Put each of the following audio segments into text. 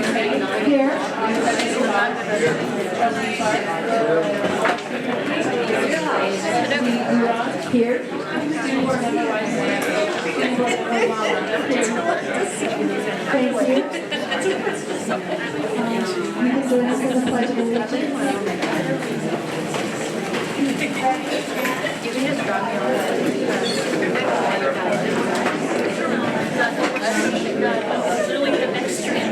Here. Thank you. You can join us for the Pledge of Allegiance. You can just drop me literally the next stream.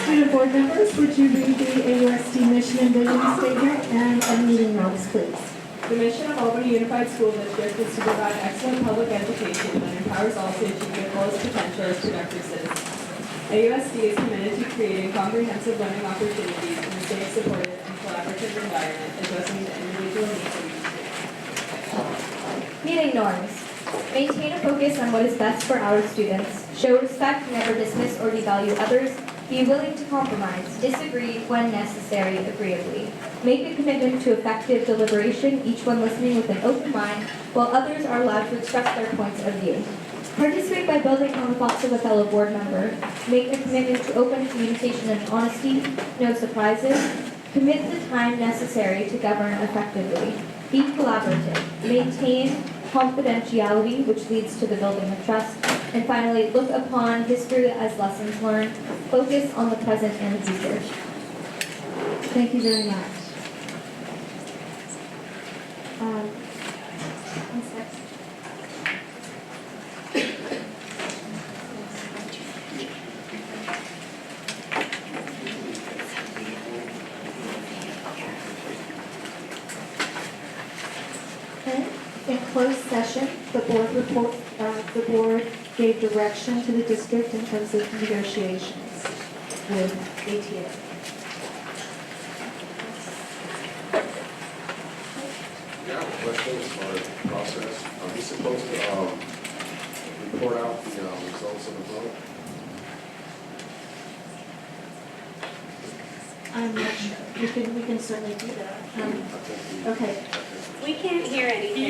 Student board members, would you read the AUSD mission and vision statement and our meeting notes, please? The mission of Albany Unified School District is to provide excellent public education that empowers all to achieve their fullest potential as productive citizens. AUSD is committed to creating comprehensive learning opportunities in a safe, supportive, and collaborative environment addressing the individual needs of each student. Meeting norms. Maintain a focus on what is best for our students. Show respect, never dismiss or devalue others. Be willing to compromise. Disagree when necessary, agreeably. Make a commitment to effective deliberation, each one listening with an open mind, while others are allowed to express their points of view. Participate by building on the thoughts of a fellow board member. Make a commitment to open communication and honesty. No surprises. Commit the time necessary to govern effectively. Be collaborative. Maintain confidentiality, which leads to the building of trust. And finally, look upon history as lessons learned. Focus on the present and future. Thank you very much. What's next? Okay. In closed session, the board gave direction to the district in terms of negotiations with ATA. Yeah, I have a question as far as the process. Are we supposed to report out the results of the vote? I'm not sure. We can certainly do that. Okay. We can't hear anything.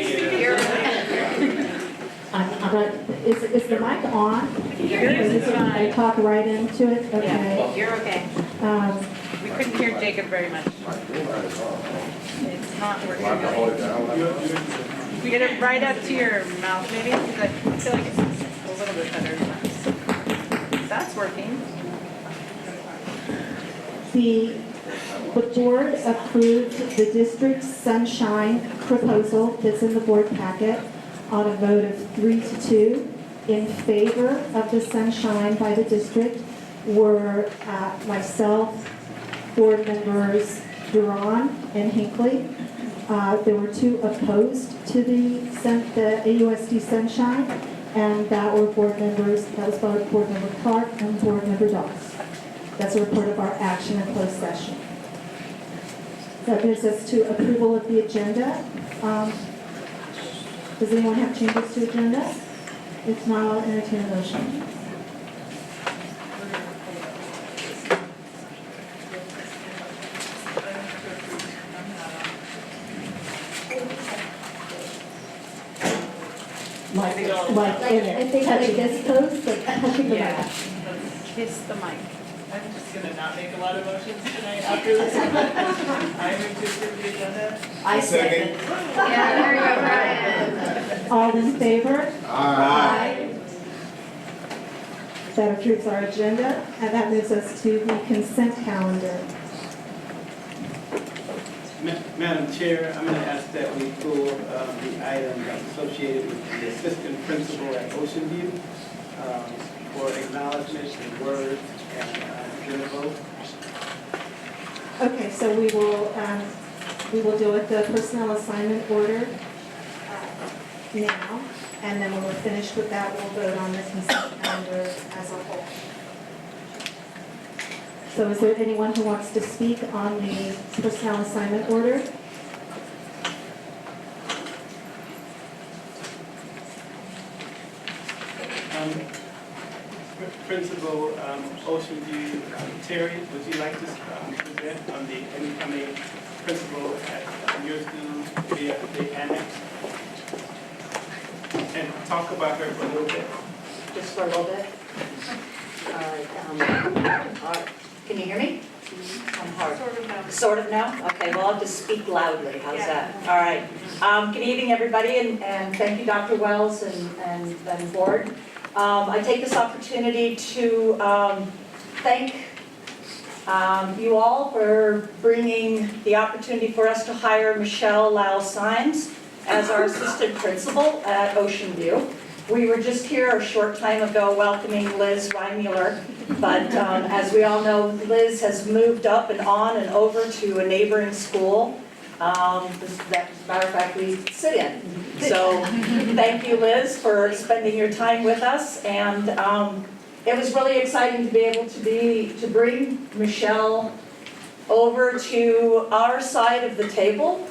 Is the mic on? I talk right into it? Okay. You're okay. We couldn't hear Jacob very much. It's not working. Do I have to hold it down? Get it right up to your mouth, maybe, because I feel like it's a little bit better. That's working. The board approved the district's sunshine proposal that's in the board packet on a vote of 3-2. In favor of the sunshine by the district were myself, board members Duran and Hinckley. There were 2 opposed to the AUSD sunshine, and that was board member Clark and board member Dawes. That's a report of our action in closed session. That brings us to approval of the agenda. Does anyone have changes to agenda? If not, I'll entertain a motion. If they had like this post, like touching the Yeah. mic. Kiss the mic. I'm just gonna not make a lot of motions tonight after this. I move to approve the agenda. I second. Yeah, there you go, Brian. All in favor? Aye. That approves our agenda, and that moves us to the consent calendar. Madam Chair, I'm going to ask that we pull the item associated with the assistant principal at Ocean View for acknowledgement and words and then a vote. Okay, so we will deal with the personnel assignment order now, and then when we're finished with that, we'll vote on the consent calendar as a whole. So is there anyone who wants to speak on the personnel assignment order? Principal Ocean View, Terry, would you like to present on the incoming principal at years now, they annexed. And talk about her for a little bit. Just for a little bit? All right, can you hear me? I'm hard. Sort of no. Sort of now? Okay, well, I'll just speak loudly, how's that? All right. Good evening, everybody, and thank you, Dr. Wells and board. I take this opportunity to thank you all for bringing the opportunity for us to hire Michelle Lau-Symes as our assistant principal at Ocean View. We were just here a short time ago welcoming Liz Reimuller, but as we all know, Liz has moved up and on and over to a neighboring school that, as a matter of fact, we sit in. So thank you, Liz, for spending your time with us, and it was really exciting to be able to bring Michelle over to our side of the table.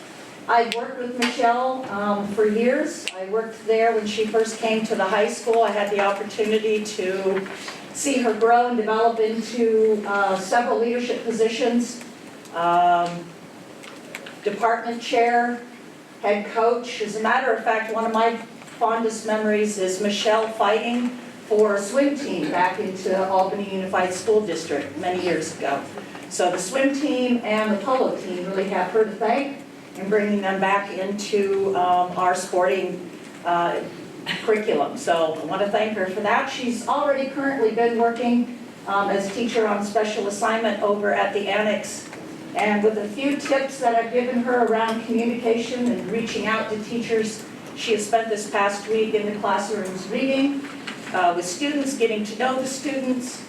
I've worked with Michelle for years. I worked there when she first came to the high school. I had the opportunity to see her grow and develop into several leadership positions. Department chair, head coach. As a matter of fact, one of my fondest memories is Michelle fighting for a swim team back into Albany Unified School District many years ago. So the swim team and the polo team really have her to thank in bringing them back into our sporting curriculum. So I want to thank her for that. She's already currently been working as teacher on special assignment over at the Annex. And with a few tips that I've given her around communication and reaching out to teachers, she has spent this past week in the classrooms reading with students, getting to know the students,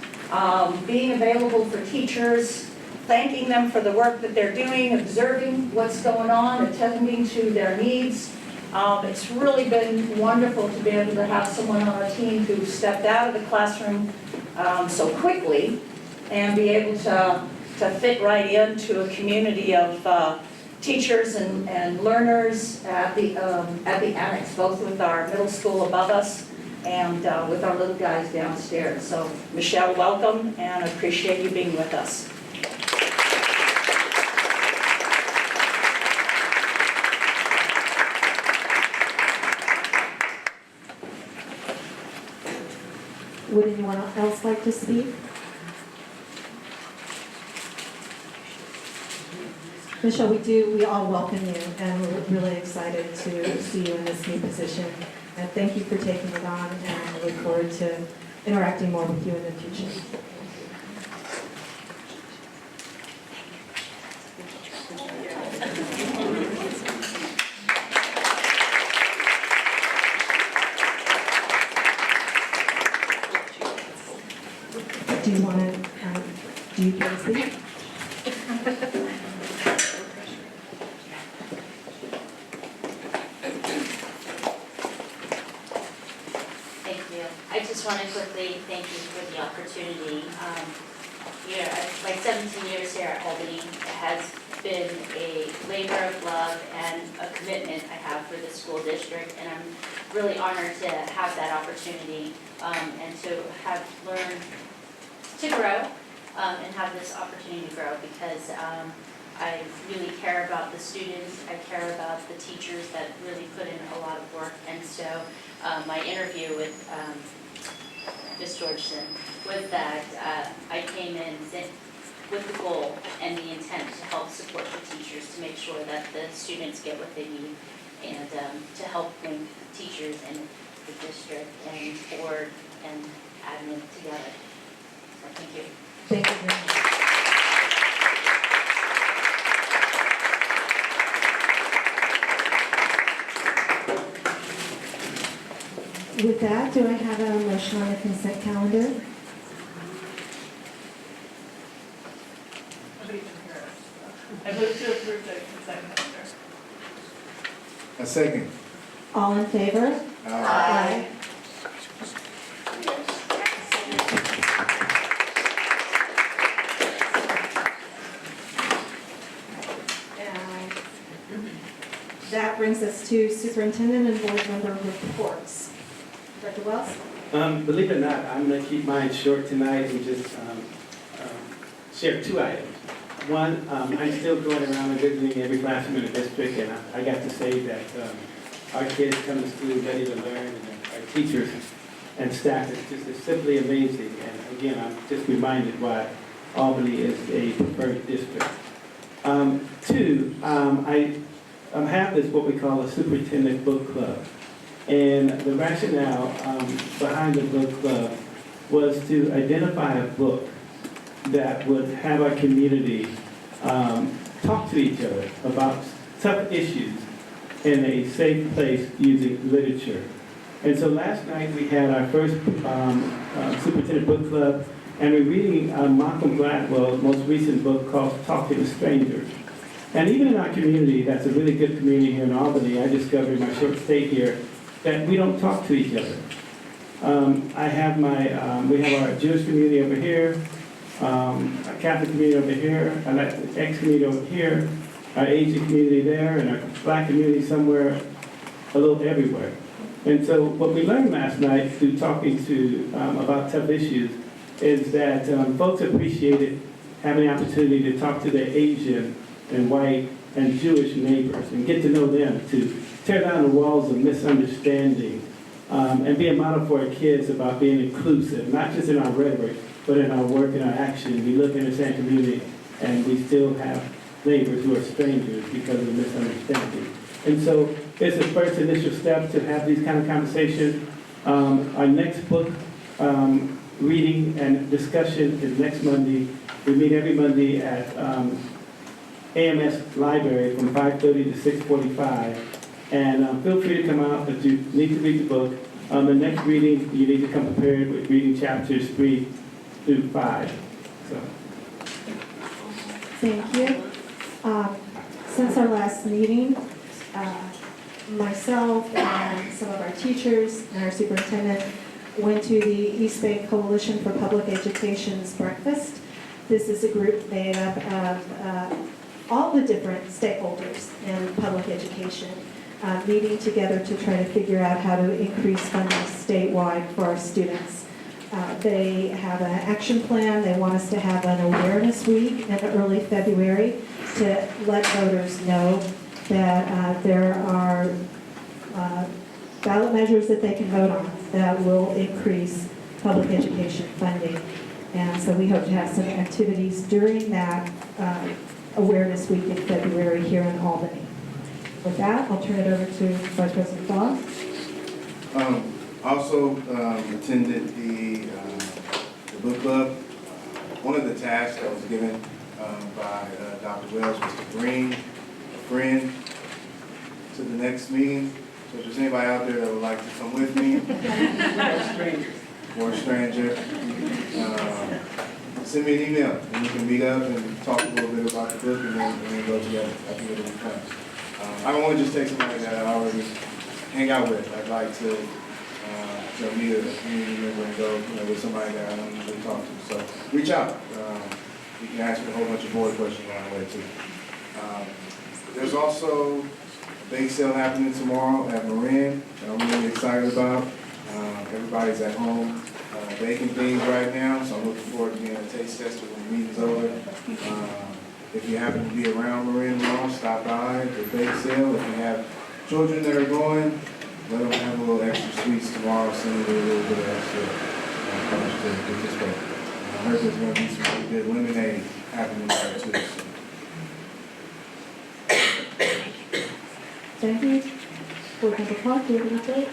being available for teachers, thanking them for the work that they're doing, observing what's going on, attending to their needs. It's really been wonderful to be able to have someone on our team who stepped out of the classroom so quickly and be able to fit right into a community of teachers and learners at the Annex, both with our middle school above us and with our little guys downstairs. So Michelle, welcome, and I appreciate you being with us. Would anyone else like to speak? Michelle, we all welcome you, and we're really excited to see you in this new position. And thank you for taking it on, and we look forward to interacting more with you in the future. Do you want to, do you care to speak? Thank you. I just want to quickly thank you for the opportunity. Like 17 years here at Albany, it has been a labor of love and a commitment I have for the school district, and I'm really honored to have that opportunity and to have learned to grow and have this opportunity to grow, because I really care about the students, I care about the teachers that really put in a lot of work, and so my interview with Ms. Georgeson was that I came in with the goal and the intent to help support the teachers, to make sure that the students get what they need, and to help bring teachers and the district and board and admin together. So thank you. Thank you very much. With that, do I have a motion on the consent calendar? I move to approve the consent calendar. A second. All in favor? Aye. That brings us to superintendent and board member reports. Dr. Wells? Believe it or not, I'm going to keep mine short tonight and just share two items. One, I'm still going around and visiting every classroom in the district, and I got to say that our kids come to school ready to learn, and our teachers and staff is simply amazing. And again, I'm just reminded why Albany is a preferred district. Two, I have this, what we call a superintendent book club. And the rationale behind the book club was to identify a book that would have our community talk to each other about tough issues in a safe place using literature. And so last night we had our first superintendent book club, and we're reading Malcolm Gladwell's most recent book called Talking to Strangers. And even in our community, that's a really good community here in Albany, I discovered in my short stay here that we don't talk to each other. I have we have our Jewish community over here, our Catholic community over here, our Latinx community over here, our Asian community there, and our Black community somewhere, a little everywhere. And so what we learned last night through talking to about tough issues is that folks appreciated having the opportunity to talk to their Asian and white and Jewish neighbors and get to know them, to tear down the walls of misunderstanding and be a model for our kids about being inclusive, not just in our rhetoric, but in our work and our action. We live in the same community and we still have neighbors who are strangers because of misunderstanding. And so it's the first initial step to have these kind of conversations. Our next book reading and discussion is next Monday. We meet every Monday at AMS Library from 5:30 to 6:45. And feel free to come out, but you need to read the book. The next reading, you need to come prepared with reading chapters 3 through 5. So. Thank you. Since our last meeting, myself and some of our teachers and our superintendent went to the East Bay Coalition for Public Education's breakfast. This is a group made up of all the different stakeholders in public education, meeting together to try to figure out how to increase funding statewide for our students. They have an action plan. They want us to have an awareness week in early February to let voters know that there are ballot measures that they can vote on that will increase public education funding. And so we hope to have some activities during that awareness week in February here in Albany. With that, I'll turn it over to Vice President Fogg. Also attended the book club. One of the tasks that was given by Dr. Wells was to bring a friend to the next meeting. So if there's anybody out there that would like to come with me, or a stranger, send me an email and we can meet up and talk a little bit about the book and then go together. I think it'll be fun. I don't want to just take somebody that I already hang out with. I'd like to meet a community member and go with somebody that I don't usually talk to. So reach out. You can ask me a whole bunch of board questions along the way too. There's also a bake sale happening tomorrow at Marin that I'm really excited about. Everybody's at home baking things right now, so I'm looking forward to being a taste tester when the meeting's over. If you happen to be around Marin Mall, stop by the bake sale. If you have children that are going, let them have a little extra sweets tomorrow, send them a little bit of extra punch to get this way. I heard there's going to be some really good lemonade happening there too. So. Thank you. Board Member Clark, do you have an update?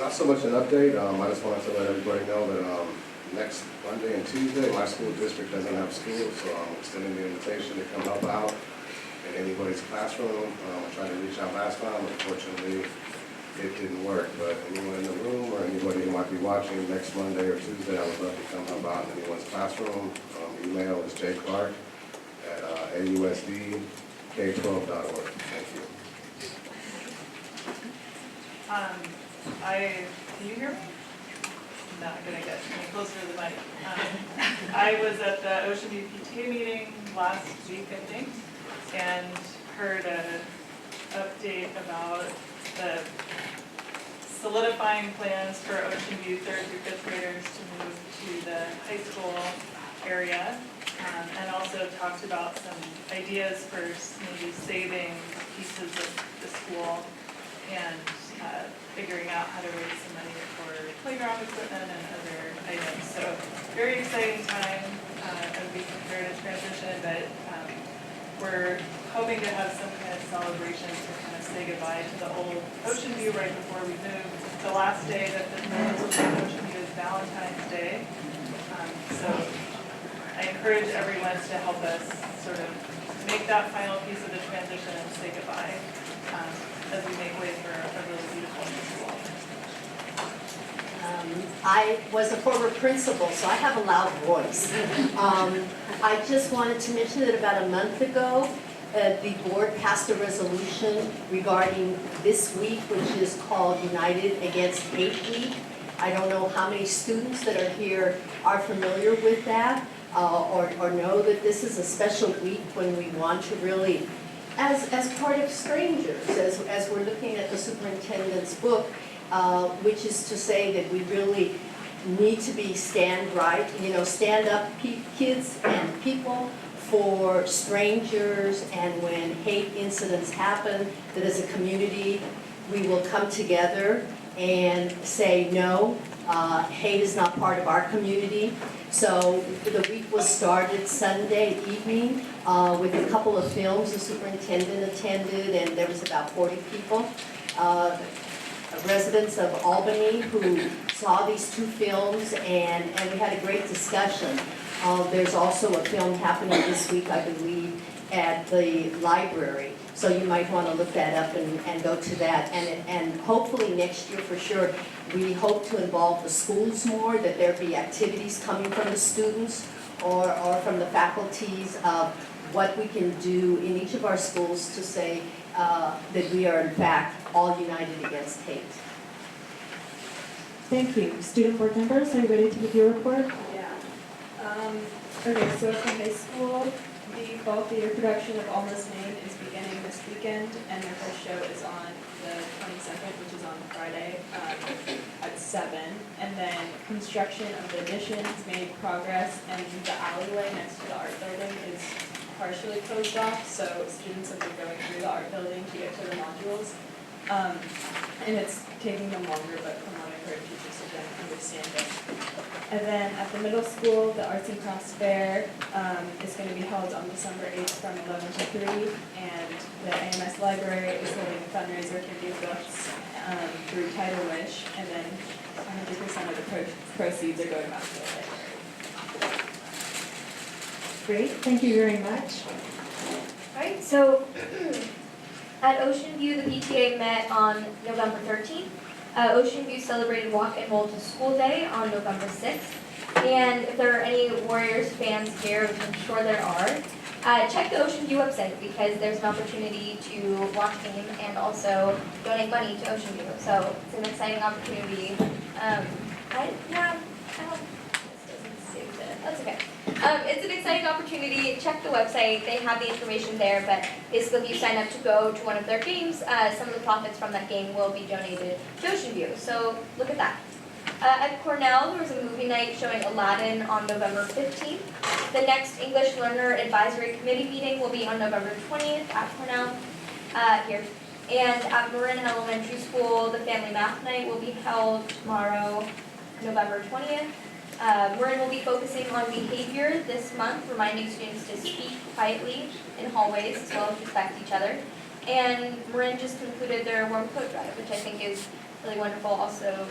Not so much an update. I just wanted to let everybody know that next Monday and Tuesday, my school district doesn't have school, so I'm extending the invitation to come help out in anybody's classroom. I tried to reach out last time. Unfortunately, it didn't work. But anyone in the room or anybody who might be watching next Monday or Tuesday, I would love to come help out in anyone's classroom. Email is jclark at AUSD-K12.org. Thank you. Can you hear me? I'm not gonna get any closer to the mic. I was at the Ocean View PTA meeting last week, I think, and heard an update about the solidifying plans for Ocean View 3rd through 5th graders to move to the high school area. and also talked about some ideas for maybe saving pieces of the school and figuring out how to raise some money for playground equipment and other items. So very exciting time as we prepare to transition, but we're hoping to have some kind of celebration to kind of say goodbye to the old Ocean View right before we move. The last day that the Ocean View is Valentine's Day. So I encourage everyone to help us sort of make that final piece of the transition and say goodbye as we make way for a really beautiful new school. I was a former principal, so I have a loud voice. I just wanted to mention that about a month ago, the board passed a resolution regarding this week, which is called United Against Hate Week. I don't know how many students that are here are familiar with that or know that this is a special week when we want to really, as part of strangers, as we're looking at the superintendent's book, which is to say that we really need to be stand up kids and people for strangers, and when hate incidents happen, that as a community, we will come together and say, no, hate is not part of our community. So the week was started Sunday evening with a couple of films. The superintendent attended, and there was about 40 people. Residents of Albany who saw these two films, and we had a great discussion. There's also a film happening this week, I believe, at the library. So you might want to look that up and go to that. And hopefully next year for sure, we hope to involve the schools more, that there be activities coming from the students or from the faculties of what we can do in each of our schools to say that we are in fact all united against hate. Thank you. Student board members, are you ready to give your report? Yeah. Okay, so at the high school, the fall theater production of Almost Maine is beginning this weekend, and their first show is on the 22nd, which is on Friday at 7. And then construction of the addition has made progress, and the alleyway next to the art building is partially closed off, so students have been going through the art building to get to the modules. And it's taking them longer, but from what I've heard, teachers have been understanding. And then at the middle school, the Arts and Crafts Fair is going to be held on December 8th from 11 to 3, and the AMS Library is holding a fundraiser for new books through Title Wish, and then 100% of the proceeds are going back to the library. Great, thank you very much. Alright, so at Ocean View, the PTA met on November 13th. Ocean View celebrated Walk and Roll to School Day on November 6th. And if there are any Warriors fans here, which I'm sure there are, check the Ocean View website because there's an opportunity to watch the game and also donate money to Ocean View. So it's an exciting opportunity. That's okay. It's an exciting opportunity. Check the website. They have the information there, but basically if you sign up to go to one of their games, some of the profits from that game will be donated to Ocean View. So look at that. At Cornell, there was a movie night showing Aladdin on November 15th. The next English Learner Advisory Committee meeting will be on November 20th at Cornell here. And at Marin Elementary School, the Family Math Night will be held tomorrow, November 20th. Marin will be focusing on behavior this month, reminding students to speak quietly in hallways as well as respect each other. And Marin just concluded their warm coat drive, which I think is really wonderful. Also,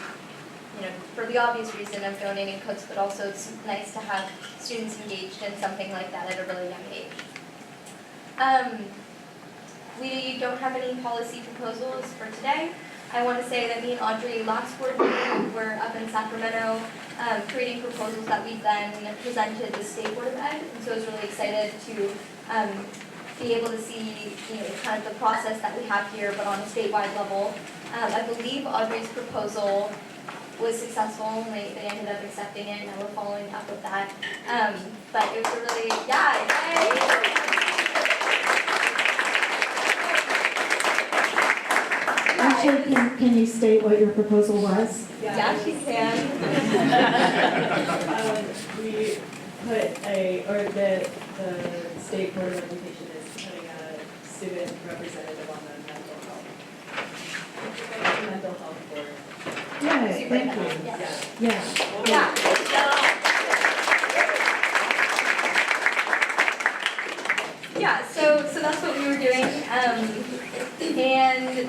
for the obvious reason of donating coats, but also it's nice to have students engaged in something like that at a really young age. We don't have any policy proposals for today. I want to say that me and Audrey last board meeting were up in Sacramento creating proposals that we then presented to the State Board of Ed, and so I was really excited to be able to see kind of the process that we have here, but on a statewide level. I believe Audrey's proposal was successful, and they ended up accepting it, and now we're following up with that. But it was a really, yay! Actually, can you state what your proposal was? Yeah, she can. We the State Board of Education is putting a student representative on the mental health board. Yay, thank you. Yeah. Yeah. Yeah, so that's what we were doing, and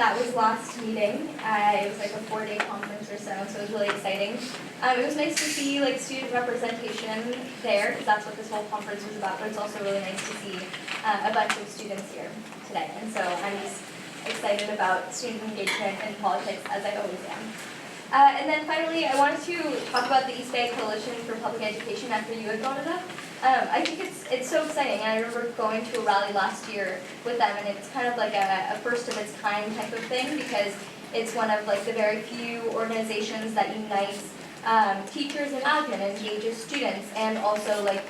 that was last meeting. It was like a 4-day conference or so it was really exciting. It was nice to see like student representation there, because that's what this whole conference was about, but it's also really nice to see a bunch of students here today. And so I'm just excited about student engagement in politics, as I always am. And then finally, I wanted to talk about the East Bay Coalition for Public Education after you had brought it up. I think it's so exciting, and I remember going to a rally last year with them, and it's kind of like a first of its kind type of thing, because it's one of like the very few organizations that unites teachers and admin and engages students, and also like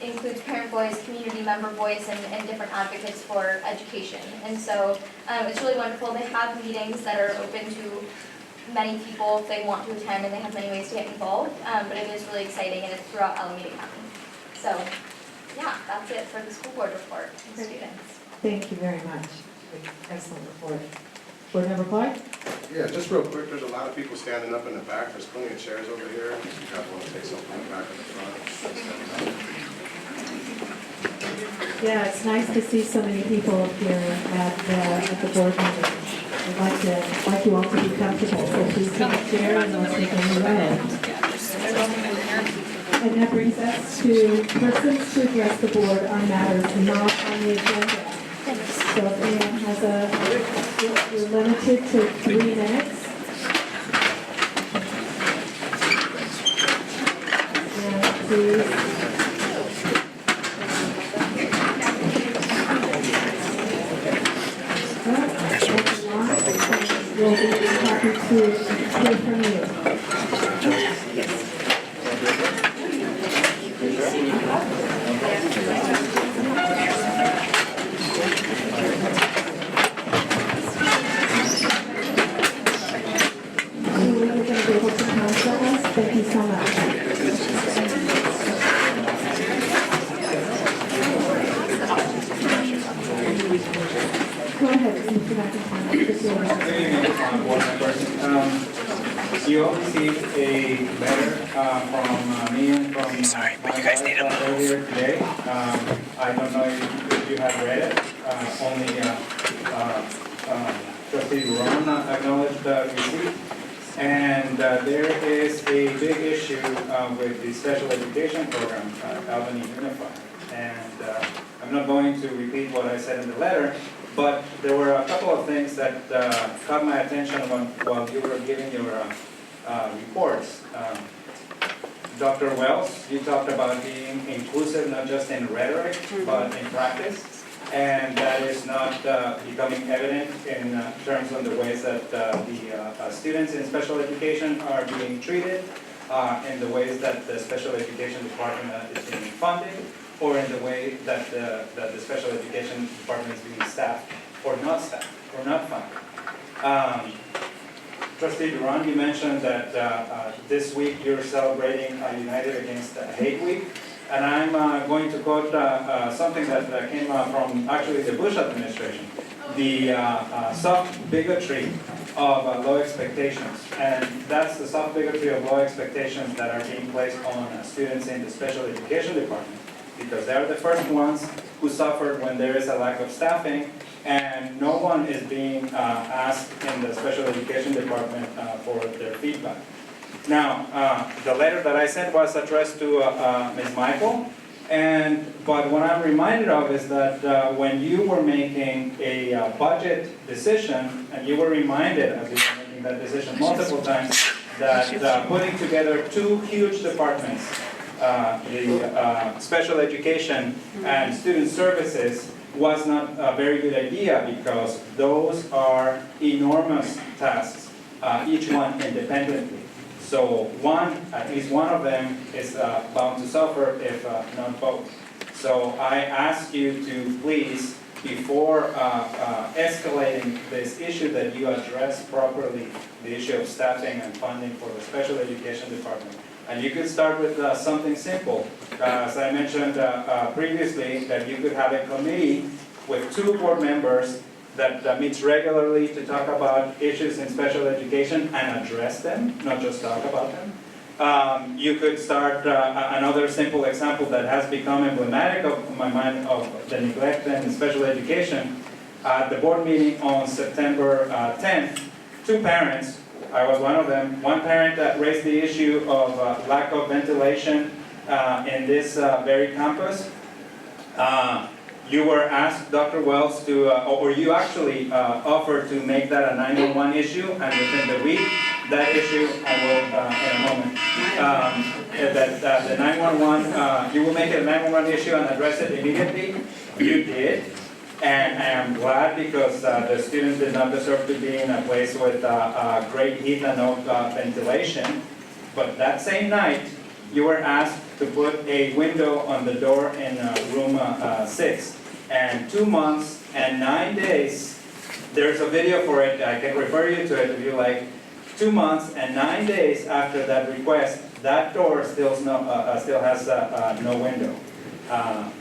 includes parent voice, community member voice, and different advocates for education. And so it's really wonderful. They have meetings that are open to many people if they want to attend, and they have many ways to get involved, but it is really exciting, and it's throughout Alameda County. So, yeah, that's it for the school board report and students. Thank you very much. Excellent report. Board Member Clark? Yeah, just real quick, there's a lot of people standing up in the back. There's plenty of chairs over here. If you guys want to take something in the back of the front. Yeah, it's nice to see so many people here at the board meeting. I'd like you all to be comfortable, so please take a chair and don't take any away. And that brings us to persons to address the board on matters not on the agenda. So if anyone has you're limited to 3 minutes. And please. We'll be happy to hear from you. We're going to be able to counsel us. Thank you so much. Go ahead, Mr. McIntyre. Board members. You all received a letter from me and from earlier today. I don't know if you have read it. Only Trustee Ron acknowledged the receipt. And there is a big issue with the special education program at Albany Unified. And I'm not going to repeat what I said in the letter, but there were a couple of things that caught my attention while you were giving your reports. Dr. Wells, you talked about being inclusive not just in rhetoric, but in practice. And that is not becoming evident in terms of the ways that the students in special education are being treated, in the ways that the special education department is being funded, or in the way that the special education department is being staffed or not funded. Trustee Duran, you mentioned that this week you're celebrating United Against Hate Week, and I'm going to quote something that came from actually the Bush administration, the soft bigotry of low expectations, and that's the soft bigotry of low expectations that are being placed on students in the special education department, because they're the first ones who suffered when there is a lack of staffing, and no one is being asked in the special education department for their feedback. Now, the letter that I sent was addressed to Ms. Michael, but what I'm reminded of is that when you were making a budget decision, and you were reminded as you were making that decision multiple times, that putting together 2 huge departments, the special education and student services, was not a very good idea, because those are enormous tasks, each one independently. So at least one of them is bound to suffer, if not both. So I ask you to please, before escalating this issue, that you address properly the issue of staffing and funding for the special education department And you could start with something simple. As I mentioned previously, that you could have a committee with 2 board members that meets regularly to talk about issues in special education and address them, not just talk about them. You could start another simple example that has become emblematic of my mind of the neglect in special education. At the board meeting on September 10th, 2 parents, I was one of them, one parent that raised the issue of lack of ventilation in this very campus. You were asked, Dr. Wells, to, or you actually offered to make that a 911 issue, and within the week, that issue, I will, in a moment, that the 911, you will make it a 911 issue and address it immediately. You did, and I am glad because the students did not deserve to be in a place with great heat and no ventilation. But that same night, you were asked to put a window on the door in room 6. And 2 months and 9 days, there's a video for it, I can refer you to it if you like. 2 months and 9 days after that request, that door still has no window. And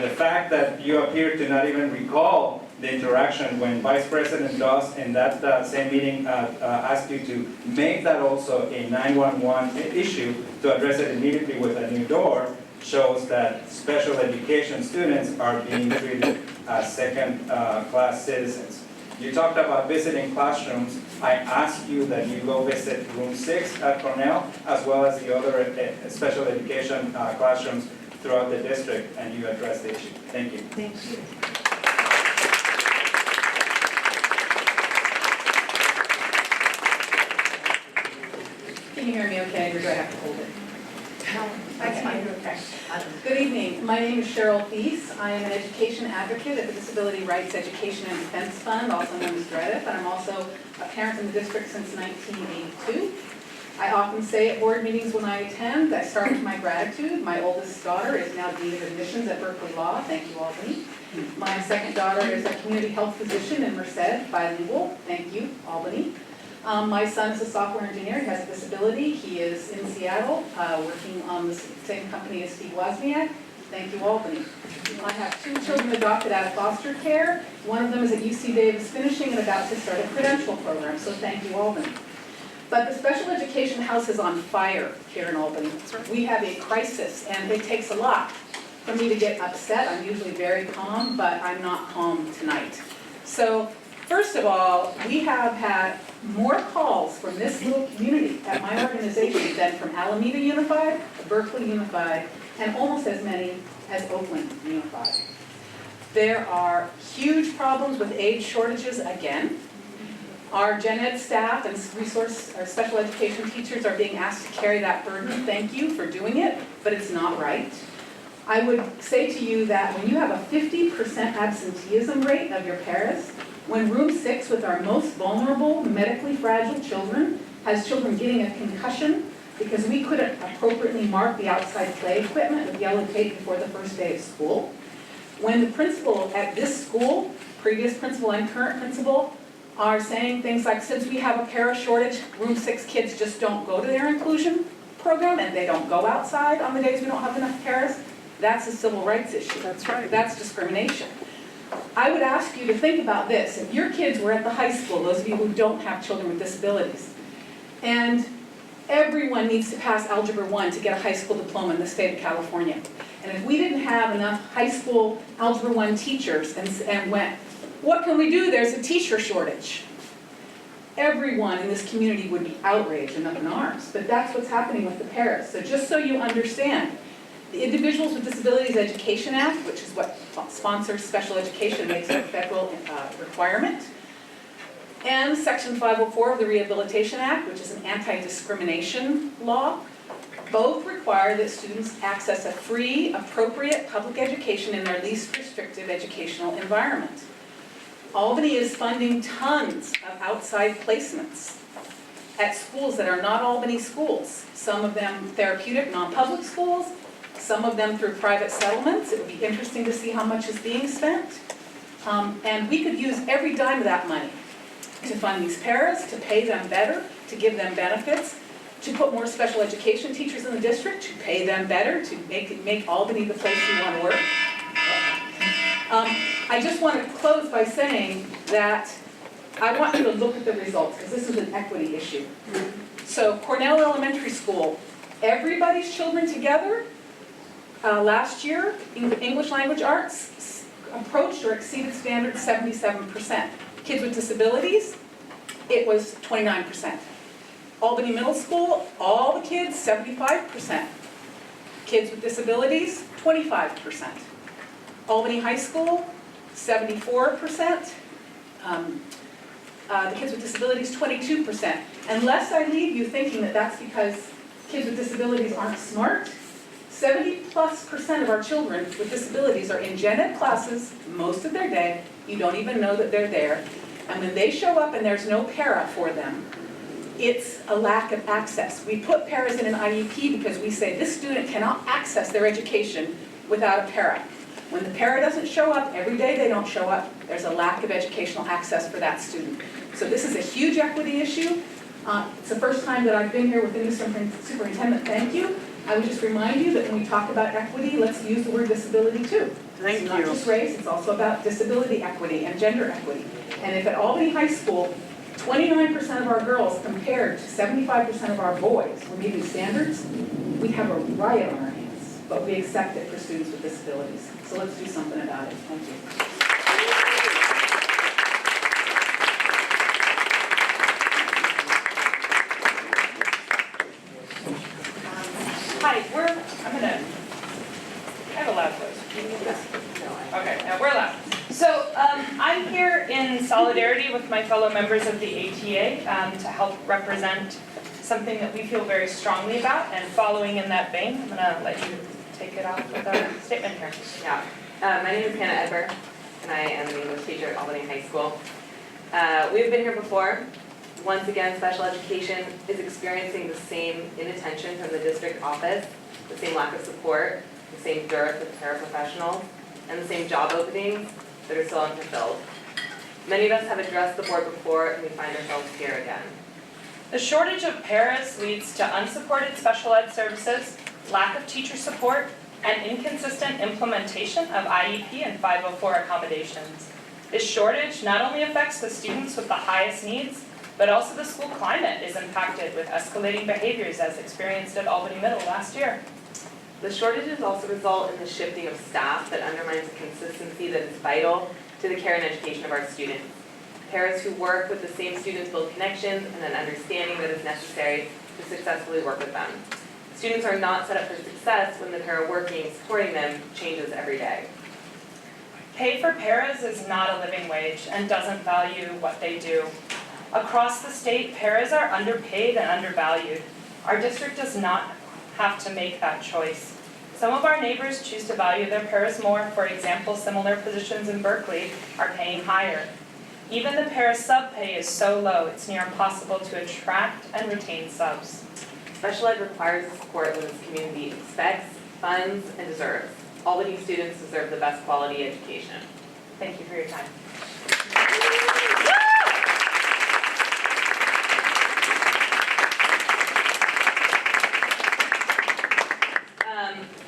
the fact that you appear to not even recall the interaction when Vice President Doss in that same meeting asked you to make that also a 911 issue to address it immediately with a new door shows that special education students are being treated as second-class citizens. You talked about visiting classrooms. I ask you that you go visit room 6 at Cornell, as well as the other special education classrooms throughout the district, and you address the issue. Thank you. Thank you. Can you hear me okay, or do I have to hold it? Okay. Good evening. My name is Cheryl Thies. I am an education advocate at the Disability Rights Education and Defense Fund, also known as DREDF, and I'm also a parent in the district since 1982. I often say at board meetings when I attend, I start with my gratitude. My oldest daughter is now Dean of Admissions at Berkeley Law. Thank you, Albany. My second daughter is a community health physician in Merced, bilingual. Thank you, Albany. My son is a software engineer. He has a disability. He is in Seattle, working on the same company as Steve Wozniak. Thank you, Albany. I have 2 children adopted out of foster care. One of them is at UC Davis finishing and about to start a credential program, so thank you, Albany. But the special education house is on fire here in Albany. We have a crisis, and it takes a lot for me to get upset. I'm usually very calm, but I'm not calm tonight. So, first of all, we have had more calls from this little community at my organization than from Alameda Unified, Berkeley Unified, and almost as many as Oakland Unified. There are huge problems with aid shortages again. Our gen ed staff and our special education teachers are being asked to carry that burden. Thank you for doing it, but it's not right. I would say to you that when you have a 50% absenteeism rate of your paras, when room 6 with our most vulnerable, medically fragile children has children getting a concussion because we couldn't appropriately mark the outside play equipment with yellow tape before the first day of school. When the principal at this school, previous principal and current principal, are saying things like, since we have a para shortage, room 6 kids just don't go to their inclusion program and they don't go outside on the days we don't have enough paras, that's a civil rights issue. That's right. That's discrimination. I would ask you to think about this. If your kids were at the high school, those of you who don't have children with disabilities, and everyone needs to pass Algebra 1 to get a high school diploma in the state of California. And if we didn't have enough high school Algebra 1 teachers and went, what can we do? There's a teacher shortage. Everyone in this community would be outraged and up in arms. But that's what's happening with the paras. So just so you understand, the Individuals with Disabilities Education Act, which is what sponsors special education, makes it a federal requirement, and Section 504 of the Rehabilitation Act, which is an anti-discrimination law, both require that students access a free, appropriate public education in their least restrictive educational environment. Albany is funding tons of outside placements at schools that are not Albany schools. Some of them therapeutic, non-public schools, some of them through private settlements. It would be interesting to see how much is being spent. And we could use every dime of that money to fund these paras, to pay them better, to give them benefits. to put more special education teachers in the district, to pay them better, to make Albany the place you want to work. I just want to close by saying that I want you to look at the results, because this is an equity issue. So Cornell Elementary School, everybody's children together, last year, English language arts approached or exceeded standards 77%. Kids with disabilities, it was 29%. Albany Middle School, all the kids, 75%. Kids with disabilities, 25%. Albany High School, 74%. The kids with disabilities, 22%. Unless I leave you thinking that that's because kids with disabilities aren't smart, 70+% of our children with disabilities are in gen ed classes most of their day. You don't even know that they're there. And when they show up and there's no para for them, it's a lack of access. We put paras in an IEP because we say this student cannot access their education without a para. When the para doesn't show up, every day they don't show up, there's a lack of educational access for that student. So this is a huge equity issue. It's the first time that I've been here with the new superintendent, thank you. I would just remind you that when we talk about equity, let's use the word disability too. It's not just race, it's also about disability equity and gender equity. And if at Albany High School, 29% of our girls compared to 75% of our boys were meeting standards, we'd have a riot on our hands. But we accept it for students with disabilities. So let's do something about it. Thank you. Hi, I have a loud voice. Okay, now we're loud. So I'm here in solidarity with my fellow members of the ATA to help represent something that we feel very strongly about. And following in that vein, I'm going to let you take it off with our statement here. Yeah, my name is Hannah Edber, and I am an English teacher at Albany High School. We've been here before. Once again, special education is experiencing the same inattention from the district office, the same lack of support, the same dearth of paraprofessionals, and the same job openings that are still unfulfilled. Many of us have addressed the board before, and we find ourselves here again. The shortage of paras leads to unsupported special ed services, lack of teacher support, and inconsistent implementation of IEP and 504 accommodations. This shortage not only affects the students with the highest needs, but also the school climate is impacted with escalating behaviors as experienced at Albany Middle last year. The shortages also result in the shifting of staff that undermines the consistency that is vital to the care and education of our students. Paras who work with the same students build connections and an understanding that is necessary to successfully work with them. Students are not set up for success when the para working, supporting them, changes every day. Pay for paras is not a living wage and doesn't value what they do. Across the state, paras are underpaid and undervalued. Our district does not have to make that choice. Some of our neighbors choose to value their paras more. For example, similar positions in Berkeley are paying higher. Even the para sub pay is so low, it's near impossible to attract and retain subs. Special ed requires the support that this community expects, funds, and deserves. Albany students deserve the best quality education. Thank you for your time.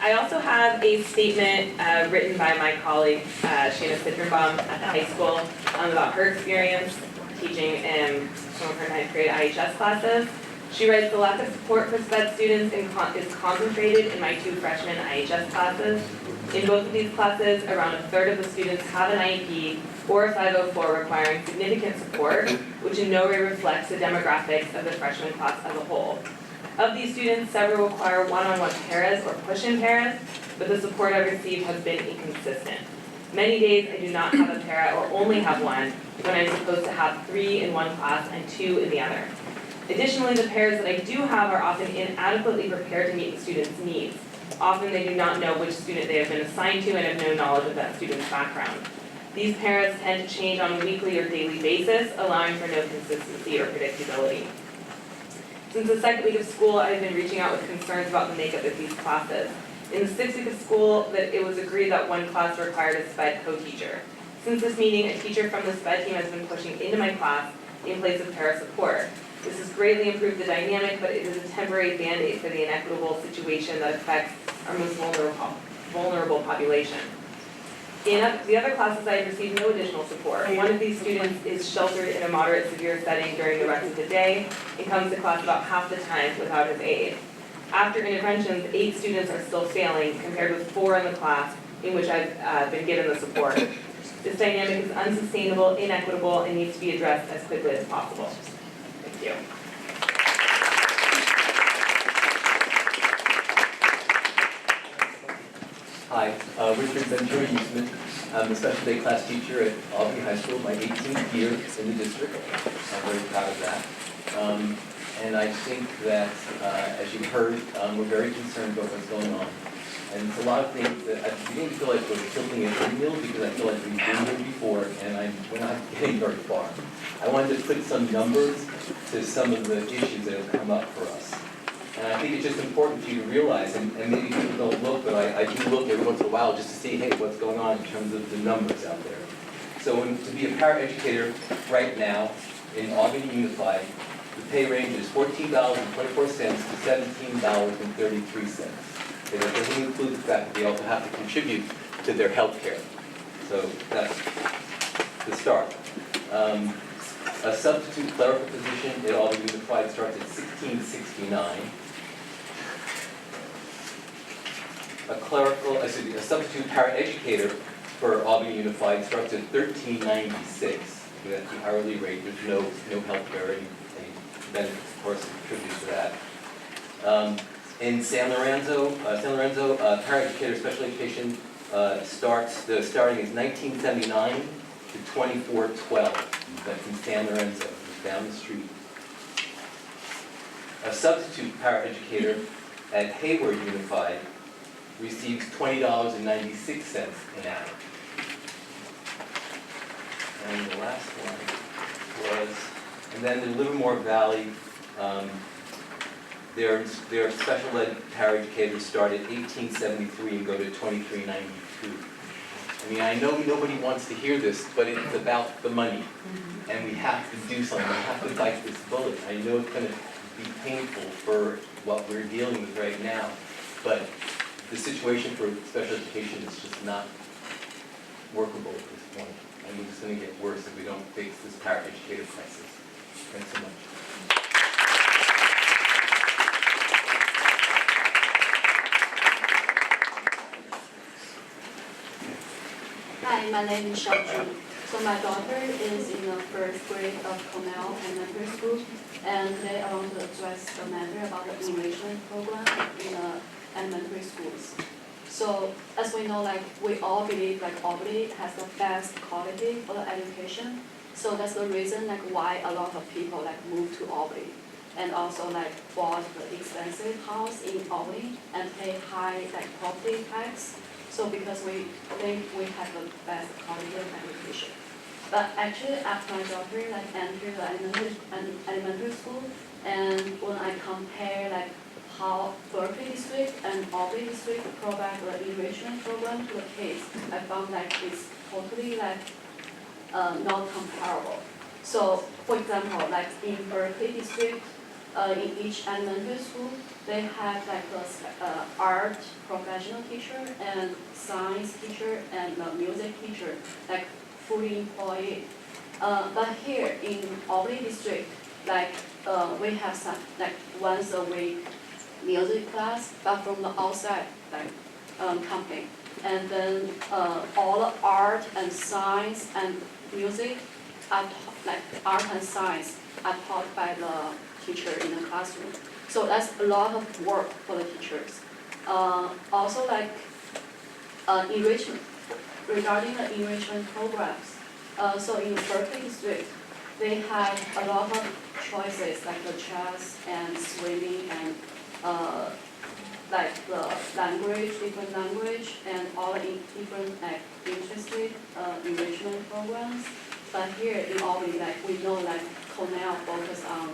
I also have a statement written by my colleague, Shana Citronbaum at the high school about her experience teaching in some of her 9th grade IHS classes. She writes, the lack of support for SPED students is concentrated in my 2 freshman IHS classes. In both of these classes, around a third of the students have an IEP or a 504 requiring significant support, which in no way reflects the demographics of the freshman class as a whole. Of these students, several require one-on-one paras or push-in paras, but the support I've received has been inconsistent. Many days I do not have a para or only have one, when I'm supposed to have 3 in one class and 2 in the other. Additionally, the paras that I do have are often inadequately prepared to meet the student's needs. Often they do not know which student they have been assigned to and have no knowledge of that student's background. These paras tend to change on a weekly or daily basis, allowing for no consistency or predictability. Since the second week of school, I have been reaching out with concerns about the makeup of these classes. In the 6th week of school, it was agreed that one class required a SPED co-teacher. Since this meeting, a teacher from the SPED team has been pushing into my class in place of para support. This has greatly improved the dynamic, but it is a temporary Band-Aid for the inequitable situation that affects our most vulnerable population. In the other classes, I have received no additional support. One of these students is sheltered in a moderate severe setting during the rest of the day and comes to class about half the time without his aid. After interventions, 8 students are still failing compared with 4 in the class in which I've been given the support. This dynamic is unsustainable, inequitable, and needs to be addressed as quickly as possible. Thank you. Hi, Richard Ventura Eastman. I'm a special day class teacher at Albany High School, my 18th year in the district. I'm very proud of that. And I think that, as you've heard, we're very concerned about what's going on. And it's a lot of things that I begin to feel like we're tilting a windmill because I feel like we've been here before and we're not getting very far. I wanted to put some numbers to some of the issues that have come up for us. And I think it's just important for you to realize, and maybe people don't look, but I do look every once in a while just to see, hey, what's going on in terms of the numbers out there. So to be a paraeducator right now in Albany Unified, the pay range is $14.24 to $17.33. And that doesn't include the fact that they also have to contribute to their health care. So that's the start. A substitute clerical position at Albany Unified starts at $16.69. A substitute paraeducator for Albany Unified starts at $13.96. That's the hourly rate. There's no health care or any benefits, of course, contribute to that. In San Lorenzo, paraeducator special education the starting is $19.79 to $24.12. That's in San Lorenzo, down the street. A substitute paraeducator at Hayward Unified receives $20.96 an hour. And the last one was, and then the Livermore Valley, their special ed paraeducators start at $18.73 and go to $23.92. I mean, I know nobody wants to hear this, but it's about the money. And we have to do something. We have to bite this bullet. I know it's going to be painful for what we're dealing with right now, but the situation for special education is just not workable at this point. And it's going to get worse if we don't fix this paraeducator crisis. Thanks so much. Hi, my name is Xiaojun. So my daughter is in the first grade of Cornell Elementary School, and today I want to address the matter about the enrichment program in the elementary schools. So as we know, like we all believe like Albany has the best quality for the education. So that's the reason like why a lot of people like move to Albany, and also like bought the expensive house in Albany and pay high like property tax. So because we think we have the best quality of education. But actually after my daughter like entered the elementary school, and when I compare like how Berkeley district and Albany district provide the enrichment program to the kids, I found like it's totally like not comparable. So for example, like in Berkeley district, in each elementary school, they have like the art professional teacher and science teacher and the music teacher, like fully employed. But here in Albany district, like we have some like once a week music class, but from the outside like company. And then all the art and science and music are like art and science are taught by the teacher in the classroom. So that's a lot of work for the teachers. Also like enrichment, regarding the enrichment programs. So in Berkeley district, they have a lot of choices like the chess and swimming and like the language, different language, and all the different like interested enrichment programs. But here in Albany, like we know like Cornell focus on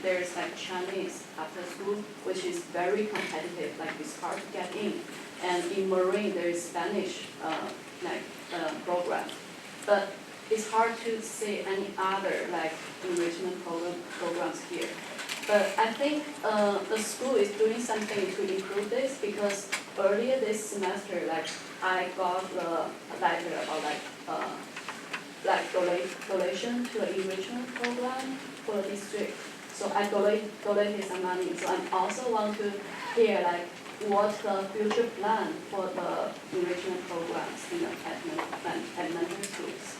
there's like Chinese after school, which is very competitive, like it's hard to get in. And in Marine, there is Spanish program. But it's hard to say any other like enrichment programs here. But I think the school is doing something to improve this, because earlier this semester, like I got the letter about donation to an enrichment program for the district. So I donated some money. So I also want to hear like what's the future plan for the enrichment programs in the elementary schools.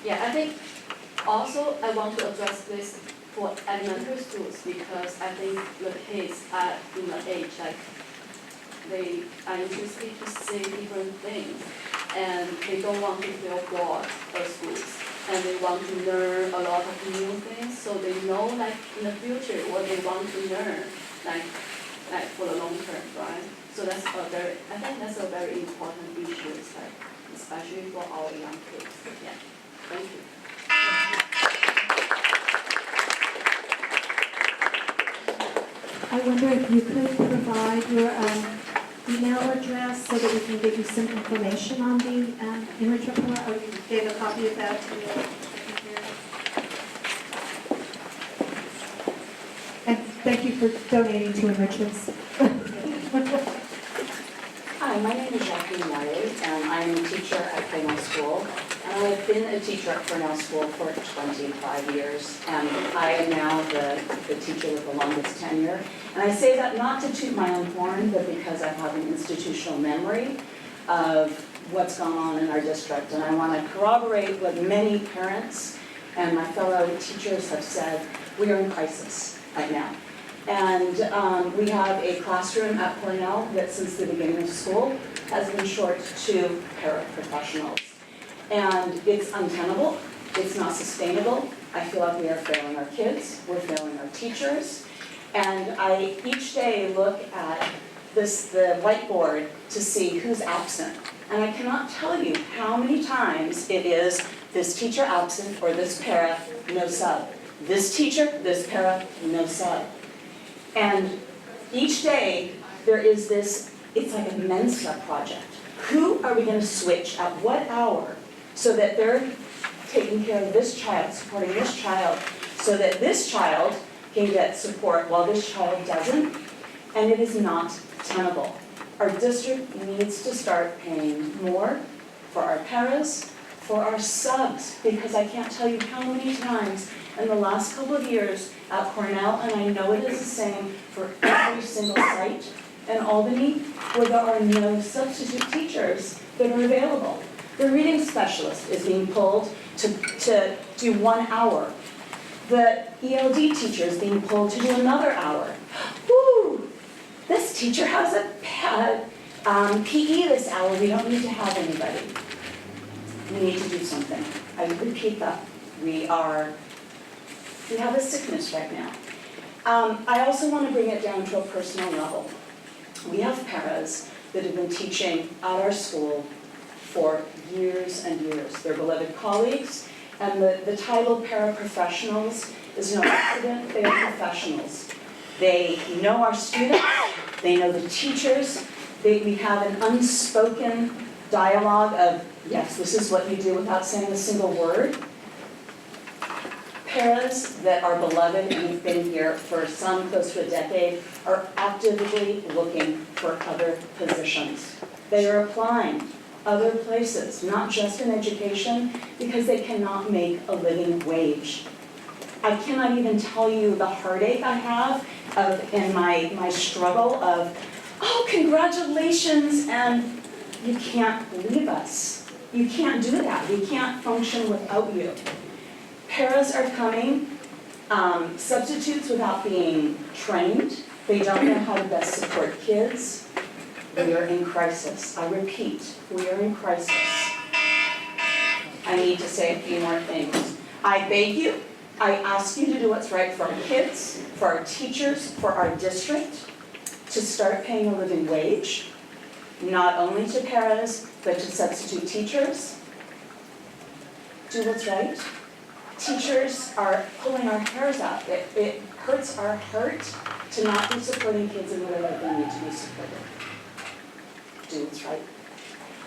Yeah, I think also I want to address this for elementary schools, because I think the kids are in the age like they are interested to see different things, and they don't want to feel bored at schools, and they want to learn a lot of new things, so they know like in the future what they want to learn, like for the long term, right? So I think that's a very important issue, like, especially for our young kids. Yeah, thank you. I wonder if you could provide your email address so that we can give you some information on the enrichment program, or you gave a copy of that to your secretary. And thank you for donating to enrichments. Hi, my name is Jacqueline Wiley, and I'm a teacher at Cornell School. And I've been a teacher at Cornell School for 25 years, and I am now the teacher with the longest tenure. And I say that not to toot my own horn, but because I have an institutional memory of what's gone on in our district. And I want to corroborate what many parents and my fellow teachers have said. We are in crisis right now. And we have a classroom at Cornell that since the beginning of school has been short 2 paraprofessionals. And it's untenable, it's not sustainable. I feel like we are failing our kids, we're failing our teachers. And I each day look at the whiteboard to see who's absent. And I cannot tell you how many times it is this teacher absent or this para, no sub. This teacher, this para, no sub. And each day there is this, it's like a Mensa project. Who are we going to switch at what hour so that they're taking care of this child, supporting this child, so that this child can get support while this child doesn't? And it is not tenable. Our district needs to start paying more for our paras, for our subs, because I can't tell you how many times in the last couple of years at Cornell, and I know it is the same for every single site in Albany, where there are no substitute teachers that are available. The reading specialist is being pulled to do 1 hour. The ELD teacher is being pulled to do another hour. Woo! This teacher has a PE this hour. We don't need to have anybody. We need to do something. I repeat that. We have a sickness right now. I also want to bring it down to a personal level. We have paras that have been teaching at our school for years and years. They're beloved colleagues, and the title paraprofessionals is no accident. They are professionals. They know our students, they know the teachers. We have an unspoken dialogue of, yes, this is what you do without saying a single word. Paras that are beloved and have been here for some close to a decade are actively looking for other positions. They are applying other places, not just in education, because they cannot make a living wage. I cannot even tell you the heartache I have in my struggle of, oh, congratulations, and you can't leave us. You can't do that. We can't function without you. Paras are coming, substitutes without being trained. They don't know how to best support kids. We are in crisis. I repeat, we are in crisis. I need to say a few more things. I beg you, I ask you to do what's right for our kids, for our teachers, for our district, to start paying a living wage, not only to paras, but to substitute teachers. Do what's right. Teachers are pulling our hairs out. It hurts our heart to not be supporting kids in the way that they need to be supported. Do what's right.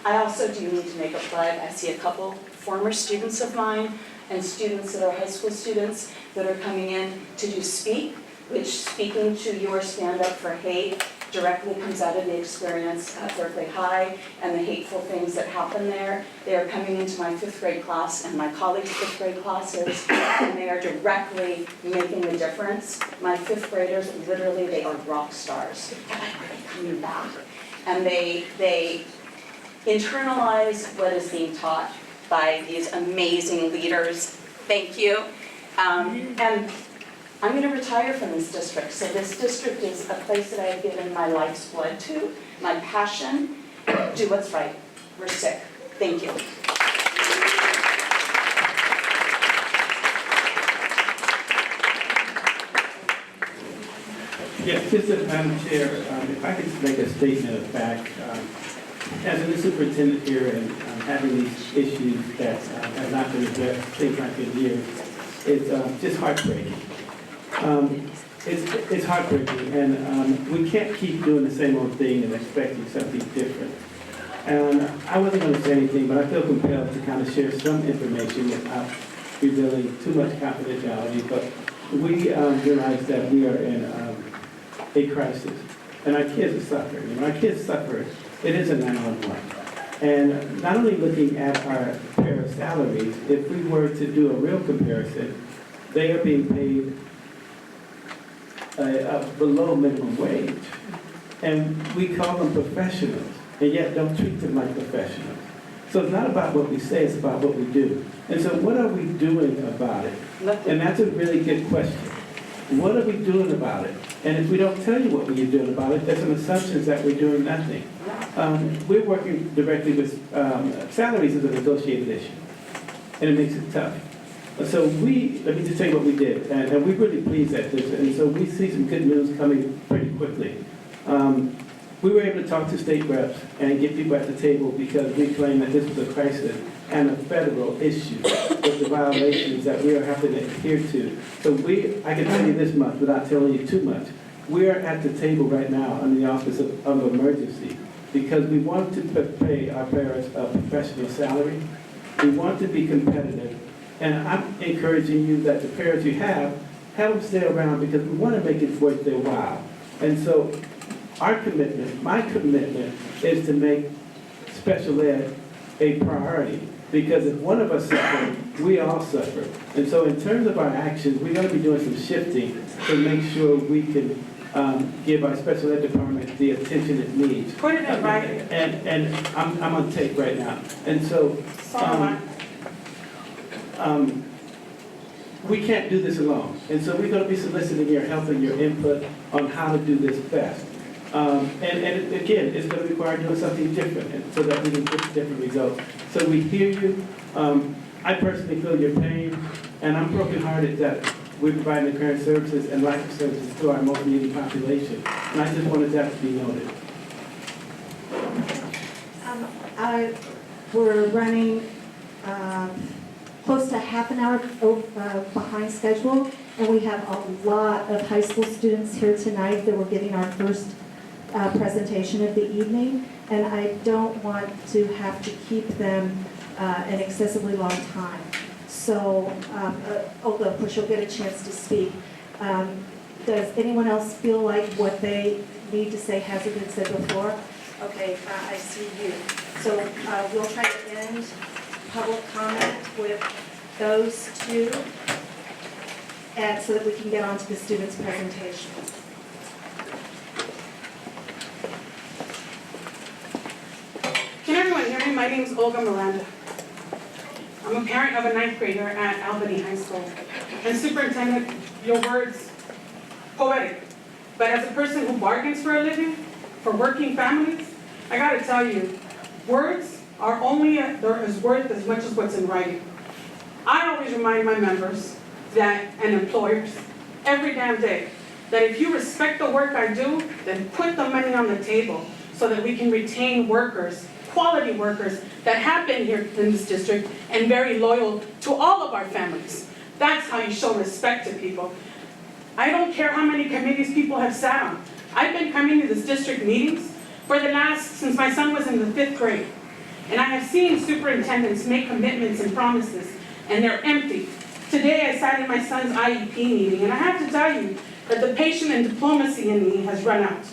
I also do need to make a plug. I see a couple former students of mine and students that are high school students that are coming in to do Speak, which, speaking to your Stand Up for Hate, directly comes out of the experience at Berkeley High and the hateful things that happen there. They are coming into my 5th grade class and my colleagues' 5th grade classes, and they are directly making a difference. My 5th graders, literally, they are rock stars. Am I really coming back? And they internalize what is being taught by these amazing leaders. Thank you. And I'm going to retire from this district. So this district is a place that I have given my life's blood to, my passion. Do what's right. We're sick. Thank you. Yes, just Madam Chair, if I could make a statement of fact. As a new superintendent here and having these issues that have not been addressed, things like in years, it's just heartbreaking. It's heartbreaking, and we can't keep doing the same old thing and expecting something different. And I wasn't going to say anything, but I feel compelled to kind of share some information without revealing too much confidentiality. But we realize that we are in a crisis, and our kids are suffering. And our kids suffer. It is a 911. And not only looking at our para salaries, if we were to do a real comparison, they are being paid below minimum wage. And we call them professionals, and yet don't treat them like professionals. So it's not about what we say, it's about what we do. And so what are we doing about it? And that's a really good question. What are we doing about it? And if we don't tell you what we're doing about it, there's an assumption that we're doing nothing. We're working directly with salaries as a negotiated issue, and it makes it tough. So let me just tell you what we did, and we're really pleased at this, and so we see some good news coming pretty quickly. We were able to talk to state reps and get people at the table because we claim that this was a crisis and a federal issue with the violations that we are having to adhere to. So I can tell you this much without telling you too much. We are at the table right now under the auspice of emergency because we want to pay our parents a professional salary. We want to be competitive. And I'm encouraging you that the parents you have them stay around because we want to make it worth their while. And so our commitment, my commitment, is to make special ed a priority. Because if one of us suffers, we all suffer. And so in terms of our actions, we're going to be doing some shifting to make sure we can give our special ed department the attention it needs. Put it in writing. And I'm on tape right now. And so we can't do this alone. And so we're going to be soliciting your help and your input on how to do this best. And again, it's going to require doing something different so that we can get different results. So we hear you. I personally feel your pain, and I'm brokenhearted that we're providing the current services and lack of services to our most needy population. And I just wanted that to be noted. We're running close to half an hour behind schedule, and we have a lot of high school students here tonight that we're getting our first presentation of the evening, and I don't want to have to keep them an excessively long time. So, of course, you'll get a chance to speak. Does anyone else feel like what they need to say hasn't been said before? Okay, I see you. So we'll try to end public comment with those two, and so that we can get on to the students' presentation. Can everyone hear me? My name is Olga Miranda. I'm a parent of a 9th grader at Albany High School. And Superintendent, your words, poetic. But as a person who bargains for a living, for working families, I gotta tell you, words are only as worth as much as what's in writing. I always remind my members and employers every damn day that if you respect the work I do, then put the money on the table so that we can retain workers, quality workers that have been here in this district and very loyal to all of our families. That's how you show respect to people. I don't care how many committees people have sat on. I've been coming to this district meetings since my son was in the 5th grade. And I have seen superintendents make commitments and promises, and they're empty. Today I sat in my son's IEP meeting, and I have to tell you that the patience and diplomacy in me has run out.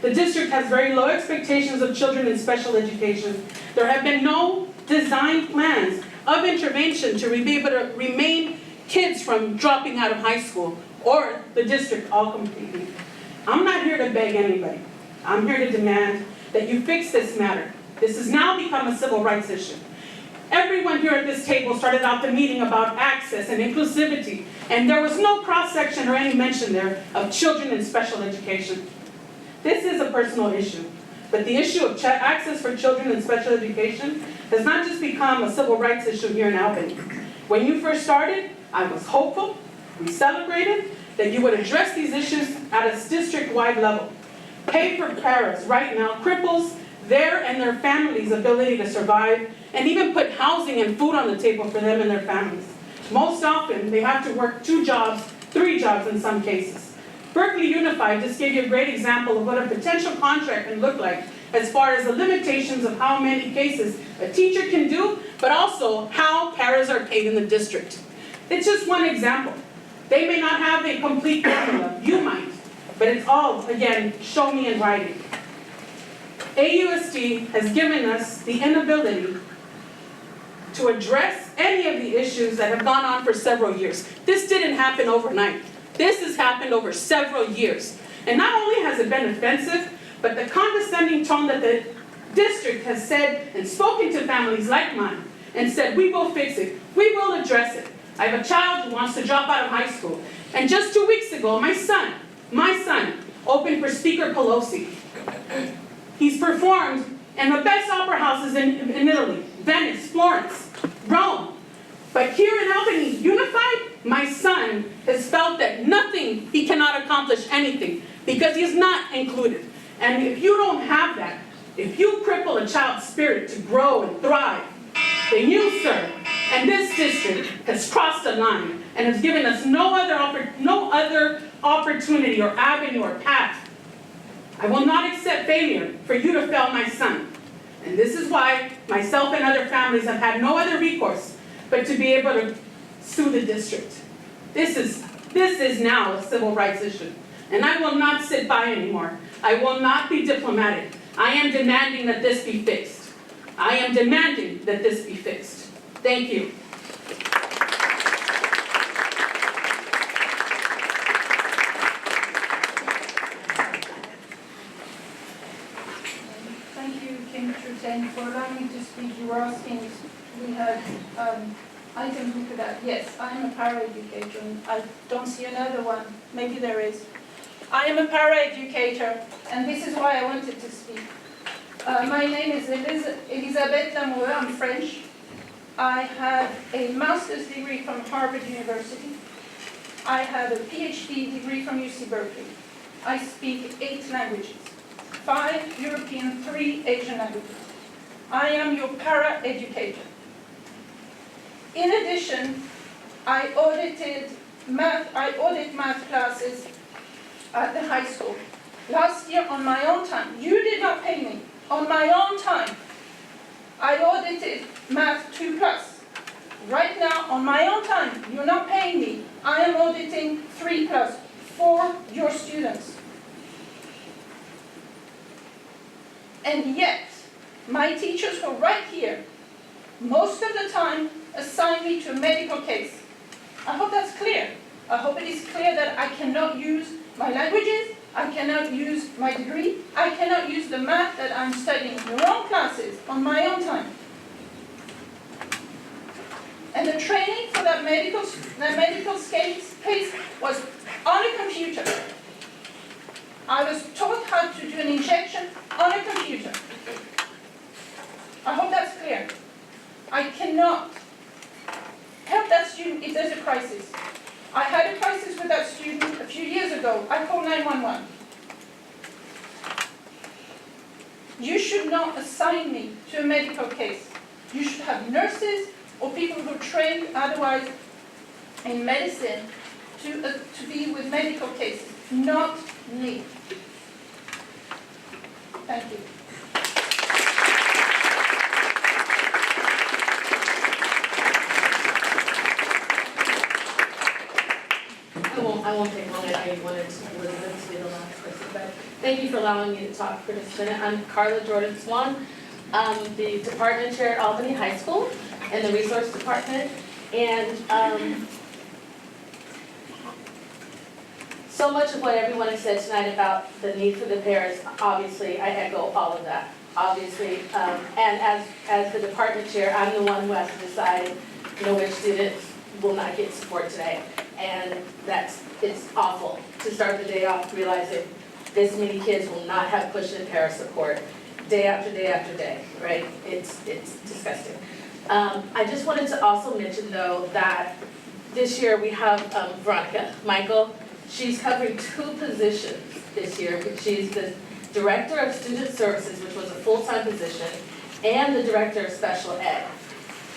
The district has very low expectations of children in special education. There have been no design plans of intervention to be able to remain kids from dropping out of high school or the district all completely. I'm not here to beg anybody. I'm here to demand that you fix this matter. This has now become a civil rights issue. Everyone here at this table started out the meeting about access and inclusivity, and there was no cross-section or any mention there of children in special education. This is a personal issue, but the issue of access for children in special education has not just become a civil rights issue here in Albany. When you first started, I was hopeful, we celebrated, that you would address these issues at a district-wide level. Pay for paras right now cripples their and their families' ability to survive and even put housing and food on the table for them and their families. Most often, they have to work 2 jobs, 3 jobs in some cases. Berkeley Unified just gave you a great example of what a potential contract can look like as far as the limitations of how many cases a teacher can do, but also how paras are paid in the district. It's just one example. They may not have a complete formula, you might, but it's all, again, show me in writing. AUSD has given us the inability to address any of the issues that have gone on for several years. This didn't happen overnight. This has happened over several years. And not only has it been offensive, but the condescending tone that the district has said and spoken to families like mine and said, we will fix it, we will address it. I have a child who wants to drop out of high school. And just 2 weeks ago, my son opened for Speaker Pelosi. He's performed in the best opera houses in Italy, Venice, Florence, Rome. But here in Albany Unified, my son has felt that nothing, he cannot accomplish anything because he's not included. And if you don't have that, if you cripple a child's spirit to grow and thrive, then you, sir, and this district has crossed a line and has given us no other opportunity or avenue or path. I will not accept failure for you to fail my son. And this is why myself and other families have had no other recourse but to be able to sue the district. This is now a civil rights issue. And I will not sit by anymore. I will not be diplomatic. I am demanding that this be fixed. I am demanding that this be fixed. Thank you. Thank you, Kim Trutain, for allowing me to speak. You were asking, we had items we could add. Yes, I am a para-educator, and I don't see another one. Maybe there is. I am a para-educator, and this is why I wanted to speak. My name is Elisabeth Lamoureux. I'm French. I have a master's degree from Harvard University. I have a PhD degree from UC Berkeley. I speak 8 languages, 5 European, 3 Asian languages. I am your para-educator. In addition, I audit math classes at the high school. Last year on my own time, you did not pay me. On my own time, I audited Math 2+. Right now, on my own time, you're not paying me. I am auditing 3+ for your students. And yet, my teachers who are right here, most of the time, assign me to a medical case. I hope that's clear. I hope it is clear that I cannot use my languages, I cannot use my degree, I cannot use the math that I'm studying in your own classes on my own time. And the training for that medical case was on a computer. I was taught how to do an injection on a computer. I hope that's clear. I cannot help that student if there's a crisis. I had a crisis with that student a few years ago. I called 911. You should not assign me to a medical case. You should have nurses or people who are trained otherwise in medicine to be with medical cases, not me. Thank you. I won't take long, I wanted Elizabeth to be the last person, but thank you for allowing me to talk for just a minute. I'm Carla Jordan Swan, the department chair at Albany High School and the resource department. And so much of what everyone has said tonight about the need for the pairs, obviously, I echo all of that, obviously. And as the department chair, I'm the one who has to decide, which students will not get support today. And it's awful to start the day off realizing this many kids will not have push and para support day after day after day, right? It's disgusting. I just wanted to also mention though that this year we have Veronica Michael. She's covering 2 positions this year. She's the Director of Student Services, which was a full-time position, and the Director of Special Ed.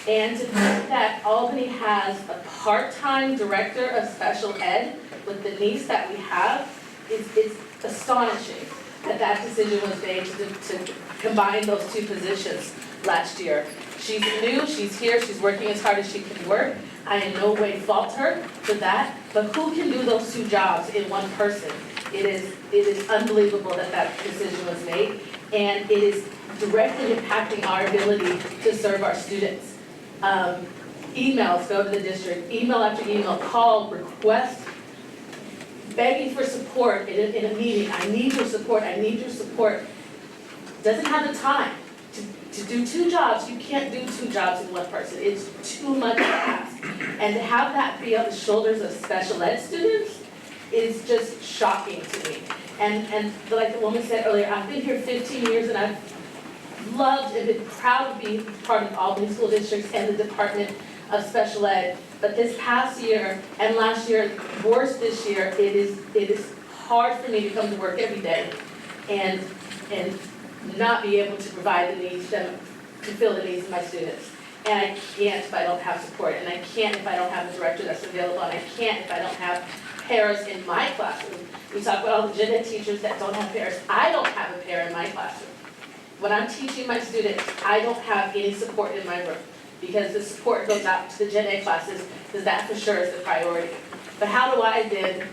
And to think that Albany has a part-time Director of Special Ed with the needs that we have is astonishing that decision was made to combine those 2 positions last year. She's new, she's here, she's working as hard as she can work. I in no way fault her for that, but who can do those 2 jobs in one person? It is unbelievable that decision was made, and it is directly impacting our ability to serve our students. Emails go to the district, email after email, call, request, begging for support in a meeting. I need your support, I need your support. Doesn't have the time to do 2 jobs. You can't do 2 jobs in one person. It's too much to ask. And to have that be on the shoulders of special ed students is just shocking to me. And like the woman said earlier, I've been here 15 years and I've loved and been proud to be part of Albany School Districts and the Department of Special Ed. But this past year and last year, worse this year, it is hard for me to come to work every day and not be able to provide the needs, to fulfill the needs of my students. And I can't if I don't have support, and I can't if I don't have a director that's available, and I can't if I don't have pairs in my classroom. We talk about all the gen ed teachers that don't have pairs. I don't have a pair in my classroom. When I'm teaching my students, I don't have any support in my room because the support goes out to the gen ed classes because that for sure is the priority. But how do I then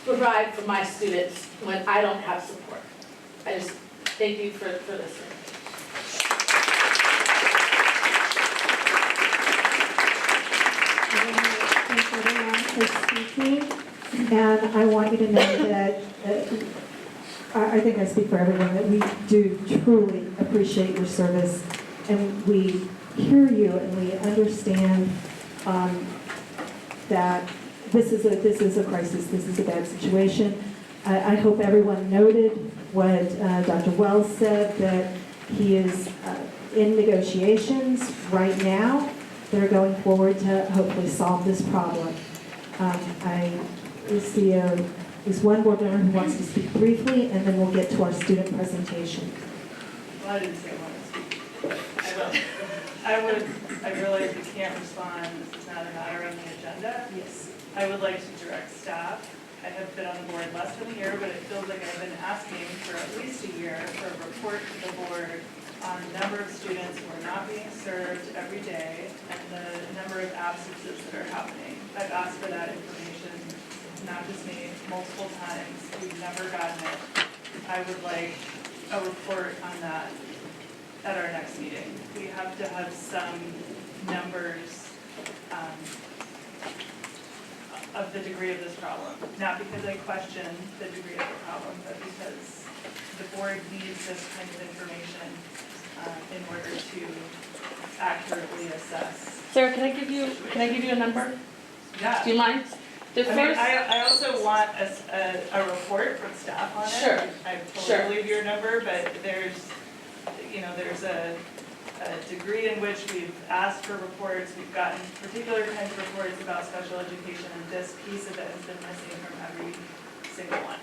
provide for my students when I don't have support? I just thank you for listening. Thanks everyone for speaking, and I want you to know that I think I speak for everyone that we do truly appreciate your service, and we hear you and we understand that this is a crisis, this is a bad situation. I hope everyone noted what Dr. Wells said, that he is in negotiations right now that are going forward to hopefully solve this problem. I see there's one board member who wants to speak briefly, and then we'll get to our student presentation. Well, I didn't say I wanted to speak, but I will. I realize we can't respond, this is not a matter on the agenda. Yes. I would like to direct staff. I have been on the board less than a year, but it feels like I've been asking for at least a year for a report to the board on the number of students who are not being served every day and the number of absences that are happening. I've asked for that information, not just me, multiple times. We've never gotten it. I would like a report on that at our next meeting. We have to have some numbers of the degree of this problem. Not because I question the degree of the problem, but because the board needs this kind of information in order to accurately assess. Sarah, can I give you a number? Yeah. Do you mind? I also want a report from staff on it. Sure. I totally believe your number, but there's a degree in which we've asked for reports, we've gotten particular kinds of reports about special education, and this piece of it has been missing from every single one.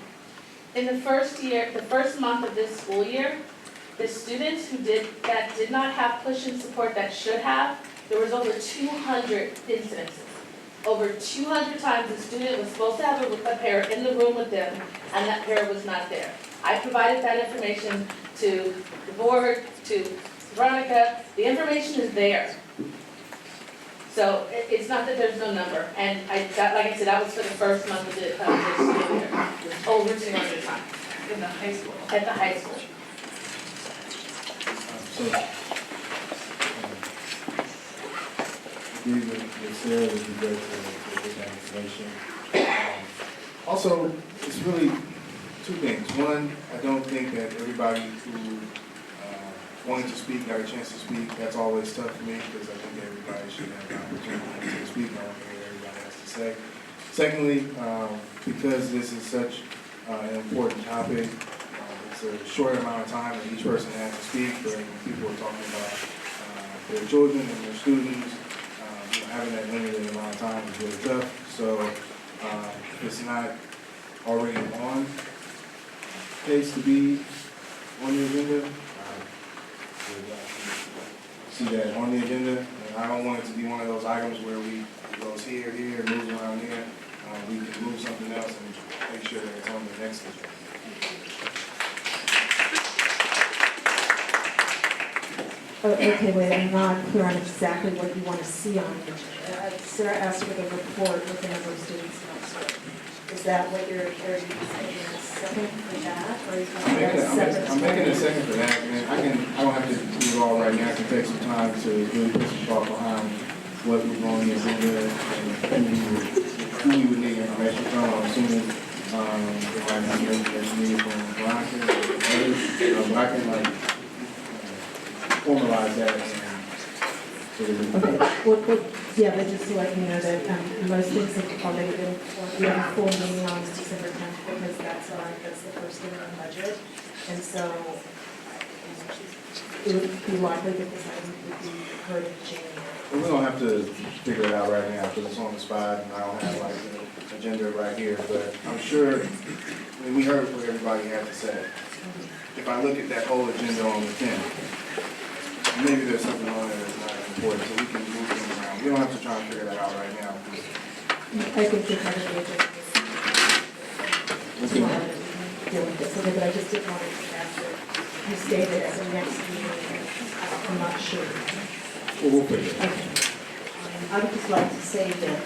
In the first month of this school year, the students that did not have push and support that should have, there was over 200 incidences. Over 200 times the student was supposed to have a pair in the room with them, and that pair was not there. I provided that information to the board, to Veronica. The information is there. So it's not that there's no number, and that, like I said, that was for the first month of the school year. It was over 200 times In the high school. at the high school. So, agree with Sarah, it would be great to get that information. Also, it's really two things. One, I don't think that everybody who wanted to speak got a chance to speak. That's always tough for me because I think everybody should have the opportunity to speak. I don't think everybody has to say. Secondly, because this is such an important topic, it's a short amount of time that each person has to speak, but when people are talking about their children and their students, having that limited amount of time is really tough. So if it's not already on pace to be on the agenda, see that on the agenda. And I don't want it to be one of those items where it goes here, moves around here. We can move something else and make sure that it's on the next agenda. Oh, okay, wait, I'm not clear on exactly what you want to see on the agenda. Sarah asked for the report with the number of students in our school. Is that what you're making a second for that, or are you talking about a separate? I'm making a second for that, and I don't have to do it all right now. I can take some time to really put some thought behind what was on the agenda and who we would need information from. I'm assuming if I have information needed from Veronica or others, but I can formalize that. Okay, well, yeah, but just to let you know that most things have already been, we have a full meeting on December 10th because that's the first thing on the budget. And so it would be likely that this item would be heard in January. Well, we don't have to figure it out right now because it's on the spot and I don't have like the agenda right here, but I'm sure, I mean, we heard what everybody had to say. If I look at that whole agenda on the 10th, maybe there's something on there that's not important, so we can move things around. We don't have to try and figure that out right now. I think you're part of the agenda. Deal with this, okay, but I just didn't want it to pass it. You stated as a next meeting, I'm not sure. Well, we'll figure it out. Okay. I would just like to say that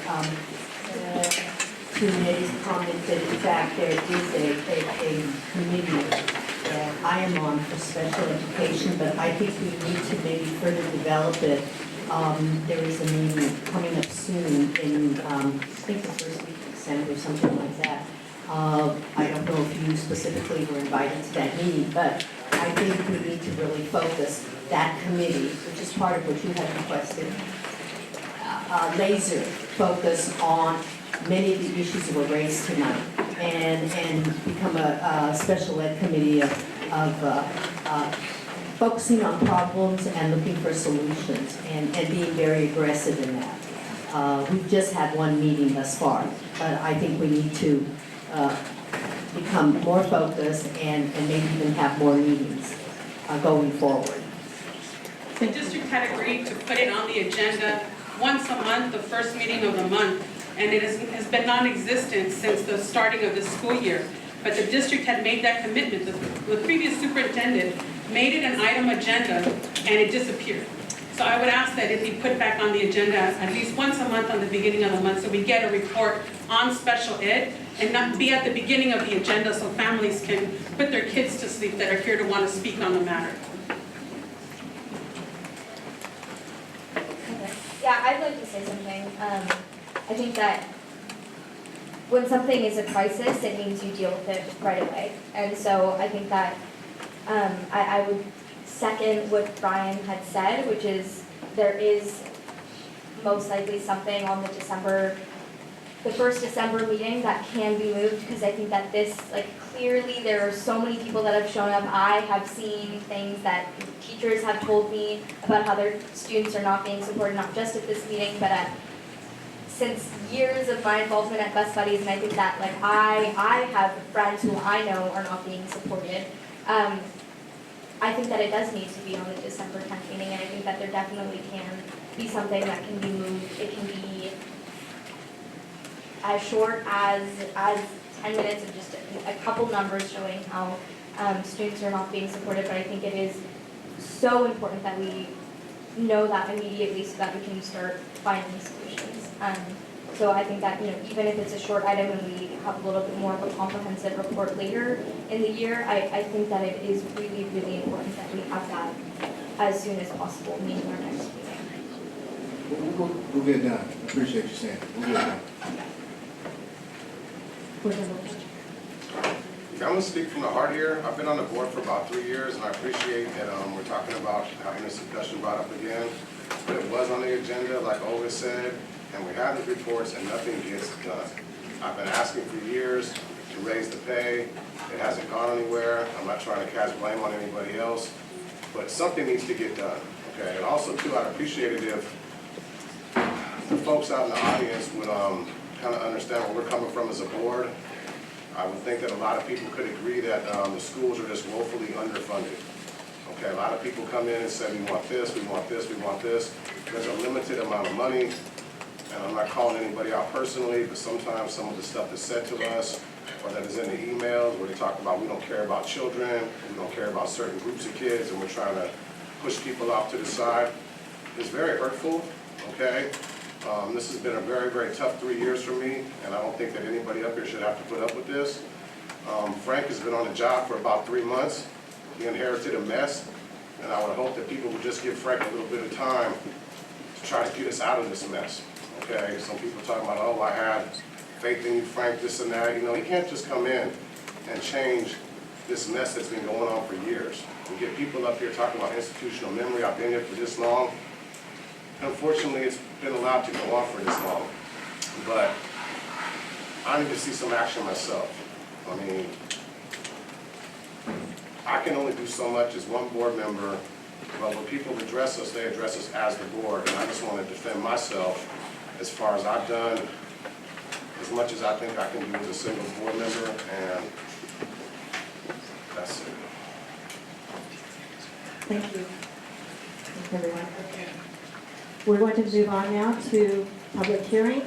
May's comment that in fact there is a committee that I am on for special education, but I think we need to maybe further develop it. There is a meeting coming up soon in, I think the first week of December or something like that. I don't know if you specifically were invited to that meeting, but I think we need to really focus that committee, which is part of what you have requested, laser focus on many of the issues that were raised tonight and become a special ed committee of focusing on problems and looking for solutions and being very aggressive in that. We've just had one meeting thus far, but I think we need to become more focused and maybe even have more meetings going forward. The district had agreed to put it on the agenda once a month, the first meeting of the month, and it has been non-existent since the starting of the school year. But the district had made that commitment. The previous superintendent made it an item agenda and it disappeared. So I would ask that it be put back on the agenda at least once a month on the beginning of the month so we get a report on special ed and not be at the beginning of the agenda so families can put their kids to sleep that are here to want to speak on the matter. Yeah, I'd like to say something. I think that when something is a crisis, it means you deal with it right away. And so I think that I would second what Brian had said, which is there is most likely something on the first December meeting that can be moved, because I think that this, clearly there are so many people that have shown up. I have seen things that teachers have told me about how their students are not being supported, not just at this meeting, but since years of my involvement at Best Buddies, and I think that I have friends who I know are not being supported. I think that it does need to be on the December 10th meeting, and I think that there definitely can be something that can be moved. It can be as short as 10 minutes of just a couple numbers showing how students are not being supported, but I think it is so important that we know that immediately so that we can start finding solutions. So I think that, even if it's a short item and we have a little bit more of a comprehensive report later in the year, I think that it is really, really important that we have that as soon as possible, meaning our next meeting. We'll get it done. I appreciate you saying it. We'll get it done. I'm gonna speak from the heart here. I've been on the board for about 3 years, and I appreciate that we're talking about having this discussion brought up again. But it was on the agenda, like Olga said, and we have the reports and nothing gets done. I've been asking for years to raise the pay. It hasn't gone anywhere. I'm not trying to cast blame on anybody else, but something needs to get done, okay? And also, too, I'd appreciate it if the folks out in the audience would kind of understand where we're coming from as a board. I would think that a lot of people could agree that the schools are just woefully underfunded. Okay, a lot of people come in and say, we want this, we want this, we want this. There's a limited amount of money, and I'm not calling anybody out personally, but sometimes some of the stuff that's said to us, or that is in the emails, where they talk about we don't care about children, we don't care about certain groups of kids, and we're trying to push people off to the side, is very hurtful, okay? This has been a very, very tough 3 years for me, and I don't think that anybody up here should have to put up with this. Frank has been on the job for about 3 months. He inherited a mess, and I would hope that people would just give Frank a little bit of time to try to get us out of this mess, okay? Some people talking about, oh, I had faith in you, Frank, this and that. He can't just come in and change this mess that's been going on for years. We get people up here talking about institutional memory. I've been here for this long. Unfortunately, it's been allowed to go on for this long, but I need to see some action myself. I mean, I can only do so much as one board member, but when people address us, they address us as the board, and I just want to defend myself as far as I've done, as much as I think I can do as a single board member, and that's it. Thank you. Thank you, everyone. We're going to move on now to public hearing.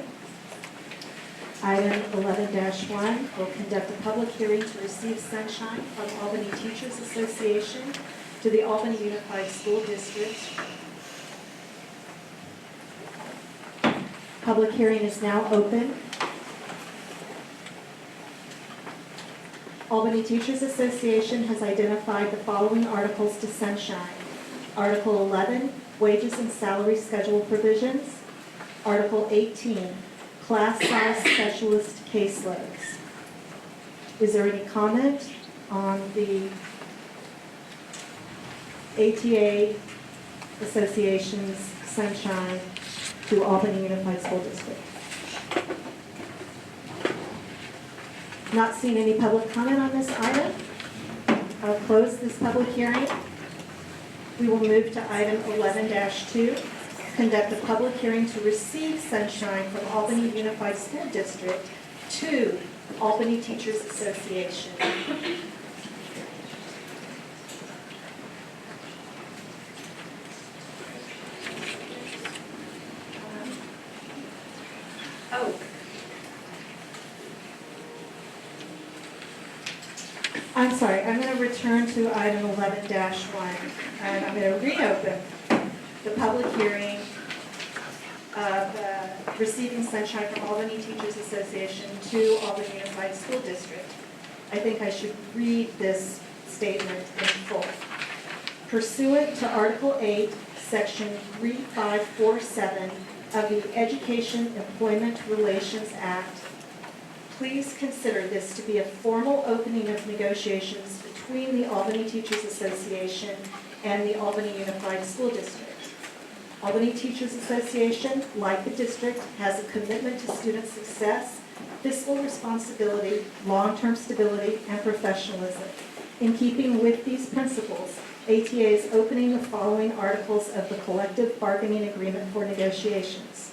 Item 11-1 will conduct a public hearing to receive sunshine from Albany Teachers Association to the Albany Unified School District. Public hearing is now open. Albany Teachers Association has identified the following articles to sunshine. Article 11, wages and salary schedule provisions. Article 18, class size specialist caseloads. Is there any comment on the ATA Association's sunshine to Albany Unified School District? Not seeing any public comment on this item. I'll close this public hearing. We will move to item 11-2, conduct a public hearing to receive sunshine from Albany Unified School District to Albany Teachers Association. I'm sorry, I'm going to return to item 11-1, and I'm going to reopen the public hearing of receiving sunshine from Albany Teachers Association to Albany Unified School District. I think I should read this statement in full. Pursuant to Article 8, Section 3547 of the Education Employment Relations Act, please consider this to be a formal opening of negotiations between the Albany Teachers Association and the Albany Unified School District. Albany Teachers Association, like the district, has a commitment to student success, fiscal responsibility, long-term stability, and professionalism. In keeping with these principles, ATA is opening the following articles of the collective bargaining agreement for negotiations.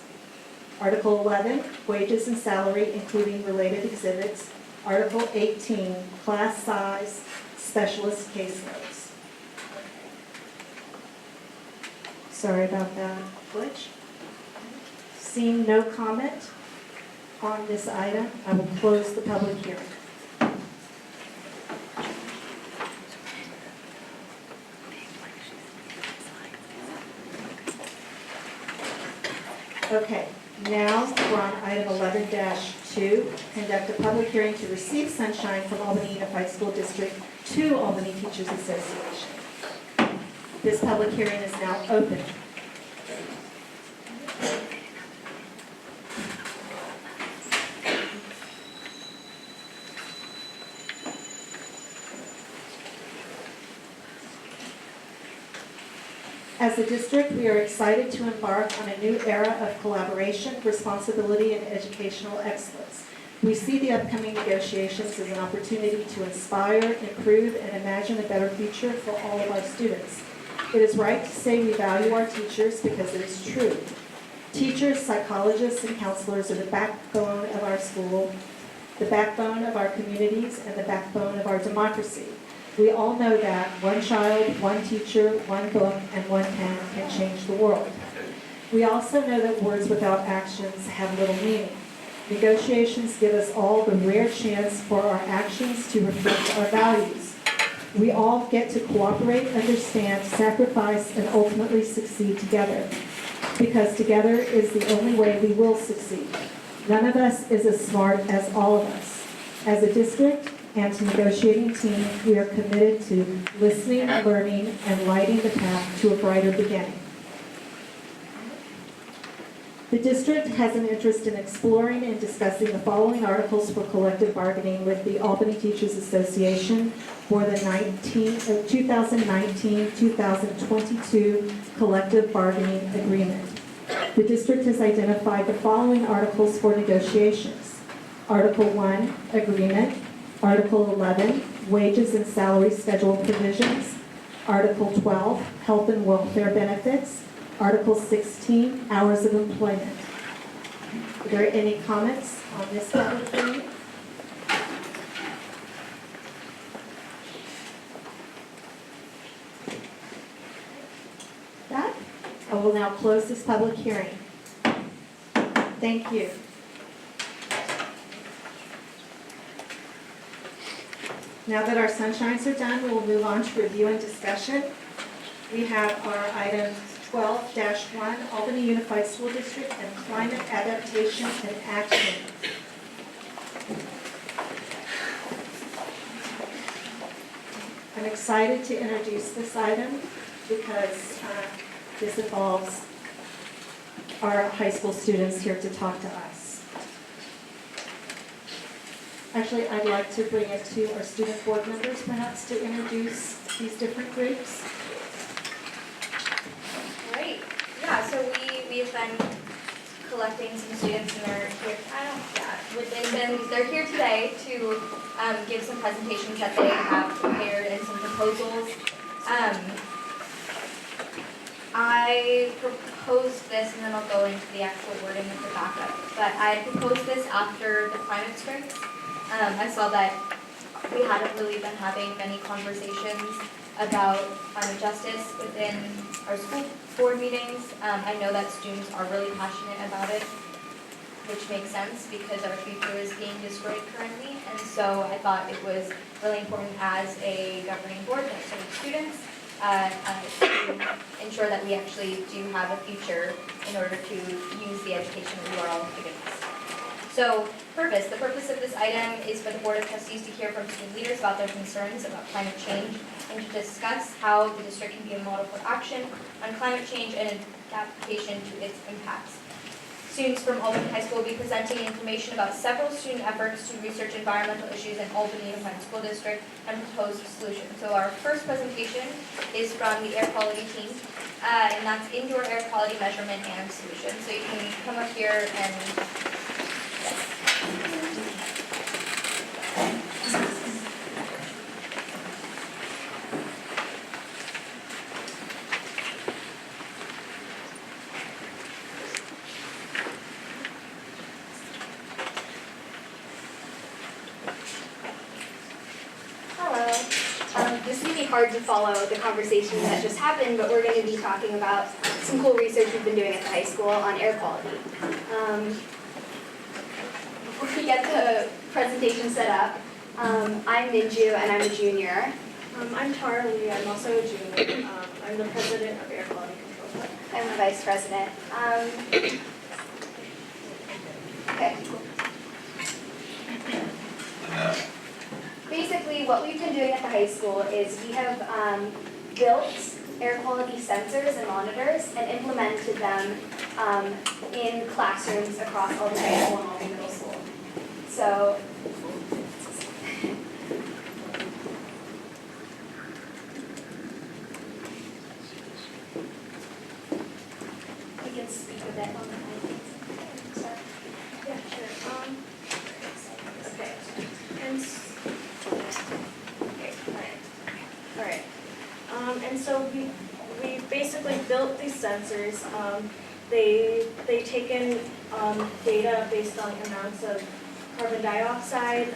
Article 11, wages and salary, including related exhibits. Article 18, class size, specialist caseloads. Sorry about that glitch. Seeing no comment on this item, I will close the public hearing. Okay, now we're on item 11-2, conduct a public hearing to receive sunshine from Albany Unified School District to Albany Teachers Association. This public hearing is now open. As a district, we are excited to embark on a new era of collaboration, responsibility, and educational excellence. We see the upcoming negotiations as an opportunity to inspire, improve, and imagine a better future for all of our students. It is right to say we value our teachers because it is true. Teachers, psychologists, and counselors are the backbone of our school, the backbone of our communities, and the backbone of our democracy. We all know that one child, one teacher, one book, and one pen can change the world. We also know that words without actions have little meaning. Negotiations give us all the rare chance for our actions to reflect our values. We all get to cooperate, understand, sacrifice, and ultimately succeed together. Because together is the only way we will succeed. None of us is as smart as all of us. As a district, and to negotiating team, we are committed to listening, learning, and lighting the path to a brighter beginning. The district has an interest in exploring and discussing the following articles for collective bargaining with the Albany Teachers Association for the 2019-2022 collective bargaining agreement. The district has identified the following articles for negotiations. Article 1, agreement. Article 11, wages and salary schedule provisions. Article 12, health and welfare benefits. Article 16, hours of employment. Are there any comments on this public hearing? That? I will now close this public hearing. Thank you. Now that our sunshines are done, we will move on to review and discussion. We have our item 12-1, Albany Unified School District and Climate Adaptation and Action. I'm excited to introduce this item because this involves our high school students here to talk to us. Actually, I'd like to bring it to our student board members perhaps to introduce these different groups. Great. Yeah, so we've been collecting some students and they're here today to give some presentations that they have prepared and some proposals. I proposed this, and then I'll go into the actual wording of the backup, but I proposed this after the climate sprints. I saw that we hadn't really been having many conversations about climate justice within our school board meetings. I know that students are really passionate about it, which makes sense because our future is being destroyed currently. And so I thought it was really important as a governing board that serves students to ensure that we actually do have a future in order to use the education that you are all giving us. So the purpose of this item is for the Board of Trustees to hear from student leaders about their concerns about climate change and to discuss how the district can be a model for action on climate change and adaptation to its impacts. Students from Albany High School will be presenting information about several student efforts to research environmental issues in Albany Unified School District and proposed solutions. So our first presentation is from the air quality team, and that's indoor air quality measurement and solutions. So you can come up here and this may be hard to follow the conversation that just happened, but we're going to be talking about some cool research we've been doing at the high school on air quality. Before we get the presentation set up, I'm Minju and I'm a junior. I'm Tara Lee, I'm also a junior. I'm the president of Air Quality Control Club. I'm the vice president. what we've been doing at the high school is we have built air quality sensors and monitors and implemented them in classrooms across Albany High School and Albany Middle School. So, we can speak a bit on the findings. So, Yeah, sure. Okay. And all right. And so we basically built these sensors. They take in data based on amounts of carbon dioxide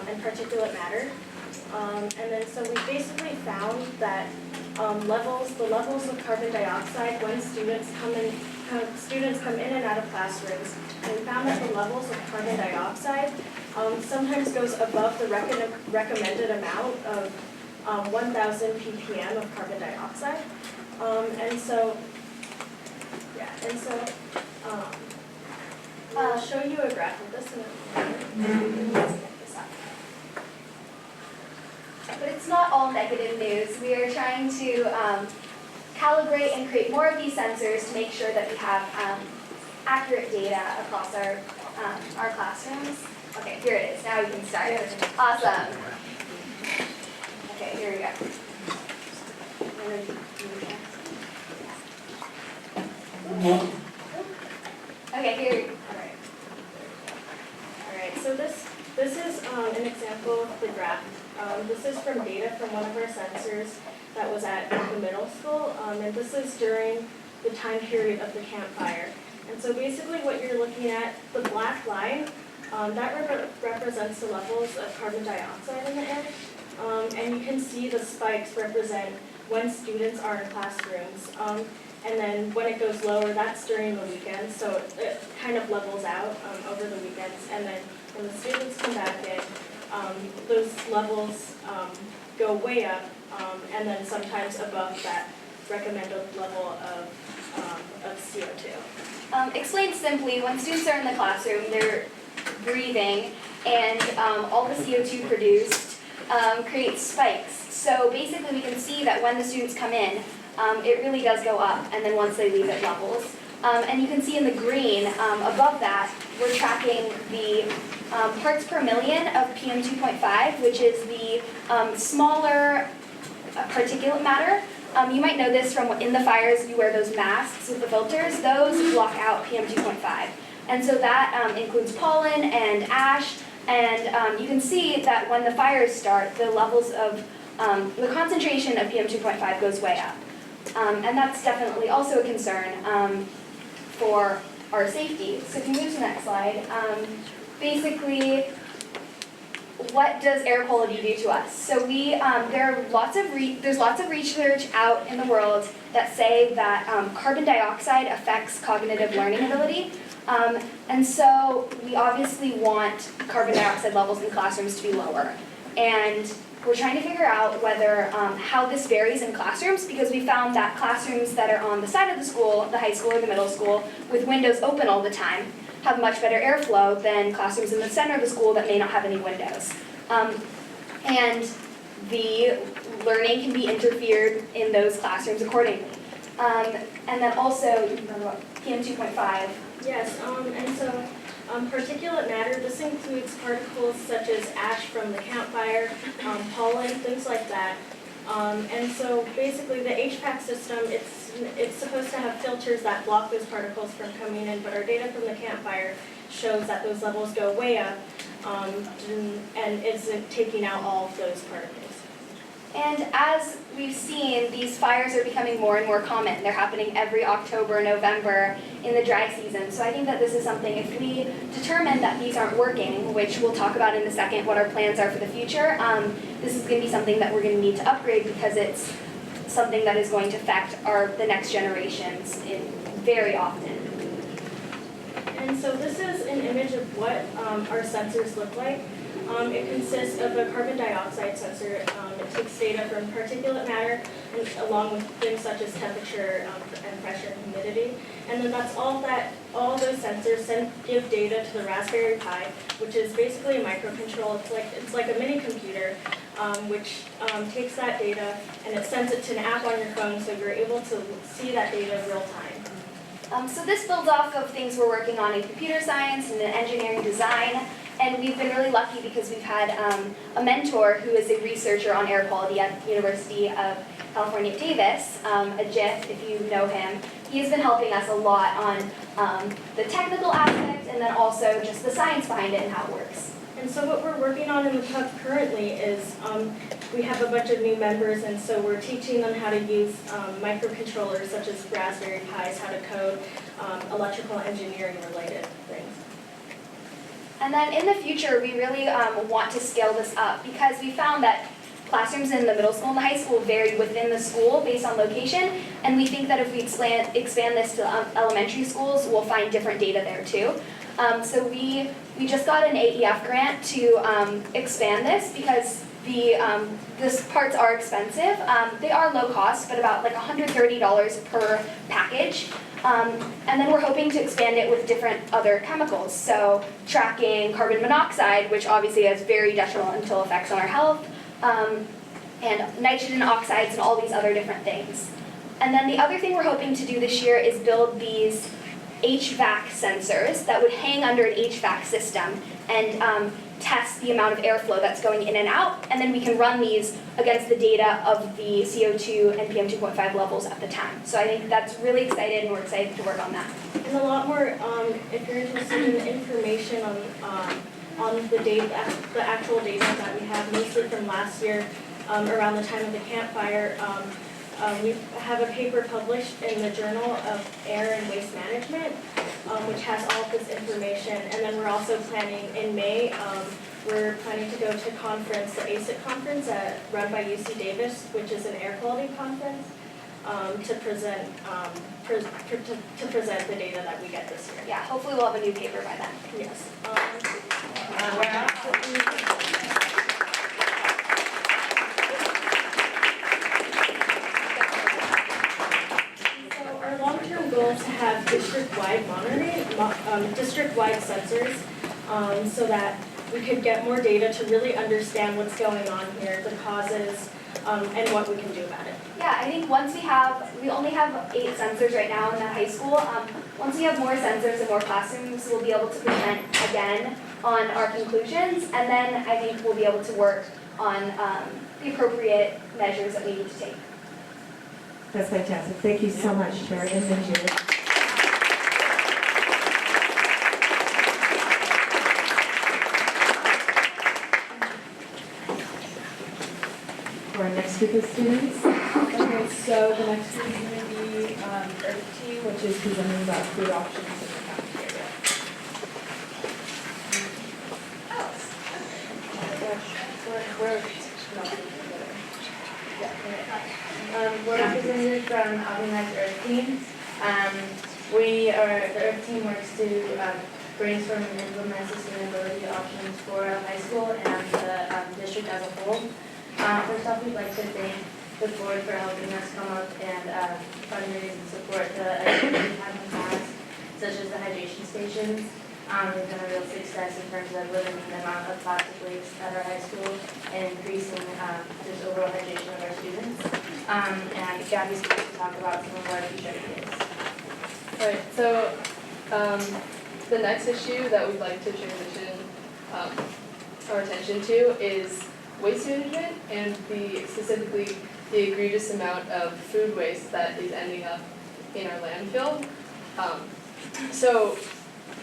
and particulate matter. And then so we basically found that the levels of carbon dioxide when students come in and out of classrooms, and we found that the levels of carbon dioxide sometimes goes above the recommended amount of 1,000 ppm of carbon dioxide. I'll show you a graph of this in a minute. But it's not all negative news. We are trying to calibrate and create more of these sensors to make sure that we have accurate data across our classrooms. Okay, here it is. Now we can start. Awesome. Okay, here we go. Okay, here. All right. So this is an example of the graph. This is from data from one of our sensors that was at the middle school, and this is during the time period of the campfire. And so basically what you're looking at, the black line, that represents the levels of carbon dioxide in the air. And you can see the spikes represent when students are in classrooms. And then when it goes lower, that's during the weekends, so it kind of levels out over the weekends. And then when the students come back in, those levels go way up, and then sometimes above that recommended level of CO2. Explained simply, when students are in the classroom, they're breathing, and all the CO2 produced creates spikes. So basically we can see that when the students come in, it really does go up, and then once they leave it levels. And you can see in the green, above that, we're tracking the parts per million of PM 2.5, which is the smaller particulate matter. You might know this from in the fires, you wear those masks with the filters. Those block out PM 2.5. And so that includes pollen and ash. And you can see that when the fires start, the levels of, the concentration of PM 2.5 goes way up. And that's definitely also a concern for our safety. So if you move to the next slide, basically, what does air quality do to us? So there's lots of research out in the world that say that carbon dioxide affects cognitive learning ability. And so we obviously want carbon dioxide levels in classrooms to be lower. And we're trying to figure out whether how this varies in classrooms, because we found that classrooms that are on the side of the school, the high school or the middle school, with windows open all the time, have much better airflow than classrooms in the center of the school that may not have any windows. And the learning can be interfered in those classrooms accordingly. And then also, you can talk about PM 2.5. Yes, and so particulate matter, this includes particles such as ash from the campfire, pollen, things like that. And so basically the HVAC system, it's supposed to have filters that block those particles from coming in, but our data from the campfire shows that those levels go way up and isn't taking out all of those particles. And as we've seen, these fires are becoming more and more common. They're happening every October, November in the dry season. So I think that this is something, if we determine that these aren't working, which we'll talk about in a second, what our plans are for the future, this is going to be something that we're going to need to upgrade because it's something that is going to affect the next generations very often. And so this is an image of what our sensors look like. It consists of a carbon dioxide sensor. It takes data from particulate matter and along with things such as temperature and pressure and humidity. And then that's all those sensors give data to the Raspberry Pi, which is basically a microcontroller. It's like a mini computer, which takes that data and it sends it to an app on your phone, so you're able to see that data real time. So this builds off of things we're working on in computer science and in engineering design, and we've been really lucky because we've had a mentor who is a researcher on air quality at the University of California, Davis, Ajit, if you know him. He has been helping us a lot on the technical aspect and then also just the science behind it and how it works. And so what we're working on in the club currently is we have a bunch of new members, and so we're teaching them how to use microcontrollers such as Raspberry Pis, how to code electrical engineering related things. And then in the future, we really want to scale this up because we found that classrooms in the middle school and the high school vary within the school based on location, and we think that if we expand this to elementary schools, we'll find different data there too. So we just got an AEF grant to expand this because these parts are expensive. They are low cost, but about like $130 per package. And then we're hoping to expand it with different other chemicals. So tracking carbon monoxide, which obviously has very detrimental effects on our health, and nitrogen oxides and all these other different things. And then the other thing we're hoping to do this year is build these HVAC sensors that would hang under an HVAC system and test the amount of airflow that's going in and out, and then we can run these against the data of the CO2 and PM2.5 levels at the time. So I think that's really exciting, and we're excited to work on that. And a lot more, if you're interested in information on the data, the actual data that we have, mostly from last year, around the time of the campfire, we have a paper published in the Journal of Air and Waste Management, which has all of this information. And then we're also planning in May, we're planning to go to conference, the ASIC conference run by UC Davis, which is an air quality conference, to present the data that we get this year. Yeah, hopefully we'll have a new paper by then. Yes. Our long-term goal is to have district-wide monitoring, district-wide sensors, so that we could get more data to really understand what's going on here, the causes, and what we can do about it. Yeah, I think once we only have 8 sensors right now in the high school. Once we have more sensors and more classrooms, we'll be able to present again on our conclusions, and then I think we'll be able to work on the appropriate measures that we need to take. That's fantastic. Thank you so much, Tara and Manjir. For our next group of students. Okay, so the next one is going to be Earth Tea, which is presenting about food options in the cafeteria. We're represented from Albany's Earth Team. The Earth Team works to brainstorm and implement sustainability options for our high school and the district as a whole. First off, we'd like to thank the board for helping us come up and fundraise and support the activities we have in the past, such as the hydration stations. We've been a real success in terms of limiting the amount of plastic waste at our high school and increasing just overall hydration of our students. And Gabby's going to talk about some of our future ideas. Right, so the next issue that we'd like to transition our attention to is waste management and specifically the egregious amount of food waste that is ending up in our landfill. So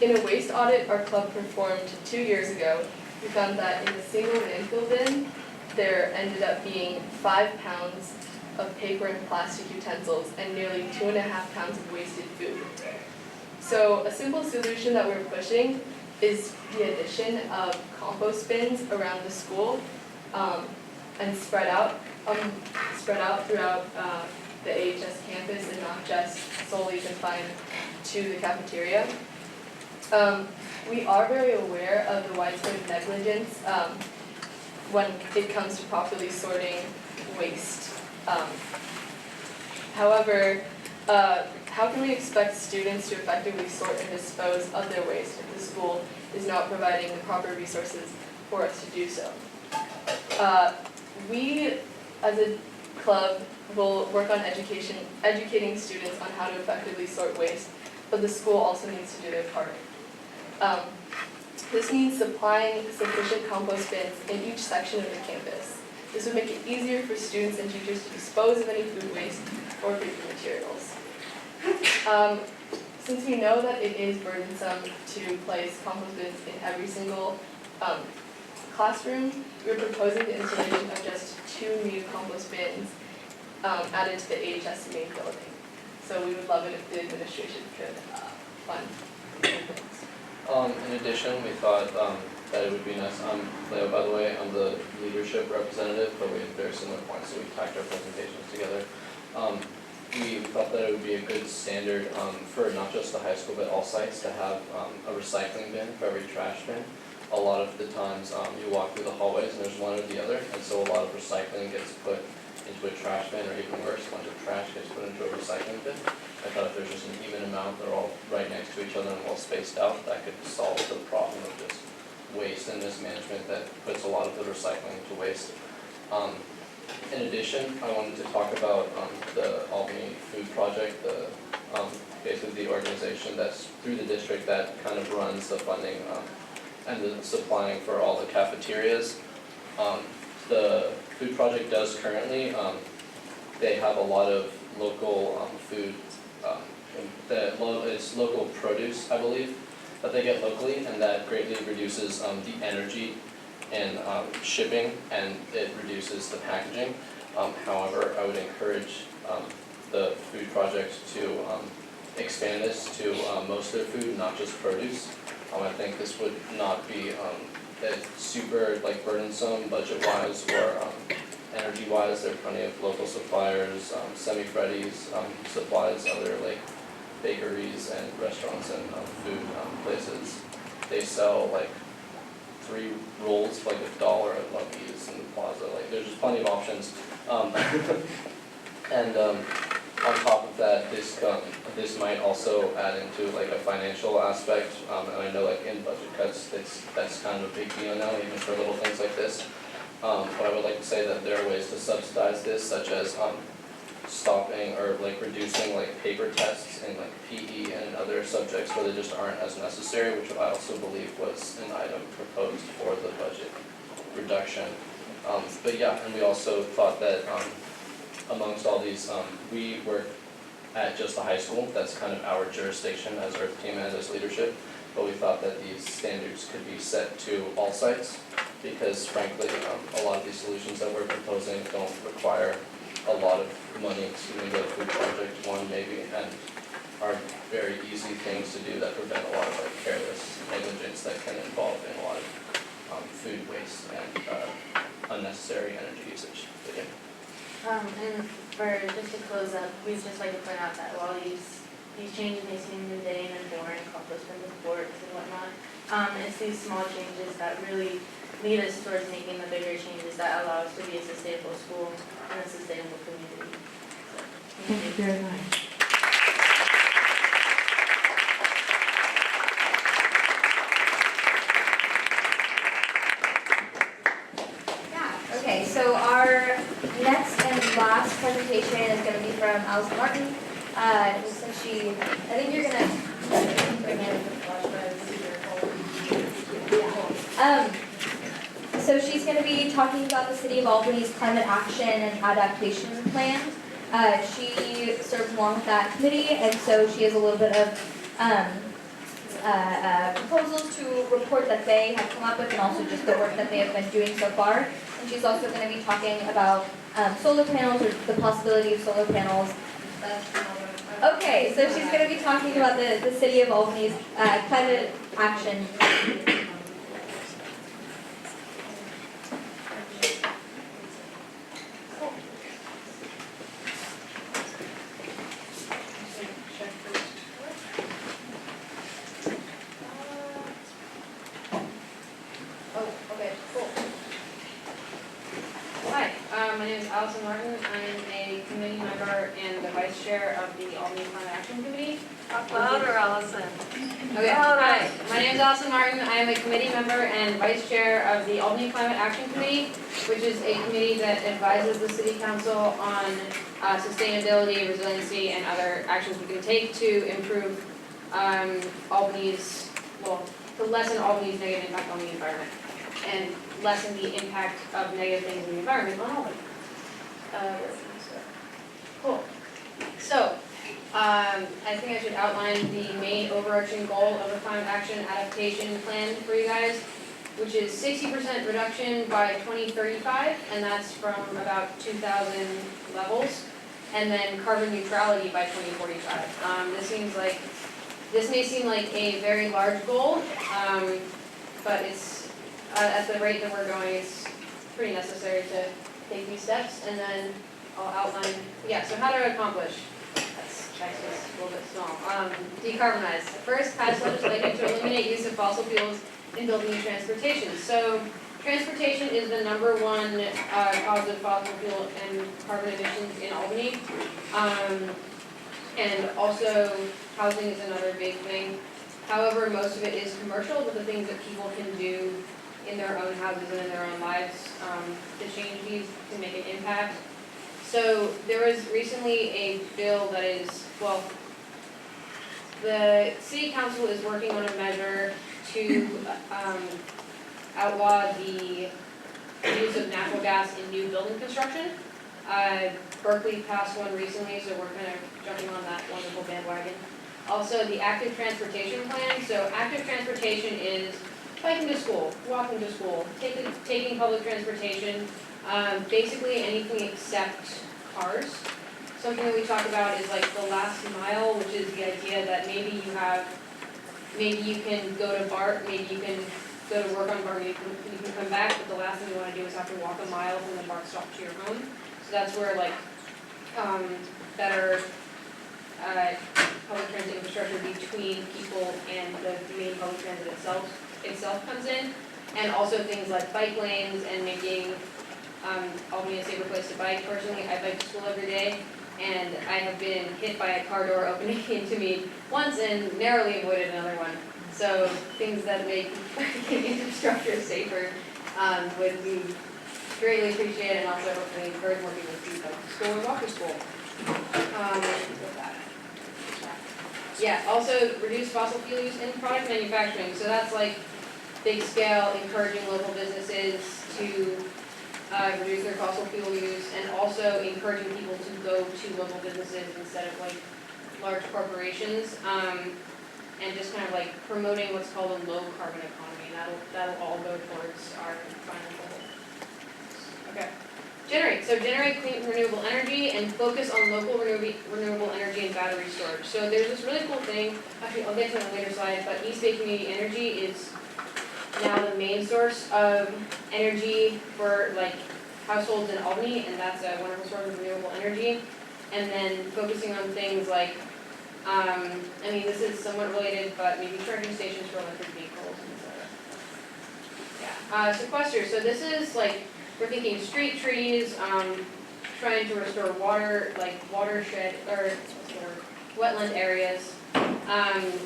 in a waste audit our club performed 2 years ago, we found that in a single landfill bin, there ended up being 5 pounds of paper and plastic utensils and nearly 2.5 pounds of wasted food. So a simple solution that we're pushing is the addition of compost bins around the school and spread out throughout the AHS campus and not just solely confined to the cafeteria. We are very aware of the widespread negligence when it comes to properly sorting waste. However, how can we expect students to effectively sort and dispose of their waste if the school is not providing the proper resources for us to do so? We, as a club, will work on educating students on how to effectively sort waste, but the school also needs to do their part. This means supplying sufficient compost bins in each section of the campus. This would make it easier for students and teachers to dispose of any food waste or baking materials. Since we know that it is burdensome to place compost bins in every single classroom, we're proposing the installation of just 2 new compost bins added to the AHS main building. So we would love it if the administration could fund these bins. In addition, we thought that it would be nice, Leo, by the way, I'm the leadership representative, but we had very similar points, so we tacked our presentations together. We thought that it would be a good standard for not just the high school, but all sites to have a recycling bin for every trash bin. A lot of the times you walk through the hallways and there's one or the other, and so a lot of recycling gets put into a trash bin, or even worse, a bunch of trash gets put into a recycling bin. I thought if there's just an even amount, they're all right next to each other and well spaced out, that could solve the problem of just waste and mismanagement that puts a lot of the recycling to waste. In addition, I wanted to talk about the Albany Food Project, basically the organization that's through the district that kind of runs the funding and the supplying for all the cafeterias. The Food Project does currently, they have a lot of local food, it's local produce, I believe, that they get locally, and that greatly reduces the energy and shipping, and it reduces the packaging. However, I would encourage the Food Project to expand this to most of their food, not just produce. I think this would not be super burdensome budget-wise or energy-wise. There are plenty of local suppliers, Semi-Freddy's supplies, other bakeries and restaurants and food places. They sell 3 rolls for $1 at Lucky's and the Plaza. There's just plenty of options. And on top of that, this might also add into a financial aspect. And I know in budget cuts, that's kind of a big deal now, even for little things like this. But I would like to say that there are ways to subsidize this, such as stopping or reducing paper tests in PE and other subjects where they just aren't as necessary, which I also believe was an item proposed for the budget reduction. But yeah, and we also thought that amongst all these, we work at just the high school. That's kind of our jurisdiction as our team and as leadership. But we thought that these standards could be set to all sites because frankly, a lot of these solutions that we're proposing don't require a lot of money, excluding the Food Project one maybe, and are very easy things to do that prevent a lot of careless negligence that can involve in a lot of food waste and unnecessary energy usage. But yeah. And just to close up, we'd just like to point out that while these changes may seem mundane and boring, compost bins with forks and whatnot, it's these small changes that really lead us towards making the bigger changes that allow us to be a sustainable school and a sustainable community. So, Thank you very much. Okay, so our next and last presentation is going to be from Allison Martin. Since I think you're going to bring in the so she's going to be talking about the City of Albany's climate action and adaptation plan. She serves along with that committee, and so she has a little bit of proposals to report that they have come up with, and also just the work that they have been doing so far. And she's also going to be talking about solar panels, or the possibility of solar panels. Okay, so she's going to be talking about the City of Albany's climate action. Allison Martin. I'm a committee member and the vice chair of the Albany Climate Action Committee. Talk louder, Allison. Okay, hi. My name is Allison Martin. I am a committee member and vice chair of the Albany Climate Action Committee, which is a committee that advises the city council on sustainability, resiliency, and other actions we can take to improve Albany's, well, to lessen Albany's negative impact on the environment and lessen the impact of negative things in the environment on Albany. Cool. So, I think I should outline the main overarching goal of the climate action adaptation plan for you guys, which is 60% reduction by 2035, and that's from about 2000 levels, and then carbon neutrality by 2045. This may seem like a very large goal, but it's at the rate that we're going, it's pretty necessary to take these steps, and then I'll outline, so how to accomplish. Text is a little bit small. Decarbonize. First, pass legislation to eliminate use of fossil fuels in building and transportation. So, transportation is the #1 cause of fossil fuel and carbon emissions in Albany. And also, housing is another big thing. However, most of it is commercial, but the things that people can do in their own houses and in their own lives to change these to make an impact. So there was recently a bill that is, well, the city council is working on a measure to outlaw the use of natural gas in new building construction. Berkeley passed one recently, so we're kind of jumping on that wonderful bandwagon. Also, the active transportation plan. So active transportation is biking to school, walking to school, taking public transportation, basically anything except cars. Something that we talk about is like the last mile, which is the idea that maybe you can go to BART, maybe you can go to work on BART, you can come back, but the last thing you want to do is have to walk a mile from the BART stop to your home. So that's where like better public transit infrastructure between people and the main public transit itself comes in, and also things like bike lanes and making Albany a safer place to bike. Personally, I bike to school every day, and I have been hit by a car door opening into me once and narrowly avoided another one. So things that make infrastructure safer would be greatly appreciated, and also hopefully encourage more people to bike to school or walk to school. Also reduce fossil fuel use in product manufacturing. So that's like big scale, encouraging local businesses to reduce their fossil fuel use, and also encouraging people to go to local businesses instead of like large corporations, and just kind of like promoting what's called a low carbon economy. That'll all go towards our final goal. Okay. Generate clean renewable energy and focus on local renewable energy and battery storage. So there's this really cool thing, actually I'll get to it on a later slide, but East Bay Community Energy is now the main source of energy for like households in Albany, and that's a wonderful source of renewable energy. And then focusing on things like, this is somewhat related, but maybe charging stations for electric vehicles and sequester. So this is like, we're thinking street trees, trying to restore water, like watershed, or wetland areas.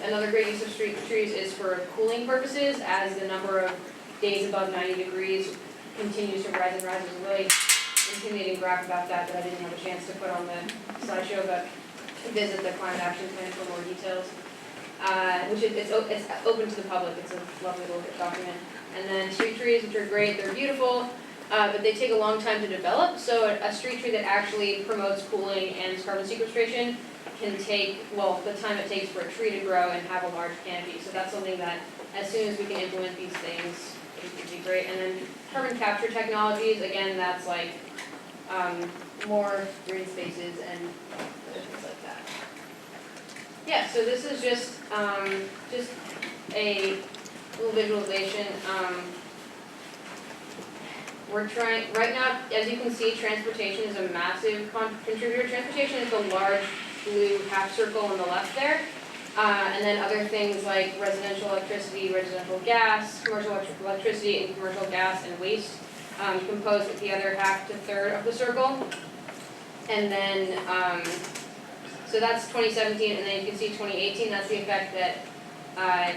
Another great use of street trees is for cooling purposes, as the number of days above 90 degrees continues to rise and rise. There's a really intimidating graph about that I didn't have a chance to put on the slideshow, but visit the climate action plan for more details. It's open to the public. It's a lovely little document. And then street trees, which are great, they're beautiful, but they take a long time to develop. So a street tree that actually promotes cooling and carbon sequestration can take, the time it takes for a tree to grow and have a large canopy. So that's something that as soon as we can implement these things, it would be great. And then carbon capture technologies, again, that's like more green spaces and other things like that. So this is just a little visualization. We're trying, right now, as you can see, transportation is a massive contributor. Transportation is the large blue half circle on the left there. And then other things like residential electricity, residential gas, commercial electricity, and commercial gas and waste compose the other half to third of the circle. And then, so that's 2017, and then you can see 2018, that's the effect that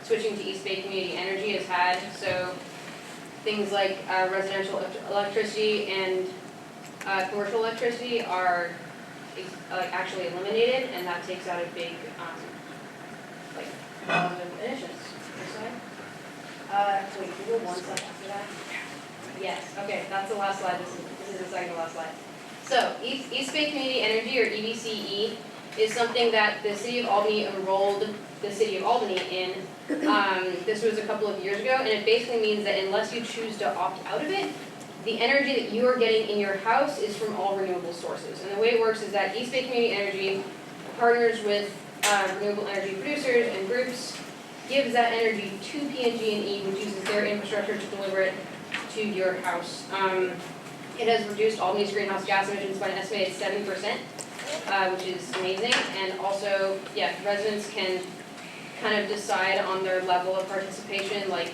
switching to East Bay Community Energy has had. So things like residential electricity and commercial electricity are actually eliminated, and that takes out a big positive emissions. Wait, can you go one slide after that? Yes, okay, that's the last slide. This is the second to last slide. So East Bay Community Energy, or EBCE, is something that the City of Albany enrolled the City of Albany in. This was a couple of years ago, and it basically means that unless you choose to opt out of it, the energy that you are getting in your house is from all renewable sources. And the way it works is that East Bay Community Energy partners with renewable energy producers and groups, gives that energy to PNG&E, which uses their infrastructure to deliver it to your house. It has reduced Albany's greenhouse gas emissions by an estimated 70%, which is amazing. And also, yeah, residents can kind of decide on their level of participation, like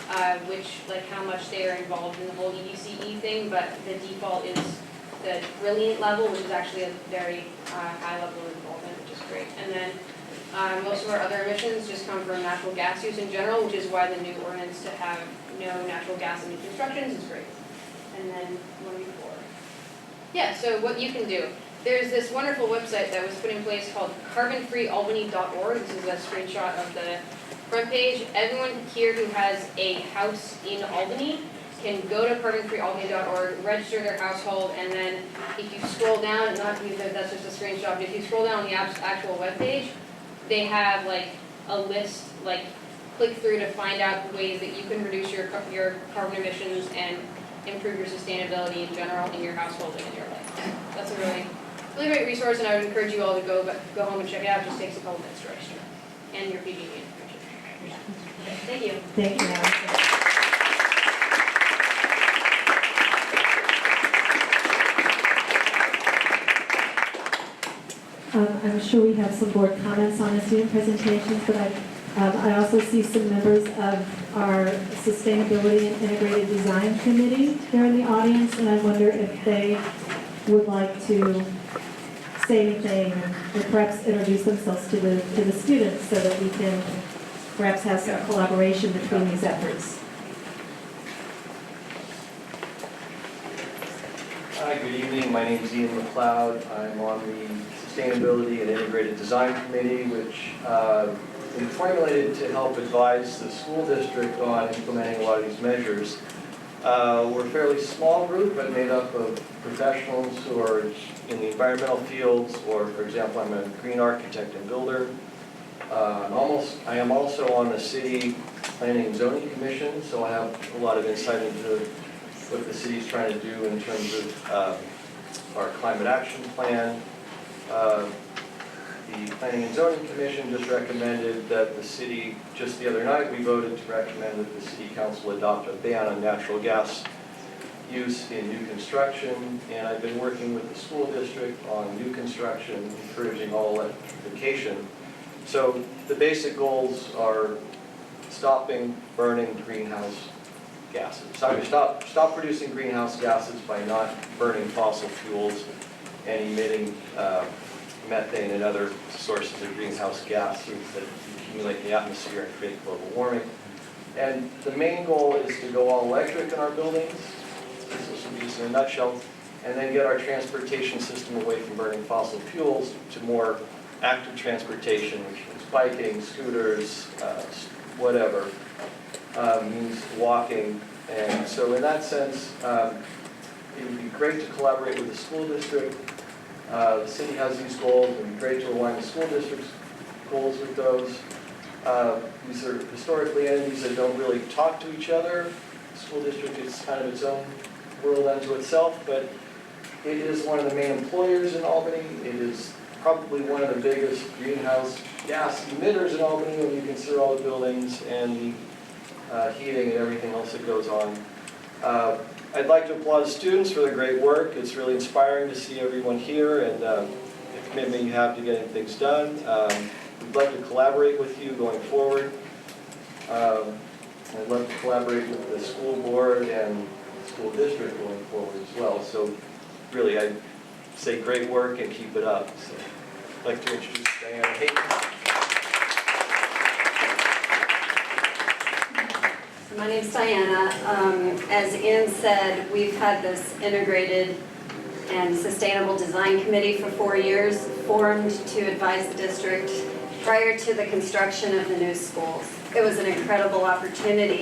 how much they are involved in the whole EBCE thing, but the default is the brilliant level, which is actually a very high level of involvement, which is great. And then most of our other emissions just come from natural gas use in general, which is why the new ordinance to have no natural gas in new constructions is great. And then 1 before. Yeah, so what you can do. There's this wonderful website that was put in place called carbonfreealbany.org. This is a screenshot of the front page. Everyone here who has a house in Albany can go to carbonfreealbany.org, register their household, and then if you scroll down, not because that's just a screenshot, but if you scroll down on the actual webpage, they have like a list, like click through to find out ways that you can reduce your carbon emissions and improve your sustainability in general in your household and in your life. That's a really great resource, and I would encourage you all to go home and check it out. It just takes a couple minutes to register. And your PG&E information. Okay, thank you. Thank you, Allison. I'm sure we have some board comments on the student presentations, but I also see some members of our Sustainability and Integrated Design Committee there in the audience, and I wonder if they would like to say anything or perhaps introduce themselves to the students so that we can perhaps have some collaboration between these efforts. Hi, good evening. My name is Ian McLeod. I'm on the Sustainability and Integrated Design Committee, which has been formulated to help advise the school district on implementing a lot of these measures. We're a fairly small group, but made up of professionals who are in the environmental fields, or for example, I'm a green architect and builder. I am also on the City Planning and Zoning Commission, so I have a lot of insight into what the city's trying to do in terms of our climate action plan. The Planning and Zoning Commission just recommended that the city, just the other night, we voted to recommend that the City Council adopt a ban on natural gas use in new construction, and I've been working with the school district on new construction, encouraging all electrification. So the basic goals are stopping burning greenhouse gases. Sorry, stop producing greenhouse gases by not burning fossil fuels and emitting methane and other sources of greenhouse gases that accumulate in the atmosphere and create global warming. And the main goal is to go all electric in our buildings, this will be just in a nutshell, and then get our transportation system away from burning fossil fuels to more active transportation, which means biking, scooters, whatever, means walking. And so in that sense, it would be great to collaborate with the school district. The city has these goals, it would be great to align the school district's goals with those. These are historically entities that don't really talk to each other. The school district is kind of its own world unto itself, but it is one of the main employers in Albany. It is probably one of the biggest greenhouse gas emitters in Albany when you consider all the buildings and the heating and everything else that goes on. I'd like to applaud the students for their great work. It's really inspiring to see everyone here and the commitment you have to getting things done. We'd like to collaborate with you going forward. I'd love to collaborate with the school board and school district going forward as well. So really, I say great work and keep it up. So I'd like to introduce Diana Hayden. My name's Diana. As Ann said, we've had this integrated and sustainable design committee for 4 years, formed to advise the district prior to the construction of the new schools. It was an incredible opportunity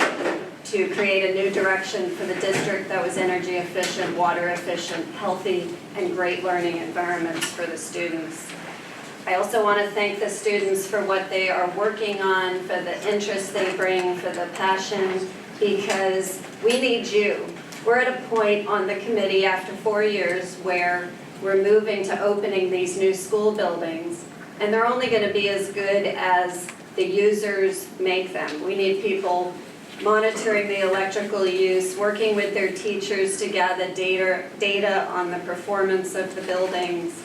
to create a new direction for the district that was energy efficient, water efficient, healthy, and great learning environments for the students. I also want to thank the students for what they are working on, for the interest they bring, for the passion, because we need you. We're at a point on the committee after 4 years where we're moving to opening these new school buildings, and they're only going to be as good as the users make them. We need people monitoring the electrical use, working with their teachers to gather data on the performance of the buildings,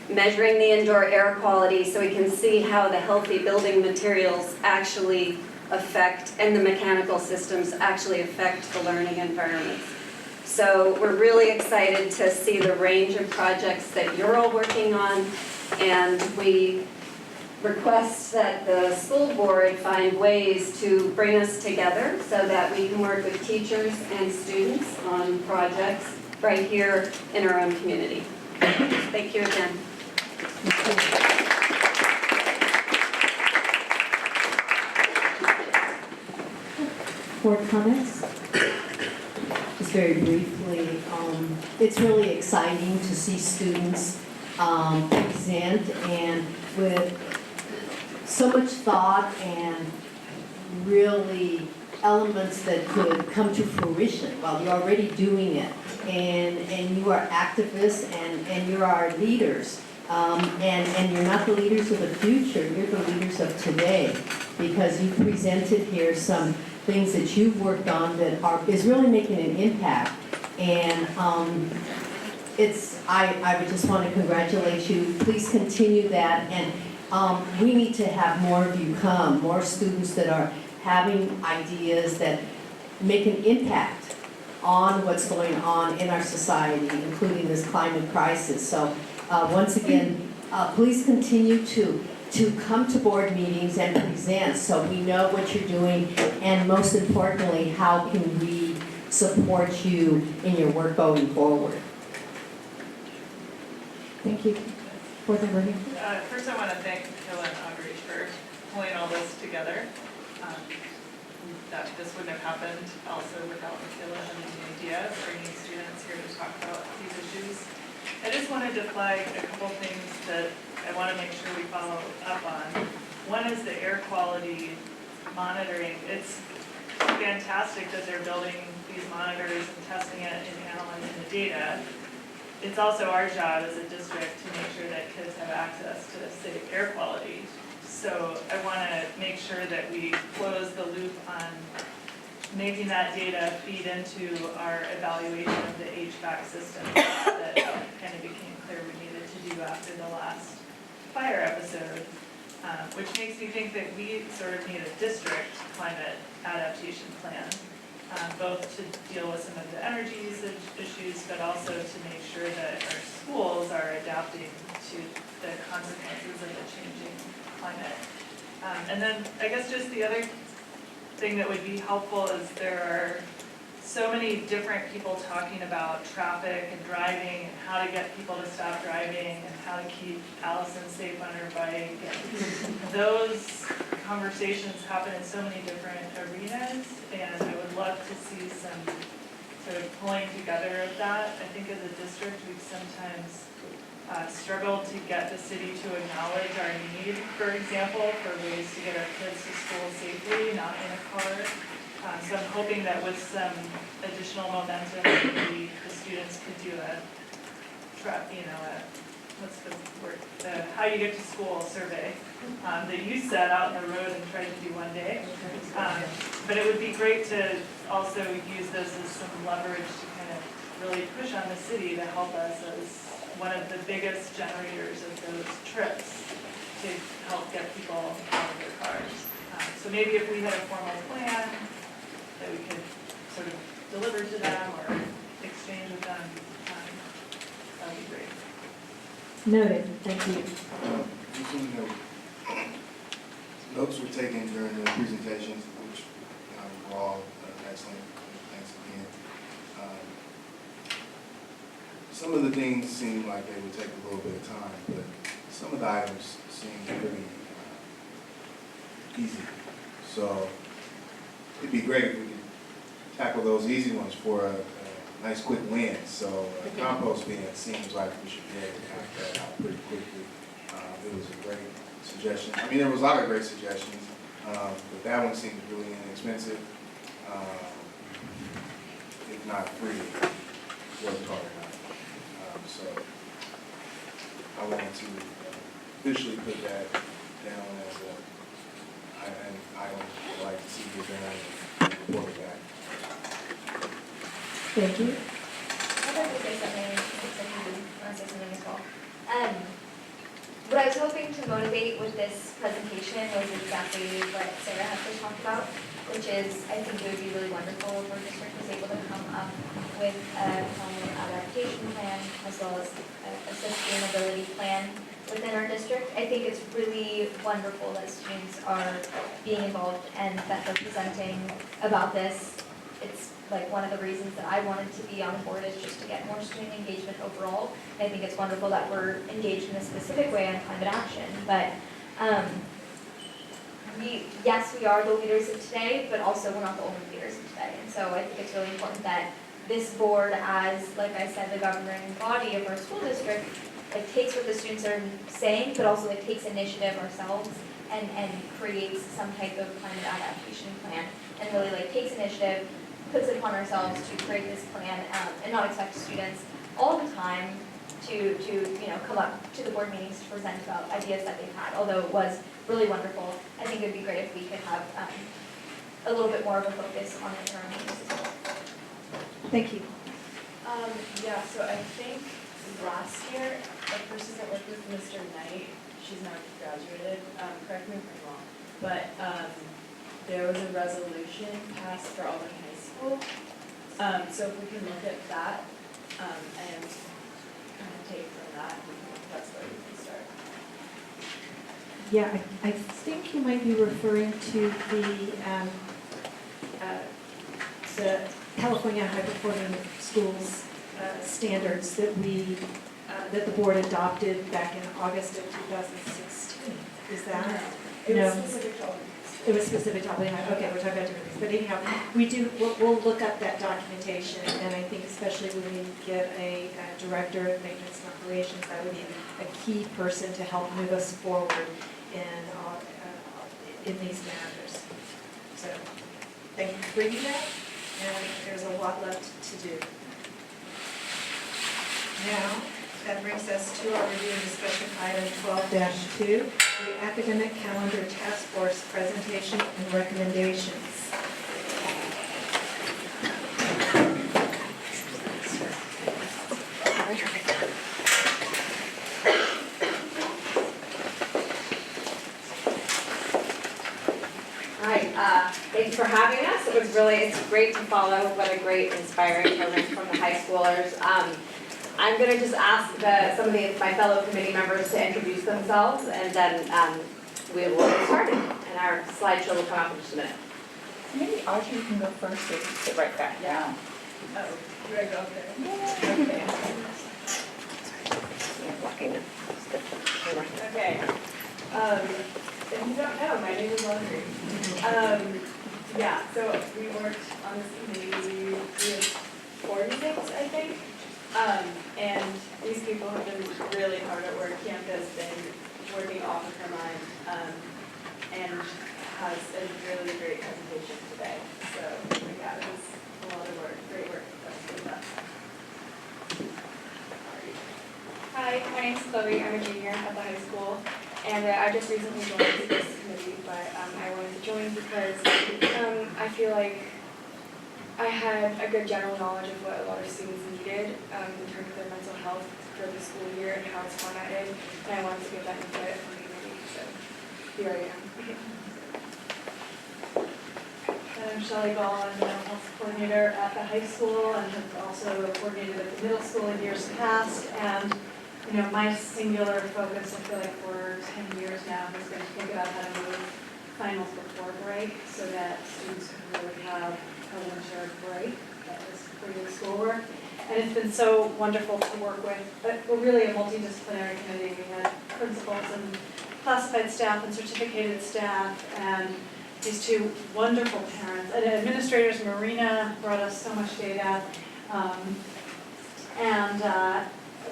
measuring the indoor air quality so we can see how the healthy building materials actually affect, and the mechanical systems actually affect the learning environments. So we're really excited to see the range of projects that you're all working on, and we request that the school board find ways to bring us together so that we can work with teachers and students on projects right here in our own community. Thank you again. Board comments? Just very briefly, it's really exciting to see students present and with so much thought and really elements that could come to fruition while you're already doing it. And you are activists and you are leaders. And you're not the leaders of the future, you're the leaders of today, because you presented here some things that you've worked on that is really making an impact. And I would just want to congratulate you. Please continue that. And we need to have more of you come, more students that are having ideas that make an impact on what's going on in our society, including this climate crisis. So once again, please continue to come to board meetings and present so we know what you're doing, and most importantly, how can we support you in your work going forward. Thank you. Board Member Hill. First, I want to thank Phil and Audrey for pulling all this together. That this wouldn't have happened also without Phil having the idea of bringing students here to talk about these issues. I just wanted to flag a couple things that I want to make sure we follow up on. One is the air quality monitoring. It's fantastic that they're building these monitors and testing it and analyzing the data. It's also our job as a district to make sure that kids have access to safe air quality. So I want to make sure that we close the loop on making that data feed into our evaluation of the HVAC system that kind of became clear we needed to do after the last fire episode, which makes me think that we sort of need a district climate adaptation plan, both to deal with some of the energy usage issues, but also to make sure that our schools are adapting to the consequences of the changing climate. And then I guess just the other thing that would be helpful is there are so many different people talking about traffic and driving and how to get people to stop driving and how to keep Allison safe on her bike. And those conversations happen in so many different arenas, and I would love to see some sort of pulling together of that. I think as a district we've sometimes struggled to get the city to acknowledge our need, for example, for ways to get our kids to school safely, not in a car. So I'm hoping that with some additional momentum, maybe the students could do what's the word, the how you get to school survey that you set out on the road and tried to do one day. But it would be great to also use this as some leverage to kind of really push on the city to help us as one of the biggest generators of those trips to help get people out of their cars. So maybe if we had a formal plan that we could sort of deliver to them, or Noted, thank you. Just want to note, notes were taken during the presentations, which were all excellent. Thanks again. Some of the things seem like they would take a little bit of time, but some of the items seem pretty easy. So it'd be great if we could tackle those easy ones for a nice quick win. So compost bin seems like we should be able to knock that out pretty quickly. It was a great suggestion. I mean, there was a lot of great suggestions, but that one seemed really inexpensive, if not free, worth talking about. So I wanted to officially put that down as an item I'd like to see get done and report it back. Thank you. I'd like to say something, if you want to say something as well. What I was hoping to motivate with this presentation was exactly what Sarah has just talked about, which is I think it would be really wonderful if our district was able to come up with a climate adaptation plan as well as a sustainability plan within our district. I think it's really wonderful that students are being involved and that they're presenting about this. It's like one of the reasons that I wanted to be on the board is just to get more student engagement overall. I think it's wonderful that we're engaged in a specific way on climate action, but yes, we are the leaders of today, but also we're not the only leaders of today. And so I think it's really important that this board, as, like I said, the governing body of our school district, like takes what the students are saying, but also like takes initiative ourselves and creates some type of climate adaptation plan and really like takes initiative, puts it upon ourselves to create this plan and not expect students all the time to come up to the board meetings to present about ideas that they've had. Although it was really wonderful, I think it would be great if we could have a little bit more of a focus on it in our meetings as well. Thank you. Yeah, so I think last year, the person that worked with Mr. Knight, she's now graduated, correct me if I'm wrong, but there was a resolution passed for Albany High School. So if we can look at that and kind of take from that, that's where we can start. Yeah, I think you might be referring to the California High Performing Schools standards that that the board adopted back in August of 2016. Is that? It No. was specific to Albany. It was specific to Albany High. Okay, we're talking about different things. But anyhow, we'll look up that documentation, and I think especially when we get a director of maintenance and operations, that would be a key person to help move us forward in these matters. So thank you for bringing that, and there's a lot left to do. Now, that brings us to our review and discussion item 12-2, the academic calendar task force presentation and recommendations. Thank you for having us. It's great to follow what a great inspiring program from the high schoolers. I'm going to just ask some of my fellow committee members to introduce themselves, and then we will get started. And our slideshow will come up in just a minute. Maybe Audrey, you can go first, so you can sit right back down. Oh, do I go up there? Okay. If you don't know, my name is Audrey. Yeah, so we worked on this committee, we have 46, I think. And these people have been really hard at work. Camp has been working off of her mind and has a really great presentation today. So yeah, it was a lot of work, great work. Hi, my name's Chloe. I'm a junior at the high school, and I just recently joined this committee, but I wanted to join because I feel like I had a good general knowledge of what a lot of students needed in terms of their mental health for the school year and how it's formatted, and I wanted to give that input from the committee, so here I am. I'm Shelley Gall, I'm the mental health coordinator at the high school and have also coordinated at the middle school in years past. And my singular focus, I feel like for 10 years now, has been to think about how to move finals before break so that students can really have a winter break that is free of schoolwork. And it's been so wonderful to work with, we're really a multidisciplinary committee. We had principals and classified staff and certificated staff and these two wonderful parents. And administrators, Marina brought us so much data.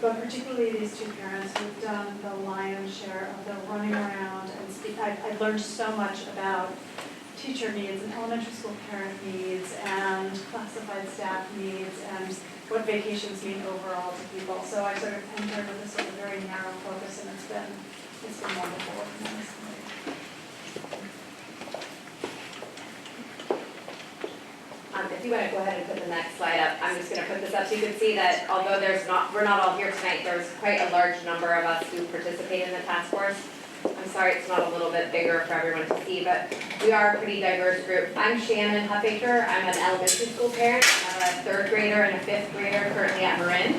But particularly these two parents who've done the lion's share of the running around and I've learned so much about teacher needs and elementary school parent needs and classified staff needs and what vacations mean overall to people. So I sort of entered with this sort of very narrow focus, and it's been wonderful working on this committee. If you want to go ahead and put the next slide up, I'm just going to put this up so you can see that although we're not all here tonight, there's quite a large number of us who participate in the task force. I'm sorry it's not a little bit bigger for everyone to see, but we are a pretty diverse group. I'm Shannon Huffaker. I'm an elementary school parent. I have a 3rd grader and a 5th grader currently at Marin.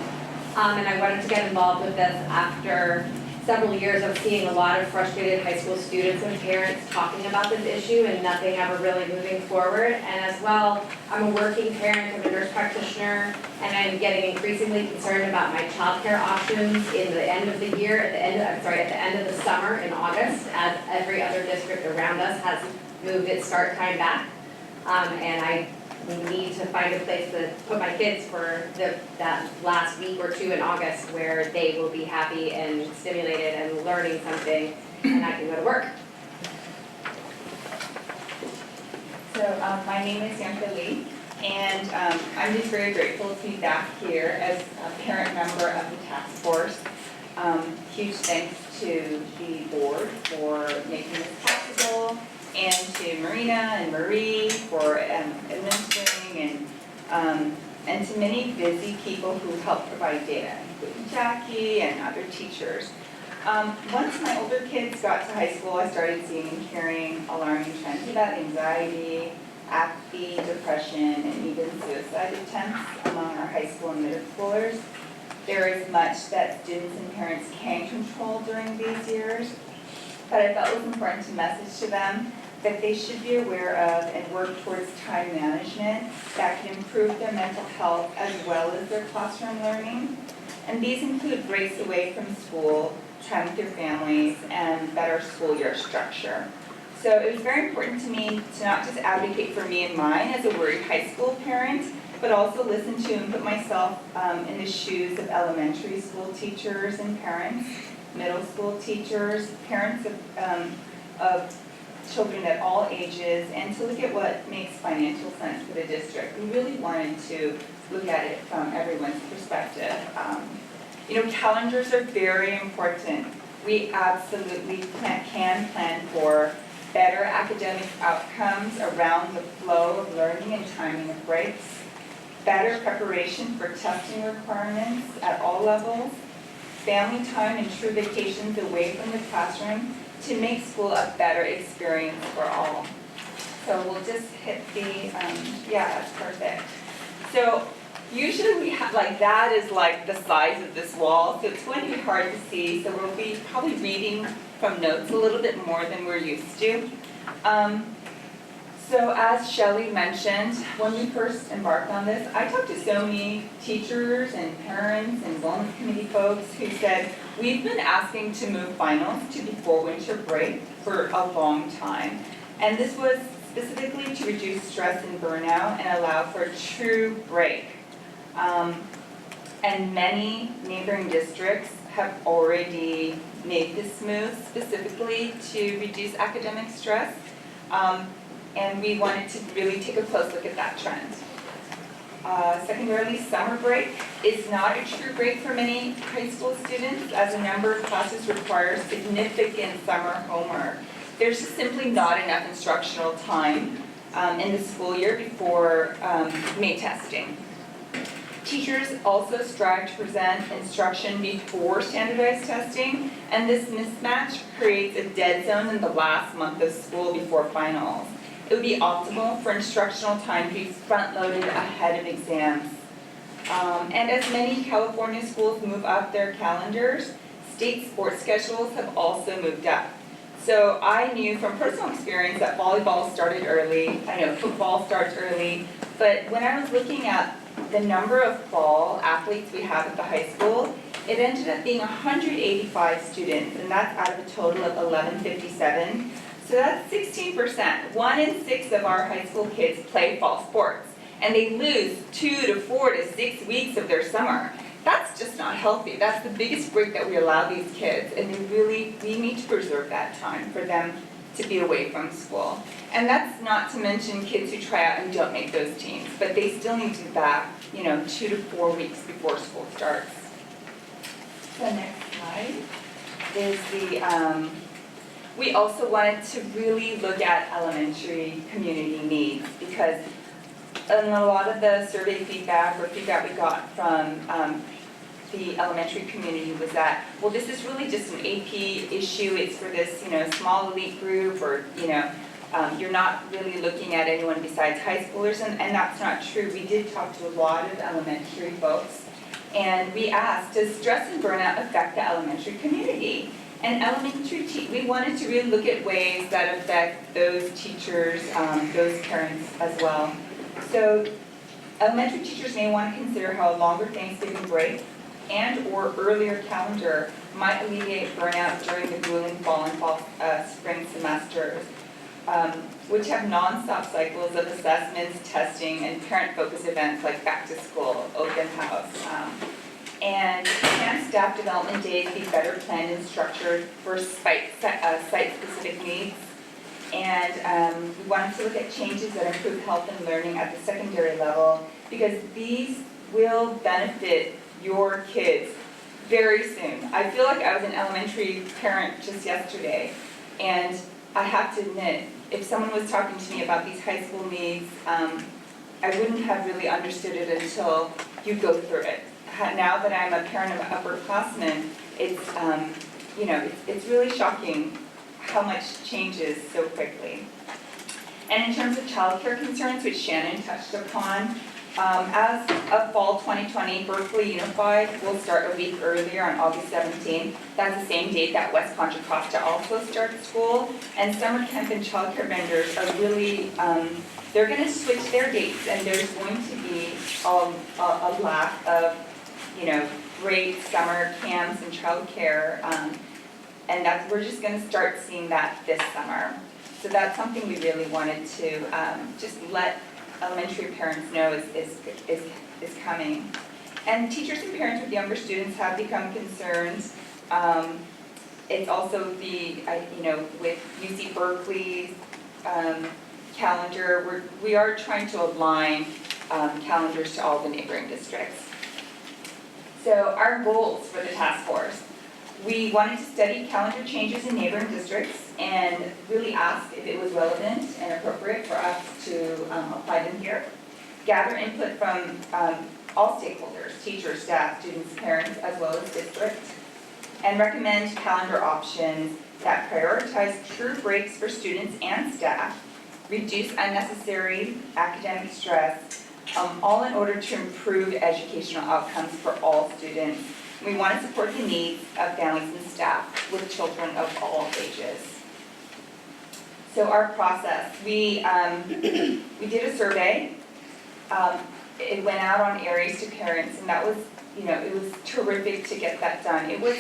And I wanted to get involved with this after several years of seeing a lot of frustrated high school students and parents talking about this issue and nothing ever really moving forward. And as well, I'm a working parent, I'm a nurse practitioner, and I'm getting increasingly concerned about my childcare options in the end of the year, at the end of the summer in August, as every other district around us has moved its start time back. And we need to find a place to put my kids for that last week or two in August where they will be happy and stimulated and learning something, and I can go to work. So my name is Yamka Lee, and I'm just very grateful to be back here as a parent member of the task force. Huge thanks to the board for making this possible, and to Marina and Marie for administering, and to many busy people who help provide data, including Jackie and other teachers. Once my older kids got to high school, I started seeing and hearing alarming trends about anxiety, apathy, depression, and even suicide attempts among our high school and middle schoolers. There is much that students and parents can control during these years, but I felt it was important to message to them that they should be aware of and work towards time management that can improve their mental health as well as their classroom learning. And these include breaks away from school, time with your families, and better school year structure. So it was very important to me to not just advocate for me and mine as a worried high school parent, but also listen to and put myself in the shoes of elementary school teachers and parents, middle school teachers, parents of children at all ages, and to look at what makes financial sense for the district. We really wanted to look at it from everyone's perspective. Calendars are very important. We absolutely can plan for better academic outcomes around the flow of learning and timing of breaks, better preparation for testing requirements at all levels, family time and true vacations away from the classroom to make school a better experience for all. So we'll just hit the, that's perfect. So usually we have, that is the size of this wall, so it's going to be hard to see, so we'll be probably reading from notes a little bit more than we're used to. So as Shelley mentioned, when we first embarked on this, I talked to so many teachers and parents and wellness committee folks who said, we've been asking to move finals to before winter break for a long time. And this was specifically to reduce stress and burnout and allow for a true break. And many neighboring districts have already made this move specifically to reduce academic stress. And we wanted to really take a close look at that trend. Secondarily, summer break is not a true break for many high school students, as a number of classes require significant summer homework. There's just simply not enough instructional time in the school year before May testing. Teachers also strive to present instruction before standardized testing, and this mismatch creates a dead zone in the last month of school before finals. It would be optimal for instructional time to be front-loaded ahead of exams. And as many California schools move up their calendars, state sports schedules have also moved up. So I knew from personal experience that volleyball started early, I know football starts early, but when I was looking at the number of fall athletes we have at the high school, it ended up being 185 students, and that's out of a total of 1157. So that's 16%. 1 in 6 of our high school kids play fall sports, and they lose 2 to 4 to 6 weeks of their summer. That's just not healthy. That's the biggest break that we allow these kids, and we need to preserve that time for them to be away from school. And that's not to mention kids who try out and don't make those teams, but they still need to be back, 2 to 4 weeks before school starts. The next slide is we also wanted to really look at elementary community needs, because in a lot of the survey feedback or feedback we got from the elementary community was that, well, this is really just an AP issue, it's for this, small elite group, or, you're not really looking at anyone besides high schoolers, and that's not true. We did talk to a lot of elementary folks, and we asked, does stress and burnout affect the elementary community? And we wanted to really look at ways that affect those teachers, those parents as well. So elementary teachers may want to consider how a longer Thanksgiving break and or earlier calendar might alleviate burnout during the grueling fall and spring semesters, which have non-stop cycles of assessments, testing, and parent-focused events like back to school, open house. And can staff development days be better planned and structured for site-specific needs? And we wanted to look at changes that improve health and learning at the secondary level, because these will benefit your kids very soon. I feel like I was an elementary parent just yesterday, and I have to admit, if someone was talking to me about these high school needs, I wouldn't have really understood it until you go through it. Now that I'm a parent of an upperclassman, it's really shocking how much changes so quickly. And in terms of childcare concerns, which Shannon touched upon, as of fall 2020, Berkeley Unified will start a week earlier on August 17th. That's the same date that West Contra Costa also starts school. And summer camp and childcare vendors are really, they're going to switch their dates, and there's going to be a lack of, great summer camps and childcare, and we're just going to start seeing that this summer. So that's something we really wanted to just let elementary parents know is coming. And teachers and parents with younger students have become concerned. It's also with UC Berkeley's calendar, we are trying to align calendars to all the neighboring districts. So our goals for the task force. We wanted to study calendar changes in neighboring districts and really ask if it was relevant and appropriate for us to apply them here. Gather input from all stakeholders, teachers, staff, students, parents, as well as districts. And recommend calendar options that prioritize true breaks for students and staff, reduce unnecessary academic stress, all in order to improve educational outcomes for all students. We want to support the needs of families and staff with children of all ages. So our process, we did a survey. It went out on areas to parents, and that was, it was terrific to get that done. It was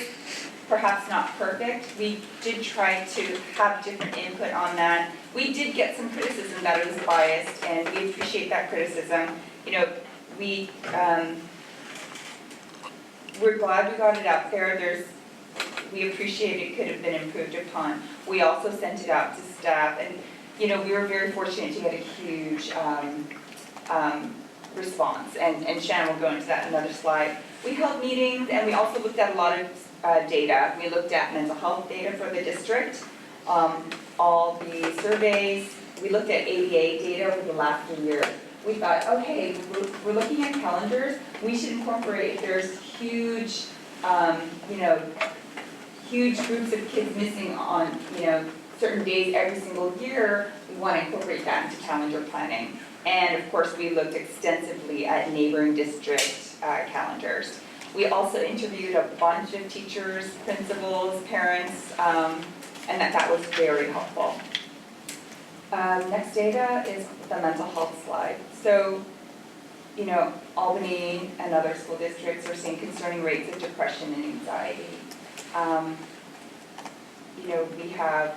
perhaps not perfect. We did try to have different input on that. We did get some criticism that it was biased, and we appreciate that criticism. We're glad we got it out there. We appreciate it could have been improved upon. We also sent it out to staff, and we were very fortunate to get a huge response, and Shannon will go into that in another slide. We held meetings, and we also looked at a lot of data. We looked at mental health data for the district, all the surveys. We looked at ABA data over the last year. We thought, okay, we're looking at calendars. We should incorporate, if there's huge, huge groups of kids missing on, certain days every single year, we want to incorporate that into calendar planning. And of course, we looked extensively at neighboring district calendars. We also interviewed a bunch of teachers, principals, parents, and that was very helpful. Next data is the mental health slide. So, you know, Albany and other school districts are seeing concerning rates of depression and anxiety. You know, we have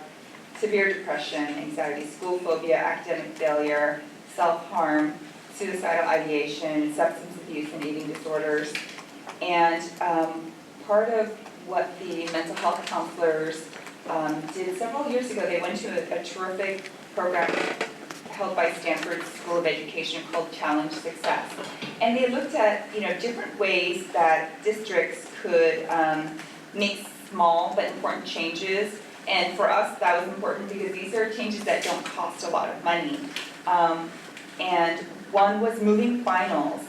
severe depression, anxiety, school phobia, academic failure, self-harm, suicidal ideation, substance abuse and eating disorders. And part of what the mental health counselors did several years ago, they went to a terrific program held by Stanford School of Education called Challenge Success. And they looked at, you know, different ways that districts could make small but important changes. And for us, that was important because these are changes that don't cost a lot of money. And one was moving finals,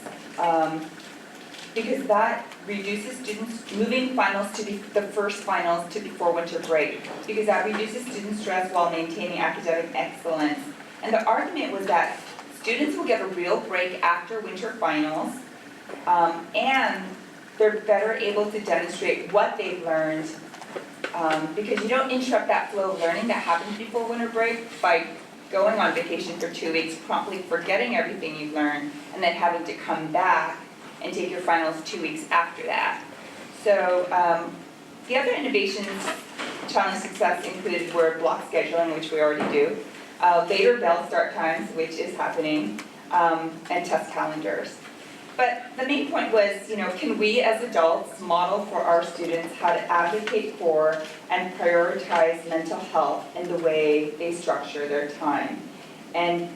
because that reduces students, moving finals to be the first finals to before winter break, because that reduces student stress while maintaining academic excellence. And the argument was that students will get a real break after winter finals, and they're better able to demonstrate what they've learned, because you don't interrupt that flow of learning that happens before winter break by going on vacation for 2 weeks, promptly forgetting everything you've learned, and then having to come back and take your finals 2 weeks after that. So the other innovations Challenge Success included were block scheduling, which we already do, later bell start times, which is happening, and test calendars. But the main point was, you know, can we as adults model for our students how to advocate for and prioritize mental health in the way they structure their time? And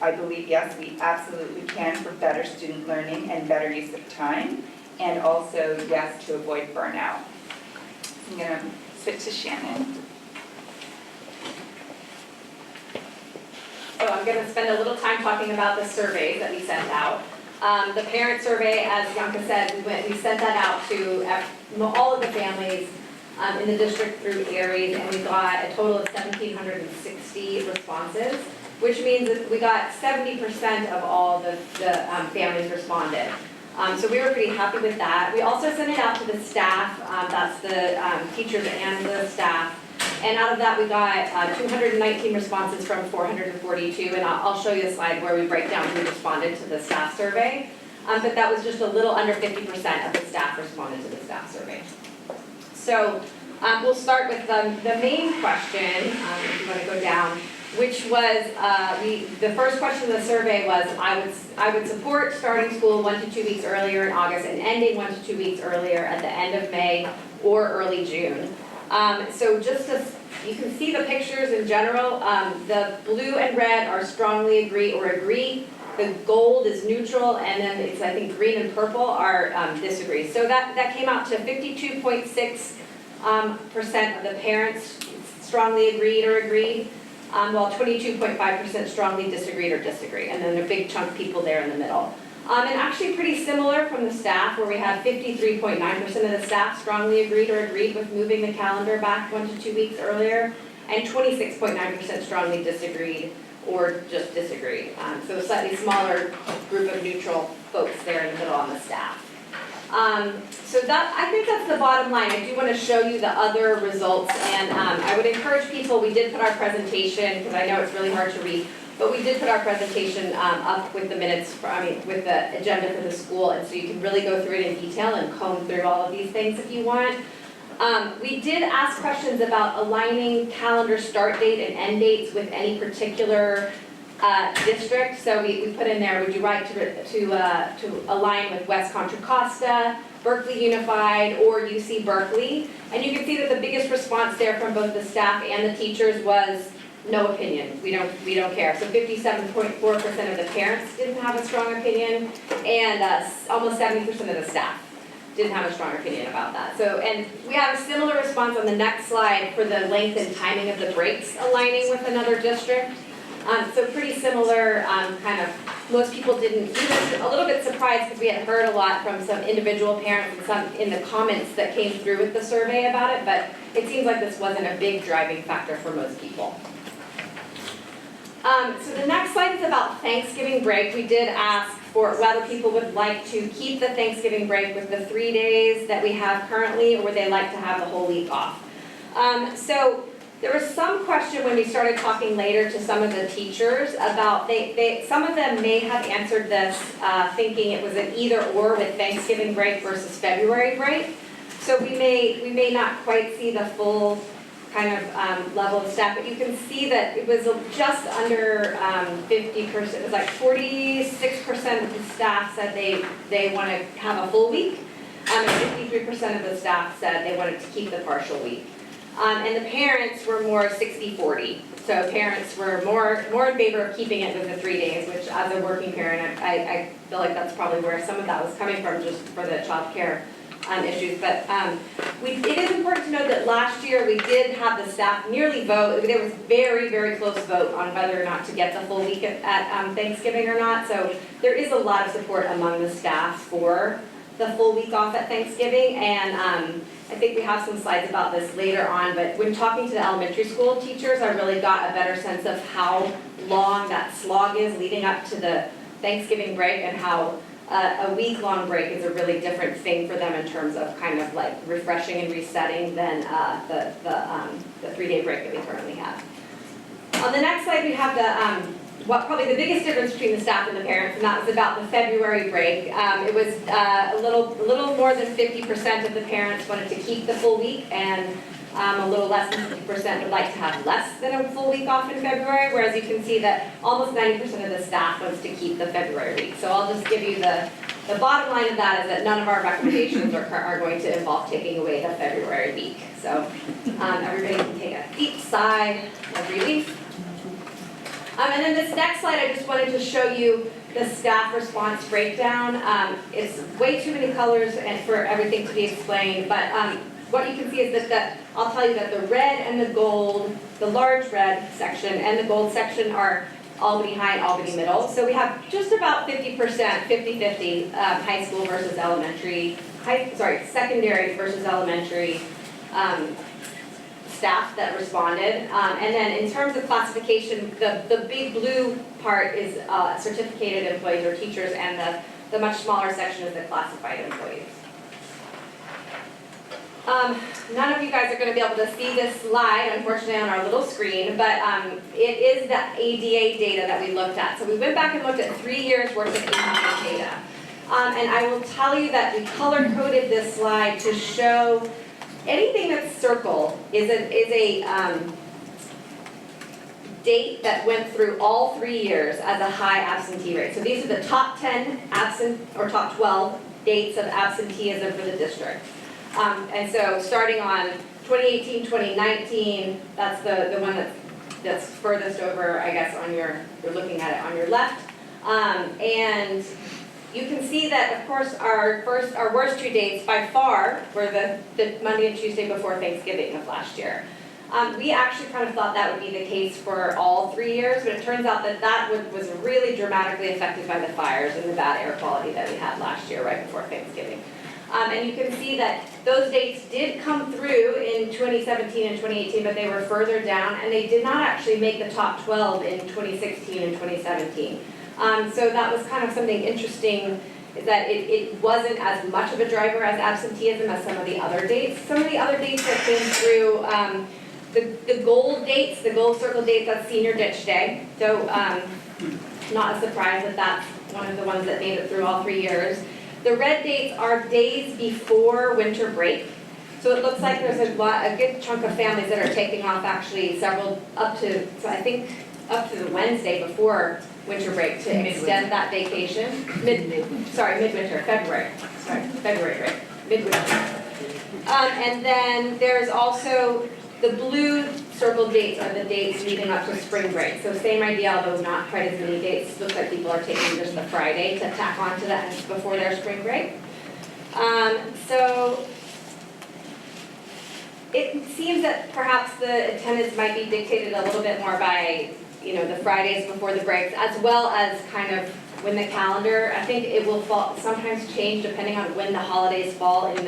I believe, yes, we absolutely can for better student learning and better use of time, and also, yes, to avoid burnout. I'm going to switch to Shannon. So I'm going to spend a little time talking about the survey that we sent out. The parent survey, as Bianca said, we sent that out to all of the families in the district through Aries, and we got a total of 1,760 responses, which means that we got 70% of all the families responded. So we were pretty happy with that. We also sent it out to the staff, that's the teachers and the staff. And out of that, we got 219 responses from 442, and I'll show you a slide where we break down who responded to the staff survey. But that was just a little under 50% of the staff responded to the staff survey. So we'll start with the main question, if you want to go down, which was, the first question of the survey was, I would support starting school 1 to 2 weeks earlier in August and ending 1 to 2 weeks earlier at the end of May or early June. So just as you can see the pictures in general, the blue and red are strongly agree or agree. The gold is neutral, and then it's, I think, green and purple are disagree. So that came out to 52.6% of the parents strongly agreed or agreed, while 22.5% strongly disagreed or disagree. And then a big chunk of people there in the middle. And actually pretty similar from the staff, where we had 53.9% of the staff strongly agreed or agreed with moving the calendar back 1 to 2 weeks earlier, and 26.9% strongly disagreed or just disagreed. So a slightly smaller group of neutral folks there in the middle on the staff. So that, I think that's the bottom line. I do want to show you the other results, and I would encourage people, we did put our presentation, because I know it's really hard to read, but we did put our presentation up with the minutes, with the agenda for the school, and so you can really go through it in detail and comb through all of these things if you want. We did ask questions about aligning calendar start date and end dates with any particular district. So we put in there, would you like to align with West Contra Costa, Berkeley Unified, or UC Berkeley? And you can see that the biggest response there from both the staff and the teachers was no opinion. We don't care. So 57.4% of the parents didn't have a strong opinion, and almost 70% of the staff didn't have a strong opinion about that. So, and we have a similar response on the next slide for the length and timing of the breaks aligning with another district. So pretty similar, kind of, most people didn't, we were a little bit surprised because we had heard a lot from some individual parents and some in the comments that came through with the survey about it, but it seems like this wasn't a big driving factor for most people. So the next slide is about Thanksgiving break. We did ask for whether people would like to keep the Thanksgiving break with the 3 days that we have currently, or would they like to have the whole week off. So there was some question when we started talking later to some of the teachers about, some of them may have answered this thinking it was an either or with Thanksgiving break versus February break. So we may not quite see the full kind of level of staff, but you can see that it was just under 50%, it was like 46% of the staff said they want to have a full week, and 53% of the staff said they wanted to keep the partial week. And the parents were more 60-40. So parents were more in favor of keeping it with the 3 days, which as a working parent, I feel like that's probably where some of that was coming from, just for the child care issues. But it is important to note that last year we did have the staff nearly vote. There was very, very close vote on whether or not to get the full week at Thanksgiving or not. So there is a lot of support among the staff for the full week off at Thanksgiving. And I think we have some slides about this later on, but when talking to the elementary school teachers, I really got a better sense of how long that slog is leading up to the Thanksgiving break, and how a week-long break is a really different thing for them in terms of kind of like refreshing and resetting than the 3-day break that we currently have. On the next slide, we have probably the biggest difference between the staff and the parents, and that was about the February break. It was a little more than 50% of the parents wanted to keep the full week, and a little less than 50% would like to have less than a full week off in February, whereas you can see that almost 90% of the staff wants to keep the February week. So I'll just give you the bottom line of that is that none of our recommendations are going to involve taking away the February week. So everybody can take a deep sigh of relief. And then this next slide, I just wanted to show you the staff response breakdown. It's way too many colors and for everything to be explained, but what you can see is that I'll tell you that the red and the gold, the large red section and the gold section are Albany High and Albany Middle. So we have just about 50%, 50-50 high school versus elementary, secondary versus elementary staff that responded. And then in terms of classification, the big blue part is certificated employees or teachers, and the much smaller section is the classified employees. None of you guys are going to be able to see this slide, unfortunately, on our little screen, but it is the ADA data that we looked at. So we went back and looked at 3 years worth of ADA data. And I will tell you that we color-coded this slide to show anything that's circled is a date that went through all 3 years as a high absentee rate. So these are the top 10 or top 12 dates of absenteeism for the district. And so starting on 2018, 2019, that's the one that's furthest over, I guess, you're looking at it on your left. And you can see that, of course, our worst 2 dates by far were the Monday and Tuesday before Thanksgiving of last year. We actually kind of thought that would be the case for all 3 years, but it turns out that was really dramatically affected by the fires and the bad air quality that we had last year right before Thanksgiving. And you can see that those dates did come through in 2017 and 2018, but they were further down, and they did not actually make the top 12 in 2016 and 2017. So that was kind of something interesting, is that it wasn't as much of a driver as absenteeism as some of the other dates. Some of the other dates that came through, the gold dates, the gold circle dates, that's Senior Ditch Day. So not a surprise that that's one of the ones that made it through all 3 years. The red dates are days before winter break. So it looks like there's a good chunk of families that are taking off actually up to the Wednesday before winter break to extend that vacation. Midwinter, February break, midwinter. And then there's also the blue circled dates are the dates leading up to spring break. So same idea, although not quite as many dates. Looks like people are taking just the Friday to tack on to that before their spring break. So it seems that perhaps the attendance might be dictated a little bit more by, the Fridays before the breaks, as well as kind of when the calendar, I think it will sometimes change depending on when the holidays fall in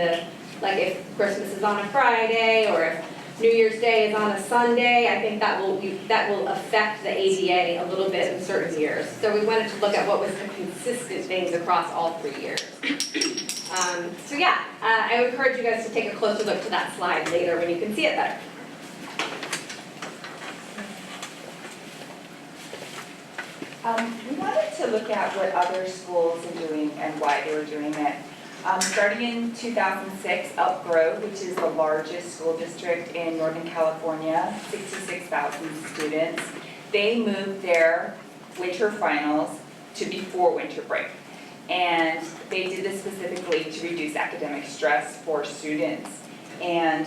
like if Christmas is on a Friday, or if New Year's Day is on a Sunday, I think that will affect the ADA a little bit in certain years. So we wanted to look at what was the consistent things across all 3 years. So yeah, I would encourage you guys to take a closer look to that slide later when you can see it better. We wanted to look at what other schools are doing and why they were doing it. Starting in 2006, Elk Grove, which is the largest school district in Northern California, 66,000 students, they moved their winter finals to before winter break. And they did this specifically to reduce academic stress for students. And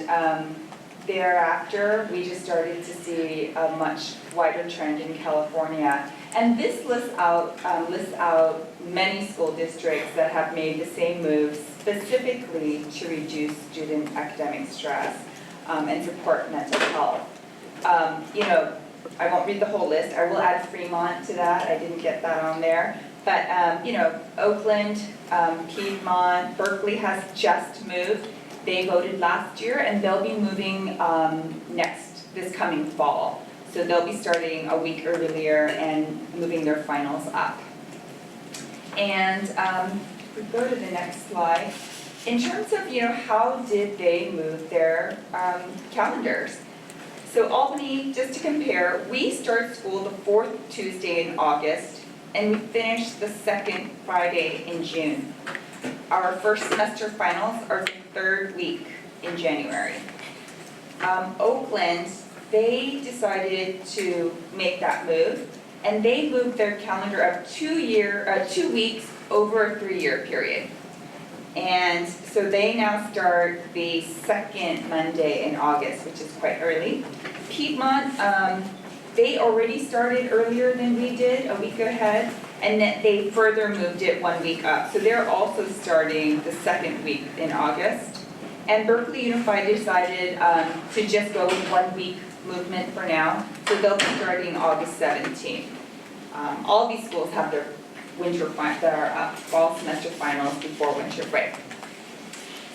thereafter, we just started to see a much wider trend in California. And this lists out many school districts that have made the same moves specifically to reduce student academic stress and support mental health. I won't read the whole list. I will add Fremont to that. I didn't get that on there. But, Oakland, Piedmont, Berkeley has just moved. They voted last year, and they'll be moving this coming fall. So they'll be starting a week earlier and moving their finals up. And if we go to the next slide, in terms of, how did they move their calendars? So Albany, just to compare, we start school the 4th Tuesday in August, and we finish the 2nd Friday in June. Our first semester finals are the 3rd week in January. Oakland, they decided to make that move, and they moved their calendar of 2 weeks over a 3-year period. And so they now start the 2nd Monday in August, which is quite early. Piedmont, they already started earlier than we did, a week ahead, and then they further moved it 1 week up. So they're also starting the 2nd week in August. And Berkeley Unified decided to just go with 1 week movement for now, so they'll be starting August 17th. All these schools have their fall semester finals before winter break.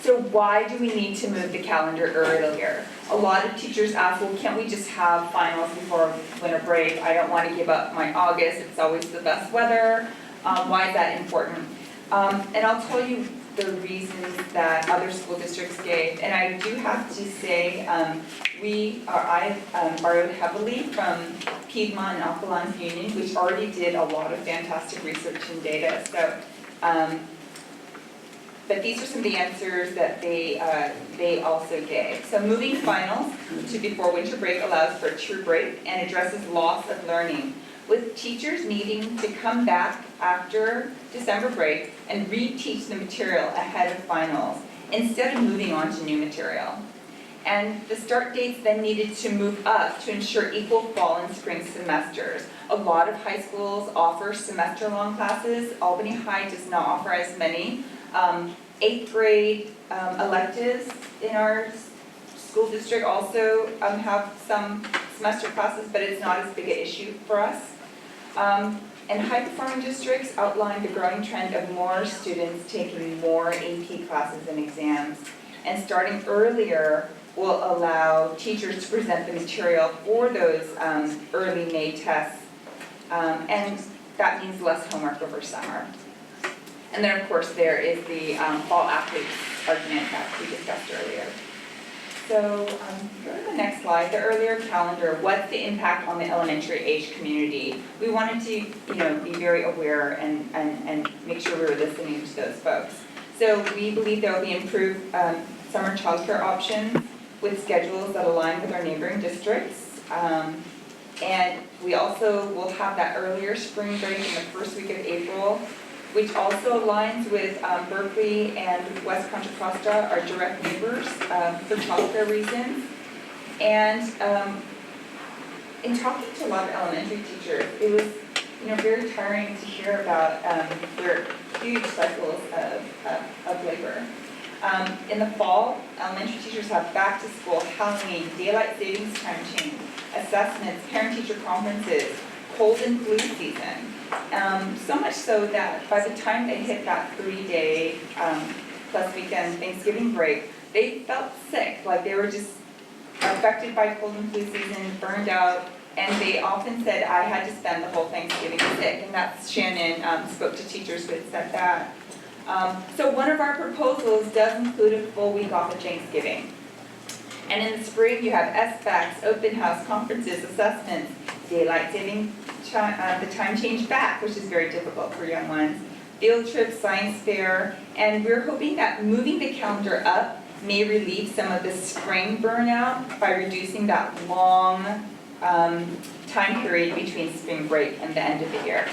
So why do we need to move the calendar earlier? A lot of teachers ask, well, can't we just have finals before winter break? I don't want to give up my August, it's always the best weather. Why is that important? And I'll tell you the reasons that other school districts gave. And I do have to say, I borrowed heavily from Piedmont and Alkaline Union, which already did a lot of fantastic research and data. So, but these are some of the answers that they also gave. So moving finals to before winter break allows for a true break and addresses loss of learning, with teachers needing to come back after December break and reteach the material ahead of finals instead of moving on to new material. And the start dates then needed to move up to ensure equal fall and spring semesters. A lot of high schools offer semester-long classes. Albany High does not offer as many. 8th grade electives in our school district also have some semester classes, but it's not as big an issue for us. And high-performing districts outline the growing trend of more students taking more AP classes and exams. And starting earlier will allow teachers to present the material for those early May tests. And that means less homework over summer. And then, of course, there is the fall athletes argument that we discussed earlier. So go to the next slide, the earlier calendar. What's the impact on the elementary age community? We wanted to be very aware and make sure we were listening to those folks. So we believe there will be improved summer childcare options with schedules that align with our neighboring districts. And we also will have that earlier spring break in the first week of April, which also aligns with Berkeley and West Contra Costa, our direct neighbors, for childcare reasons. And in talking to a lot of elementary teachers, it was very tiring to hear about their huge cycles of labor. In the fall, elementary teachers have back to school, Halloween, daylight savings time change, assessments, parent-teacher conferences, cold and flu season. So much so that by the time they hit that 3-day plus weekend Thanksgiving break, they felt sick, like they were just affected by cold and flu season, burned out, and they often said I had to spend the whole Thanksgiving sick, and that's Shannon spoke to teachers who had said that. So one of our proposals does include a full week off of Thanksgiving. And in the spring, you have SBACs, open house, conferences, assessments, daylight saving, the time change back, which is very difficult for young ones, field trips, science fair, and we're hoping that moving the calendar up may relieve some of the spring burnout by reducing that long time period between spring break and the end of the year.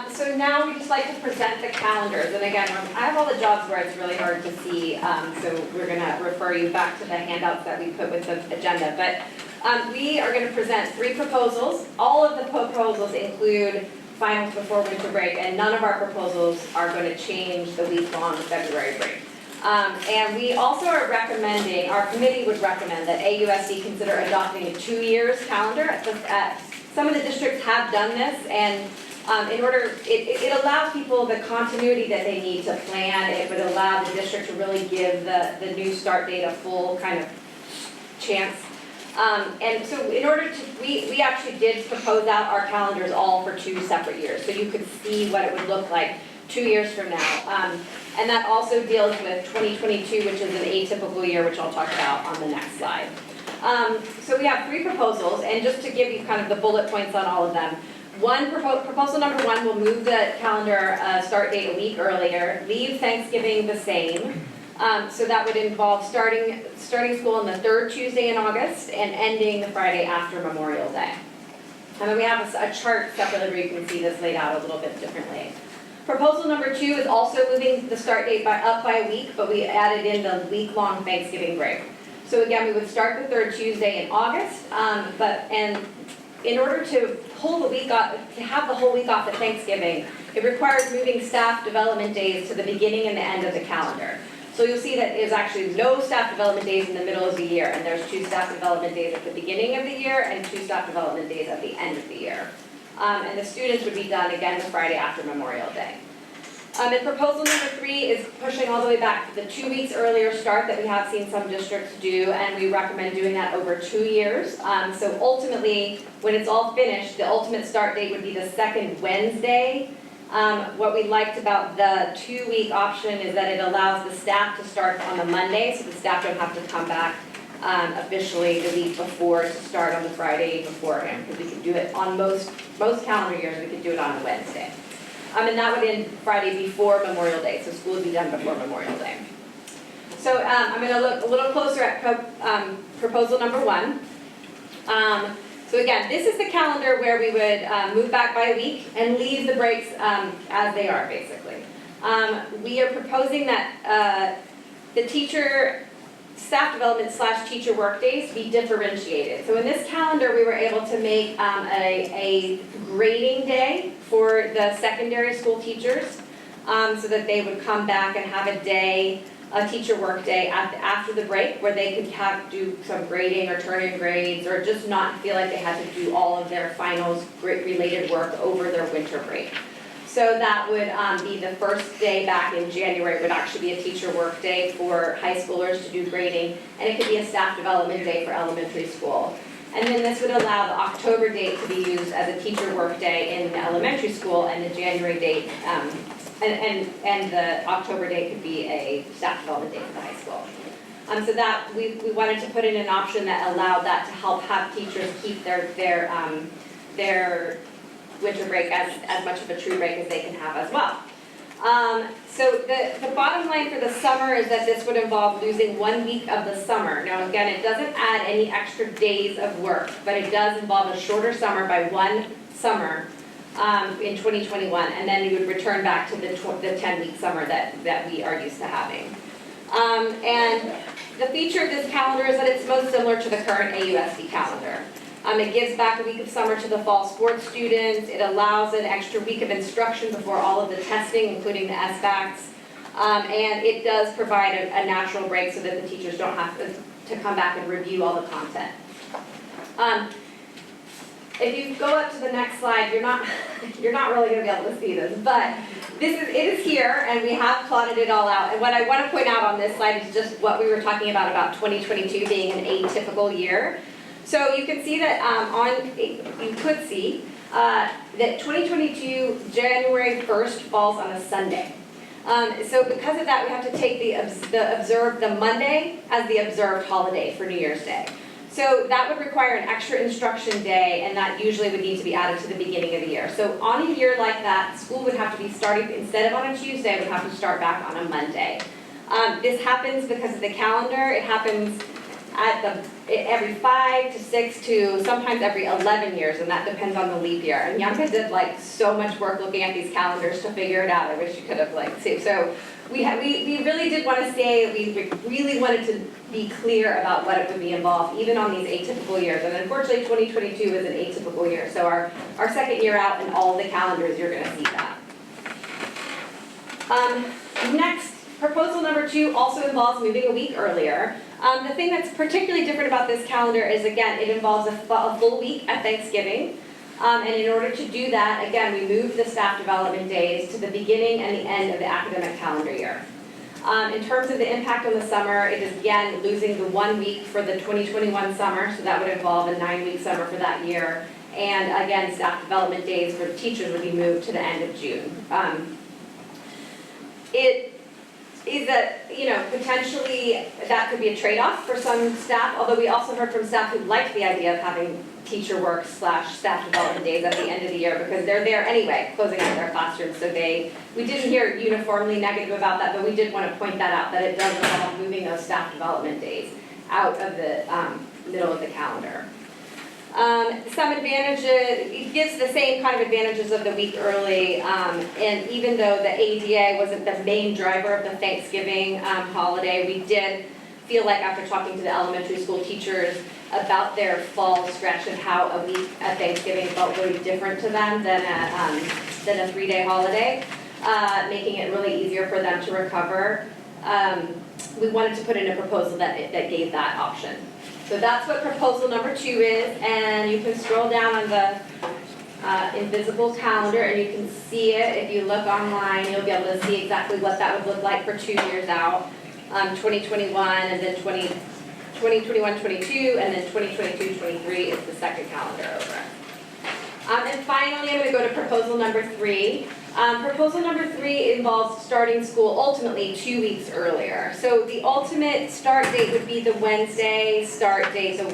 So now we just like to present the calendars, and again, I have all the jobs where it's really hard to see, so we're going to refer you back to the handouts that we put with the agenda. But we are going to present 3 proposals. All of the proposals include finals before winter break, and none of our proposals are going to change the week-long February break. And we also are recommending, our committee would recommend that AUSD consider adopting a 2 years calendar. Some of the districts have done this, and in order, it allows people the continuity that they need to plan. It would allow the district to really give the new start date a full kind of chance. And so in order to, we actually did propose out our calendars all for 2 separate years, so you could see what it would look like 2 years from now. And that also deals with 2022, which is an atypical year, which I'll talk about on the next slide. So we have 3 proposals, and just to give you kind of the bullet points on all of them. Proposal number 1 will move the calendar start date a week earlier, leave Thanksgiving the same. So that would involve starting school on the 3rd Tuesday in August and ending the Friday after Memorial Day. And then we have a chart separately where you can see this laid out a little bit differently. Proposal number 2 is also moving the start date up by a week, but we added in the week-long Thanksgiving break. So again, we would start the 3rd Tuesday in August, and in order to pull the week off, to have the whole week off at Thanksgiving, it requires moving staff development days to the beginning and the end of the calendar. So you'll see that there's actually no staff development days in the middle of the year, and there's 2 staff development days at the beginning of the year and 2 staff development days at the end of the year. And the students would be done again the Friday after Memorial Day. And proposal number 3 is pushing all the way back to the 2 weeks earlier start that we have seen some districts do, and we recommend doing that over 2 years. So ultimately, when it's all finished, the ultimate start date would be the 2nd Wednesday. What we liked about the 2-week option is that it allows the staff to start on the Monday, so the staff don't have to come back officially the week before to start on the Friday beforehand, because we could do it on most calendar years, we could do it on a Wednesday. And that would end Friday before Memorial Day, so school would be done before Memorial Day. So I'm going to look a little closer at proposal number 1. So again, this is the calendar where we would move back by a week and leave the breaks as they are, basically. We are proposing that the staff development / teacher work days be differentiated. So in this calendar, we were able to make a grading day for the secondary school teachers, so that they would come back and have a teacher work day after the break, where they could do some grading or turn in grades, or just not feel like they had to do all of their finals related work over their winter break. So that would be the first day back in January would actually be a teacher work day for high schoolers to do grading, and it could be a staff development day for elementary school. And then this would allow the October date to be used as a teacher work day in elementary school, and the January date, and the October date could be a staff development day for the high school. So that we wanted to put in an option that allowed that to help have teachers keep their winter break as much of a true break as they can have as well. So the bottom line for the summer is that this would involve losing 1 week of the summer. Now again, it doesn't add any extra days of work, but it does involve a shorter summer by 1 summer in 2021, and then you would return back to the 10-week summer that we are used to having. And the feature of this calendar is that it's most similar to the current AUSD calendar. It gives back a week of summer to the fall sports students. It allows an extra week of instruction before all of the testing, including the SBACs. And it does provide a natural break so that the teachers don't have to come back and review all the content. if you go up to the next slide, you're not really gonna be able to see this, but it is here, and we have plotted it all out. And what I want to point out on this slide is just what we were talking about 2022 being an atypical year. So you can see that you could see that 2022, January 1st falls on a Sunday. So because of that, we have to take the Monday as the observed holiday for New Year's Day. So that would require an extra instruction day, and that usually would need to be added to the beginning of the year. So on a year like that, school would have to be starting, instead of on a Tuesday, would have to start back on a Monday. This happens because of the calendar. It happens at every 5 to 6 to sometimes every 11 years, and that depends on the leap year. And Yanka did like so much work looking at these calendars to figure it out. I wish you could have like seen. So we really did want to say, we really wanted to be clear about what it would be involved, even on these atypical years. And unfortunately, 2022 is an atypical year. So our second year out in all the calendars, you're going to see that. Next, proposal number 2 also involves moving a week earlier. The thing that's particularly different about this calendar is, again, it involves a full week at Thanksgiving. And in order to do that, again, we moved the staff development days to the beginning and the end of the academic calendar year. In terms of the impact on the summer, it is, again, losing the 1 week for the 2021 summer, so that would involve a 9-week summer for that year. And again, staff development days for teachers would be moved to the end of June. It is that, potentially that could be a trade-off for some staff, although we also heard from staff who liked the idea of having teacher work / staff development days at the end of the year because they're there anyway, closing out their classrooms. So we didn't hear uniformly negative about that, but we did want to point that out, that it does involve moving those staff development days out of the middle of the calendar. Some advantages, it gives the same kind of advantages of the week early, and even though the ADA wasn't the main driver of the Thanksgiving holiday, we did feel like after talking to the elementary school teachers about their fall stretch and how a week at Thanksgiving felt really different to them than a 3-day holiday, making it really easier for them to recover. We wanted to put in a proposal that gave that option. So that's what proposal number 2 is, and you can scroll down on the invisible calendar and you can see it. If you look online, you'll be able to see exactly what that would look like for 2 years out, 2021 and then 2021-22, and then 2022-23 is the second calendar over. And finally, I'm going to go to proposal number 3. Proposal number 3 involves starting school ultimately 2 weeks earlier. So the ultimate start date would be the Wednesday start date, so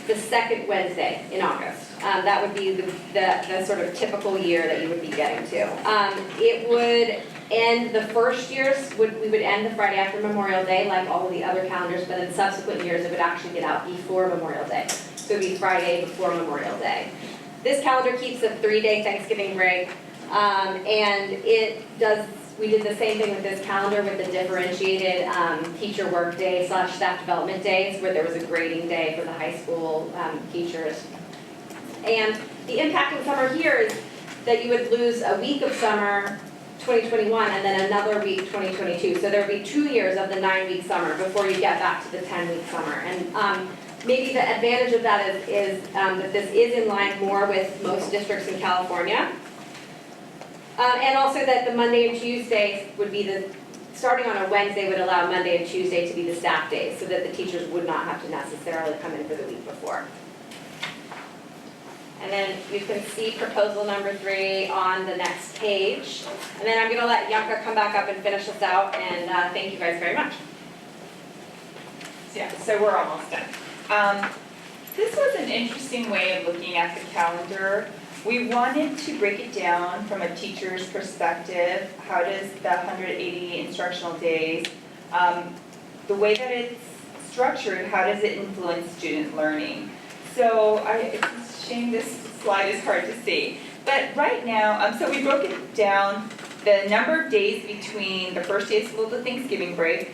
the second Wednesday in August. That would be the sort of typical year that you would be getting to. It would end the first years, we would end the Friday after Memorial Day, like all of the other calendars, but in subsequent years, it would actually get out before Memorial Day. So it would be Friday before Memorial Day. This calendar keeps a 3-day Thanksgiving break, and we did the same thing with this calendar with the differentiated teacher work day / staff development days, where there was a grading day for the high school teachers. And the impact of summer here is that you would lose a week of summer 2021 and then another week 2022. So there would be 2 years of the 9-week summer before you get back to the 10-week summer. And maybe the advantage of that is that this is in line more with most districts in California. And also that the Monday and Tuesday would be starting on a Wednesday would allow Monday and Tuesday to be the staff days so that the teachers would not have to necessarily come in for the week before. And then you can see proposal number 3 on the next page. And then I'm going to let Yanka come back up and finish this out, and thank you guys very much. Yeah, so we're almost done. This was an interesting way of looking at the calendar. We wanted to break it down from a teacher's perspective. How does the 180 instructional days, the way that it's structured, how does it influence student learning? So it's a shame this slide is hard to see. But right now, so we broke it down, the number of days between the first day of school to Thanksgiving break,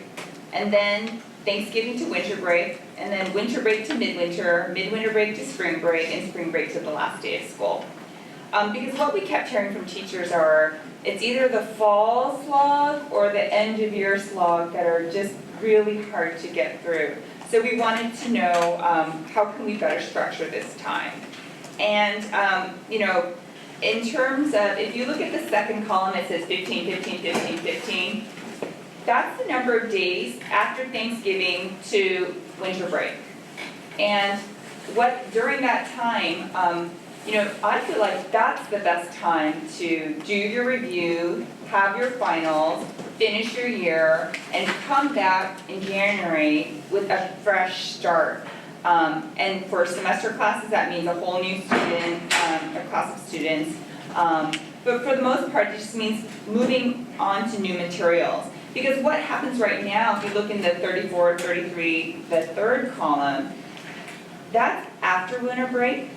and then Thanksgiving to winter break, and then winter break to midwinter, midwinter break to spring break, and spring break to the last day of school. Because what we kept hearing from teachers are, it's either the fall slog or the end of year slog that are just really hard to get through. So we wanted to know how can we better structure this time? And, in terms of, if you look at the second column, it says 15, 15, 15, 15. That's the number of days after Thanksgiving to winter break. And during that time, I feel like that's the best time to do your review, have your finals, finish your year, and come back in January with a fresh start. And for semester classes, that means a whole new student, a class of students. But for the most part, it just means moving on to new materials. Because what happens right now, if you look in the 34, 33, the third column, that's after winter break.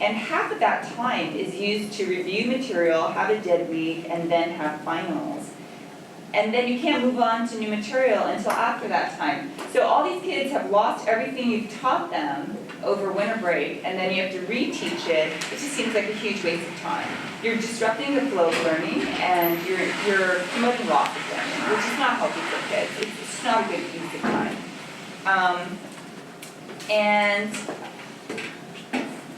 And half of that time is used to review material, have a dead week, and then have finals. And then you can't move on to new material until after that time. So all these kids have lost everything you've taught them over winter break, and then you have to reteach it. It just seems like a huge waste of time. You're disrupting the flow of learning, and you're promoting loss of learning, which is not healthy for kids. It's not a good use of time. And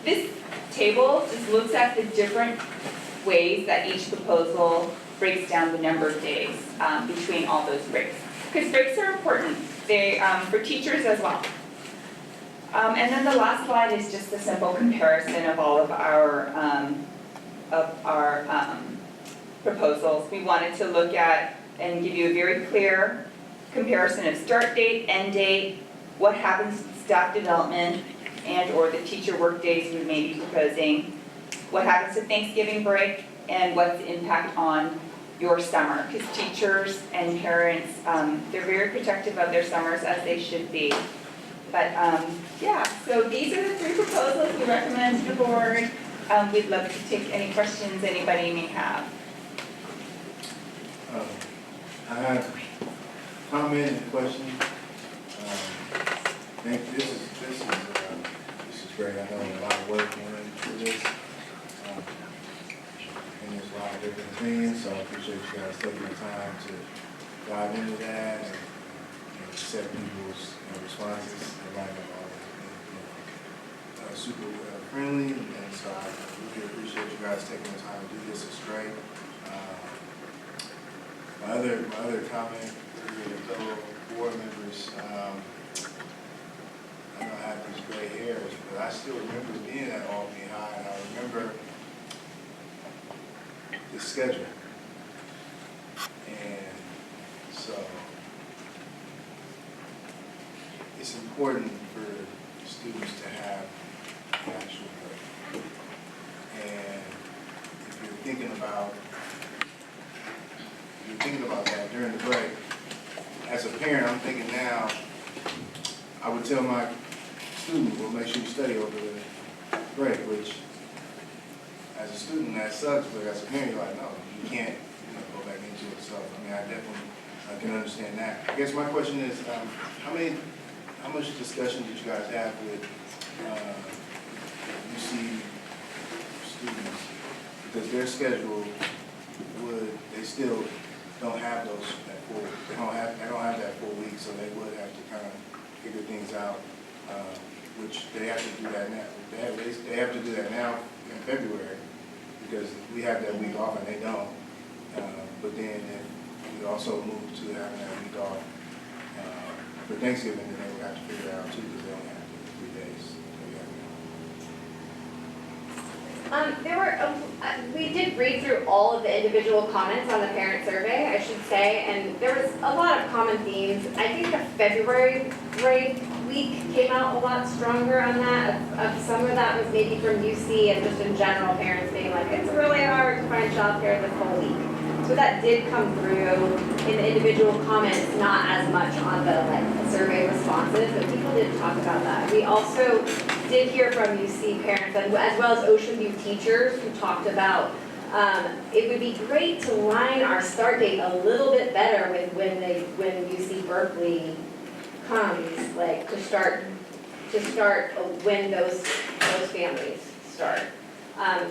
this table just looks at the different ways that each proposal breaks down the number of days between all those breaks. Because breaks are important, for teachers as well. And then the last slide is just a simple comparison of all of our proposals. We wanted to look at and give you a very clear comparison of start date, end date, what happens to staff development, and or the teacher work days we may be proposing, what happens to Thanksgiving break, and what's the impact on your summer. Because teachers and parents, they're very protective of their summers, as they should be. But yeah, so these are the 3 proposals we recommend to the board. We'd love to take any questions anybody may have. I have a comment and a question. This is great. I know a lot of work went into this. And there's a lot of different opinions, so I appreciate you guys taking the time to dive into that and accept people's responses. A lot of them are super friendly, and so I really appreciate you guys taking the time to do this. It's great. My other comment, fellow board members, I know I have these gray hairs, but I still remember being at Albany High, and I remember the schedule. And so it's important for students to have the actual break. And if you're thinking about that during the break, as a parent, I'm thinking now, I would tell my student, well, make sure you study over the break, which as a student that sucks, but as a parent, you're like, no, you can't go back into it. So, I mean, I definitely can understand that. I guess my question is, how much discussion did you guys have with UC students? Because their schedule they still don't have they don't have that full week, so they would have to kind of figure things out, which they have to do that now. They have to do that now in February, because we have that week off and they don't. But then if we also move to having that week off for Thanksgiving, then they would have to figure it out too, because they only have 3 days. We did read through all of the individual comments on the parent survey, I should say, and there was a lot of common themes. I think the February break week came out a lot stronger on that. Some of that was maybe from UC and just in general, parents being like, it's really hard to find childcare this whole week. So that did come through in the individual comments, not as much on the survey responses, but people did talk about that. We also did hear from UC parents as well as Ocean View teachers who talked about it would be great to line our start date a little bit better with when UC Berkeley comes, like to start when those families start.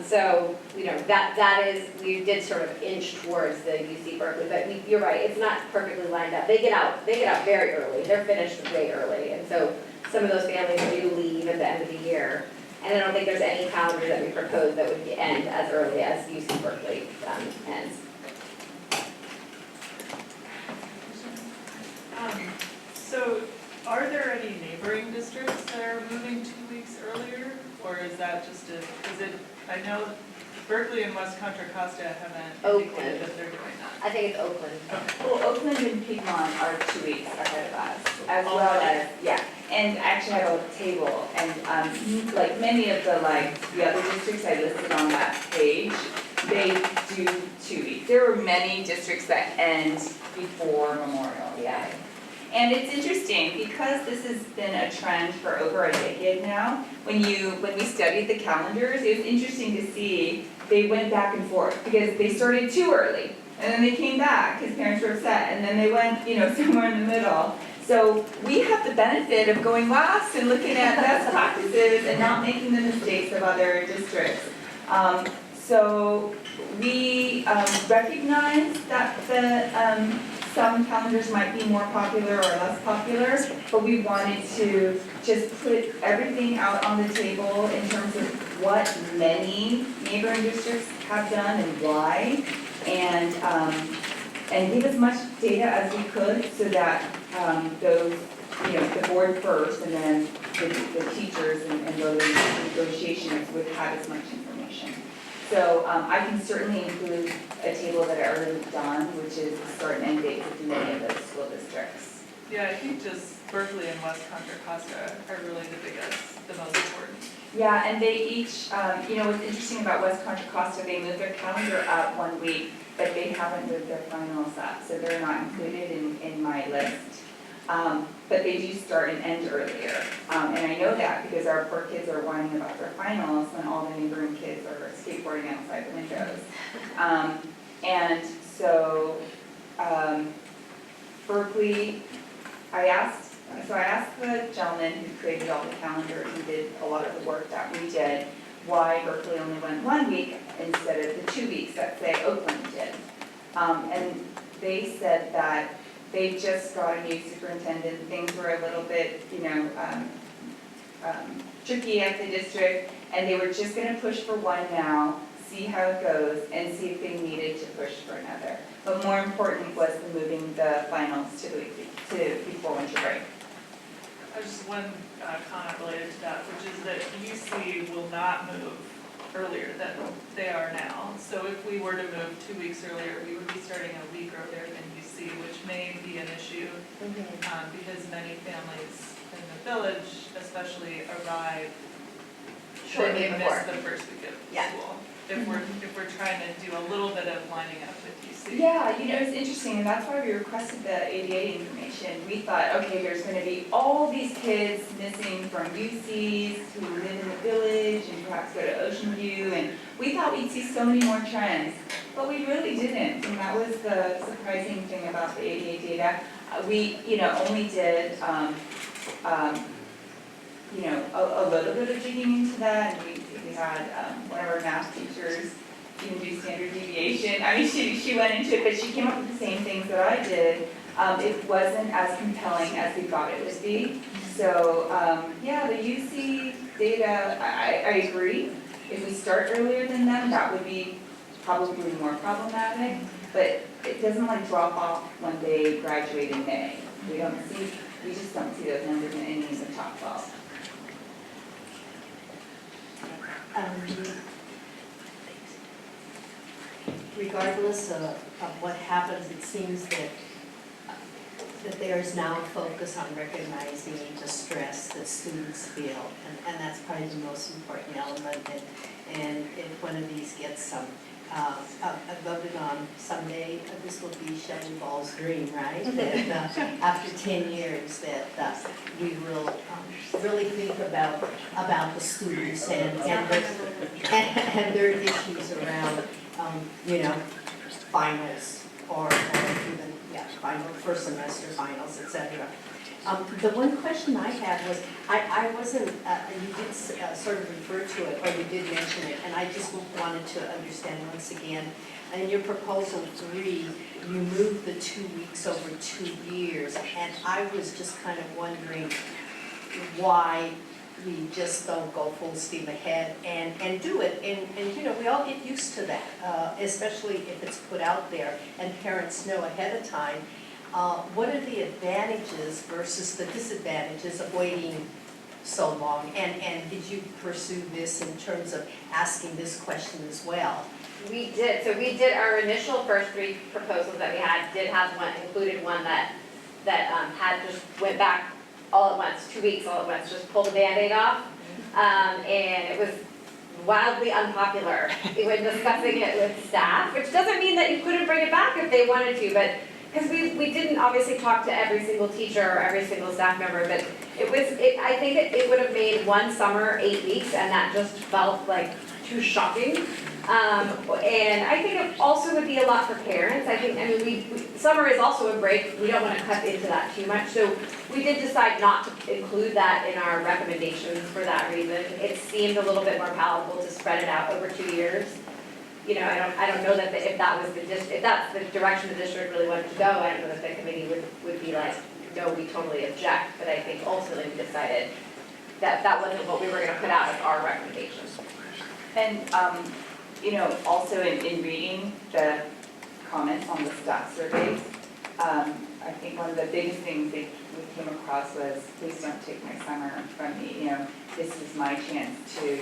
So, you know, that is, we did sort of inch towards the UC Berkeley, but you're right, it's not perfectly lined up. They get out very early, they're finished way early, and so some of those families do leave at the end of the year. And I don't think there's any calendar that we propose that would end as early as UC Berkeley ends. So are there any neighboring districts that are moving 2 weeks earlier? Or is that just I know Berkeley and West Contra Costa haven't indicated that they're doing that. I think it's Oakland. Well, Oakland and Piedmont are 2 weeks ahead of us, as well as, yeah. And actually I have a table, and like many of the other districts I listed on that page, they do 2 weeks. There are many districts that end before Memorial Day. And it's interesting, because this has been a trend for over a decade now, when we studied the calendars, it was interesting to see they went back and forth, because they started too early, and then they came back, because parents were upset, and then they went, somewhere in the middle. So we have the benefit of going last and looking at best practices and not making the mistakes of other districts. So we recognize that some calendars might be more popular or less popular, but we wanted to just put everything out on the table in terms of what many neighboring districts have done and why, and give as much data as we could so that those, the board first and then the teachers and those negotiations would have as much information. So I can certainly include a table that I already done, which is the start and end dates of many of those school districts. Yeah, I think just Berkeley and West Contra Costa are really the most important. Yeah, and they each, what's interesting about West Contra Costa, they moved their calendar up 1 week, but they haven't moved their finals up, so they're not included in my list. But they do start and end earlier. And I know that because our poor kids are whining about their finals when all the neighboring kids are skateboarding outside the windows. And so Berkeley, I asked the gentleman who created all the calendars and did a lot of the work that we did, why Berkeley only went 1 week instead of the 2 weeks that, say, Oakland did. And they said that they just got a new superintendent, things were a little bit, tricky at the district, and they were just gonna push for one now, see how it goes, and see if they needed to push for another. But more important was the moving the finals to before winter break. Just one comment related to that, which is that UC will not move earlier than they are now. So if we were to move 2 weeks earlier, we would be starting a week earlier than UC, which may be an issue because many families in the village especially arrive shortly miss the first week of school. If we're trying to do a little bit of lining up with UC. Yeah, it's interesting, and that's why we requested the ADA information. We thought, okay, there's going to be all these kids missing from UCs who live in the village and perhaps go to Ocean View, and we thought we'd see so many more trends, but we really didn't, and that was the surprising thing about the ADA data. We, only did, a little bit of digging into that, and we had one of our math teachers even do standard deviation. I mean, she went into it, but she came up with the same things that I did. It wasn't as compelling as we thought it would be. So, the UC data, I agree. If we start earlier than them, that would be probably more problematic, but it doesn't drop off when they graduate in May. We just don't see those numbers in any of the top 12. Regardless of what happens, it seems that there is now a focus on recognizing the stress that students feel, and that's probably the most important element. And if one of these gets voted on someday, this will be Shelley Ball's dream, right? That after 10 years, that we will really think about the students and their issues around finals or even, final first semester finals, etc. The one question I had was, I wasn't, you did sort of refer to it, or you did mention it, and I just wanted to understand once again. In your proposal 3, you moved the 2 weeks over 2 years, and I was just kind of wondering why we just don't go full steam ahead and do it. And you know, we all get used to that, especially if it's put out there and parents know ahead of time. What are the advantages versus the disadvantages of waiting so long? And did you pursue this in terms of asking this question as well? We did. So we did our initial first 3 proposals that we had, did have one, included one that had just went back all at once, 2 weeks all at once, just pulled the Band-Aid off. And it was wildly unpopular when discussing it with staff, which doesn't mean that you couldn't bring it back if they wanted to, but because we didn't obviously talk to every single teacher or every single staff member, but I think it would have made one summer 8 weeks, and that just felt like too shocking. And I think it also would be a lot for parents. I mean, summer is also a break. We don't want to cut into that too much. So we did decide not to include that in our recommendations for that reason. It seemed a little bit more palatable to spread it out over 2 years. You know, I don't know that if that's the direction the district really wanted to go, I don't know that the committee would be like, no, we totally object. But I think ultimately we decided that that wasn't what we were going to put out as our recommendations. And, you know, also in reading the comments on the staff surveys, I think one of the biggest things that we came across was, please don't take my summer from me. You know, this is my chance to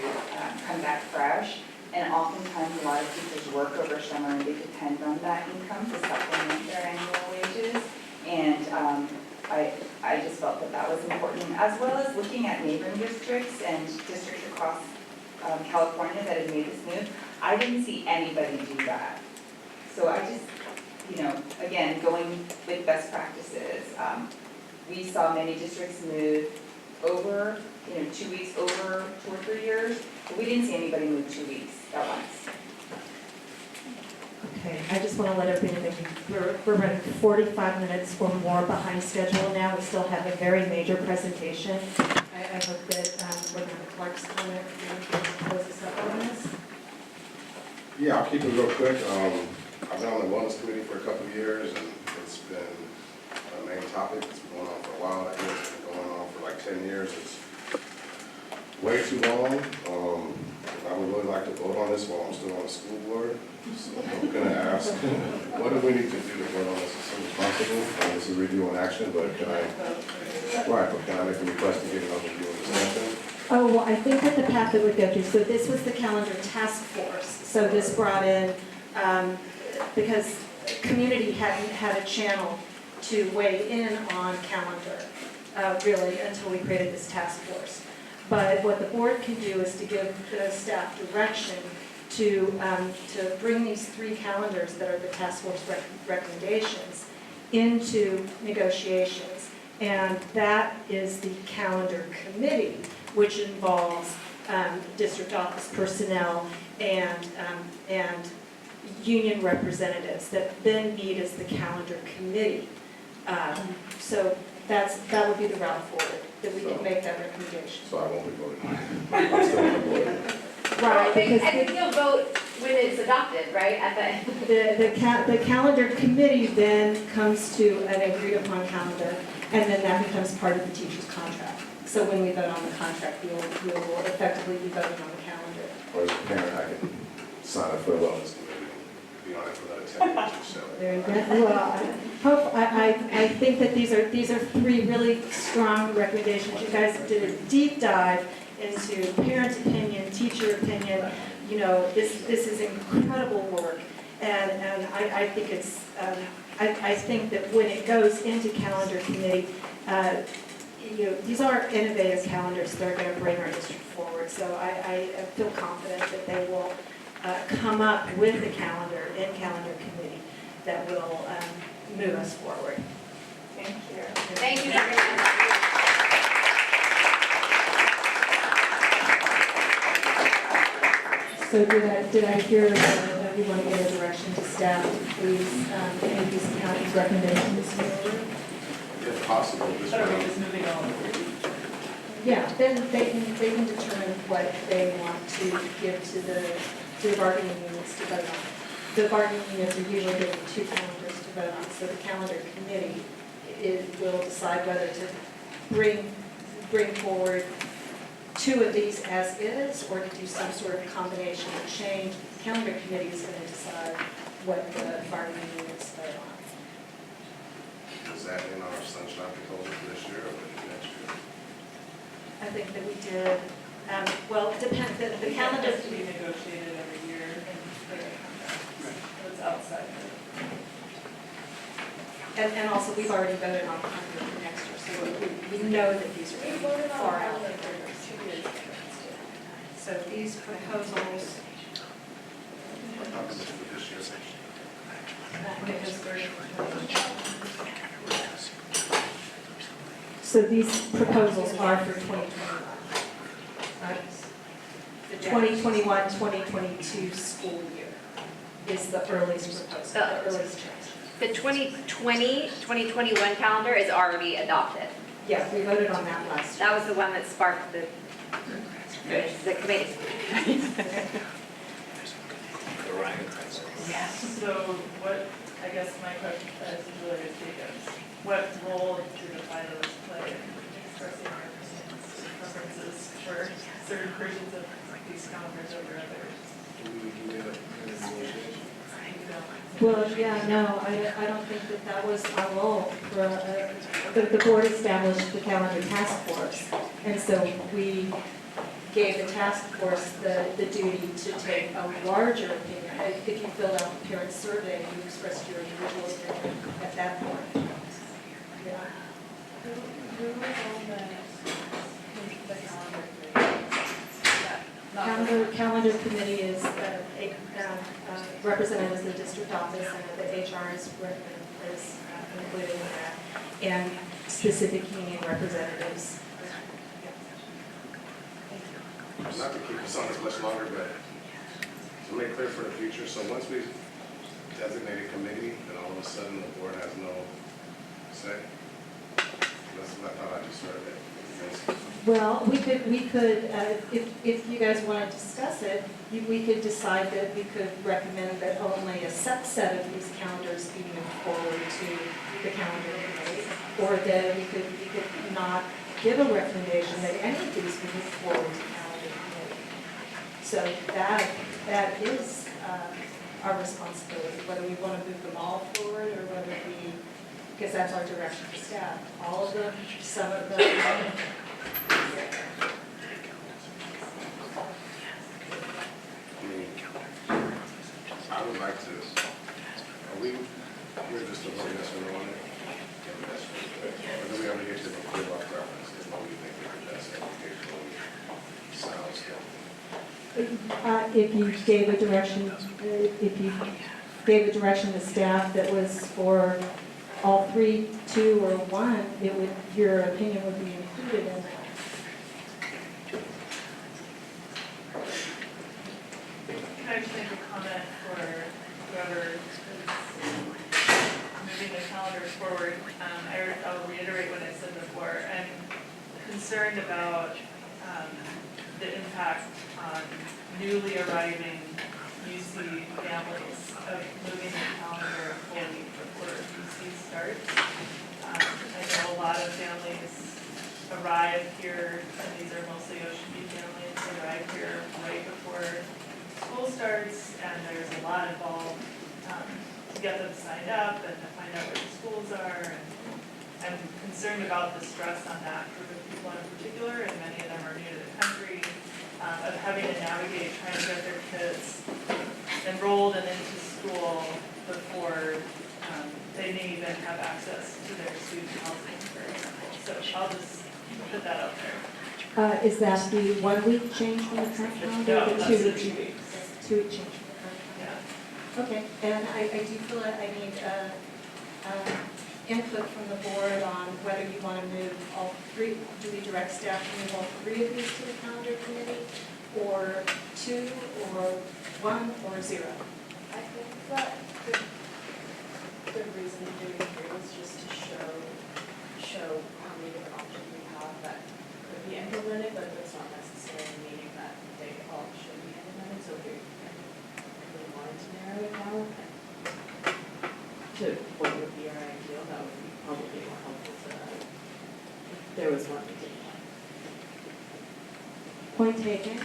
come back fresh. And oftentimes a lot of teachers work over summer and they depend on that income to supplement their annual wages. And I just felt that that was important, as well as looking at neighboring districts and districts across California that had made this move. I didn't see anybody do that. So I just, you know, again, going with best practices, we saw many districts move over, you know, 2 weeks over 2 or 3 years, but we didn't see anybody move 2 weeks at once. Okay, I just want to let everybody know we're running 45 minutes or more behind schedule now. We still have a very major presentation. I hope that we're going to Clark's comment and close us up on this. Yeah, I'll keep it real quick. I've been on the wellness committee for a couple of years, and it's been a main topic. It's been going on for a while. I think it's been going on for like 10 years. It's way too long. I would really like to vote on this while I'm still on the school board. So I'm going to ask, what do we need to do to vote on this as soon as possible? This is review and action, but can I make a request to get an overview and discussion? Oh, well, I think that the path that would go through, so this was the calendar task force. So this brought in, because community hadn't had a channel to weigh in on calendar, really, until we created this task force. But what the board can do is to give the staff direction to bring these 3 calendars that are the task force recommendations into negotiations. And that is the calendar committee, which involves district office personnel and union representatives that then meet as the calendar committee. So that would be the route forward, that we can make that recommendation. So I won't be voting. I'm still on the board. Right, because I think you'll vote when it's adopted, right? At the calendar committee then comes to an agreed upon calendar, and then that becomes part of the teacher's contract. So when we vote on the contract, we will effectively be voting on the calendar. Or as a parent, I can sign up for a wellness committee and be on it for another 10 years or so. There you go. Well, I think that these are 3 really strong recommendations. You guys did a deep dive into parent opinion, teacher opinion. You know, this is incredible work, and I think it's I think that when it goes into calendar committee, you know, these are innovative calendars that are going to bring our district forward. So I feel confident that they will come up with a calendar in calendar committee that will move us forward. Thank you. Thank you, everyone. So did I hear that you want to give a direction to staff to please make these recommendations forward? if possible, just. But are we just moving on? Yeah, then they can determine what they want to give to the bargaining units to vote on. The bargaining units are usually given 2 calendars to vote on, so the calendar committee will decide whether to bring forward 2 of these as is, or to do some sort of combination or change. The calendar committee is going to decide what the bargaining units vote on. Is that in our sunshine proposal for this year or next year? I think that we did, well, it depends, the calendar. It has to be negotiated every year and clear contracts. So it's outside of it. And also, we've already voted on the calendar for next year, so we know that these are far out. So these proposals, What about this for this year? so these proposals are for 2021. Right? The 2021, 2022 school year is the earliest proposal, the earliest change. The 2020, 2021 calendar is already adopted. Yeah, we voted on that last year. That was the one that sparked the committee. So what, I guess my question is really to Jacob's, what role do the finalists play in expressing our preferences for certain versions of these calendars over others? Well, yeah, no, I don't think that that was our role. The board established the calendar task force, and so we gave the task force the duty to take a larger opinion. If you filled out the parent survey, you expressed your individual opinion at that point. Yeah. Who was on the calendar committee? Calendar committee is represented as the district office, and the HR is included in that, and specific union representatives. Not to keep us on this much longer, but to make clear for the future, so once we designate a committee, then all of a sudden the board has no say? That's what I thought I just heard that. Well, we could, if you guys want to discuss it, we could decide that we could recommend that only a subset of these calendars be moved forward to the calendar committee, or that we could not give a recommendation that any of these be moved forward to calendar committee. So that is our responsibility, whether we want to move them all forward or whether we, because that's our direction to staff. All of them, some of them. I would like to, are we here just to vote yes or no on it? Or do we ever get to give our preferences, what we think is the best educational sounds? If you gave a direction to staff that was for all 3, 2, or 1, your opinion would be included in that. Can I just make a comment for whoever is moving the calendars forward? I'll reiterate what I said before. I'm concerned about the impact on newly arriving UC families of moving the calendar a full week before UC starts. I know a lot of families arrive here, and these are mostly Ocean View families, arrive here right before school starts, and there's a lot involved to get them signed up and to find out where the schools are. And I'm concerned about the stress on that group of people in particular, and many of them are new to the country, of having to navigate trying to get their kids enrolled and into school before they may even have access to their student housing, for example. So I'll just put that out there. Is that the 1 week change from the current calendar? No, or the that's 2 the week 2 weeks. 2 week change from the current calendar. Yeah. Okay, and I do feel that I need input from the board on whether you want to move all 3, do we direct staff to move all 3 of these to the calendar committee, or 2, or 1, or 0? I think that the reason doing 3 was just to show show how many different options we have that could be implemented, but it's not necessarily meaning that they all should be implemented, so if we really wanted to narrow it down to what would be our ideal, that would be probably more helpful to if there was one we didn't like. Point taken.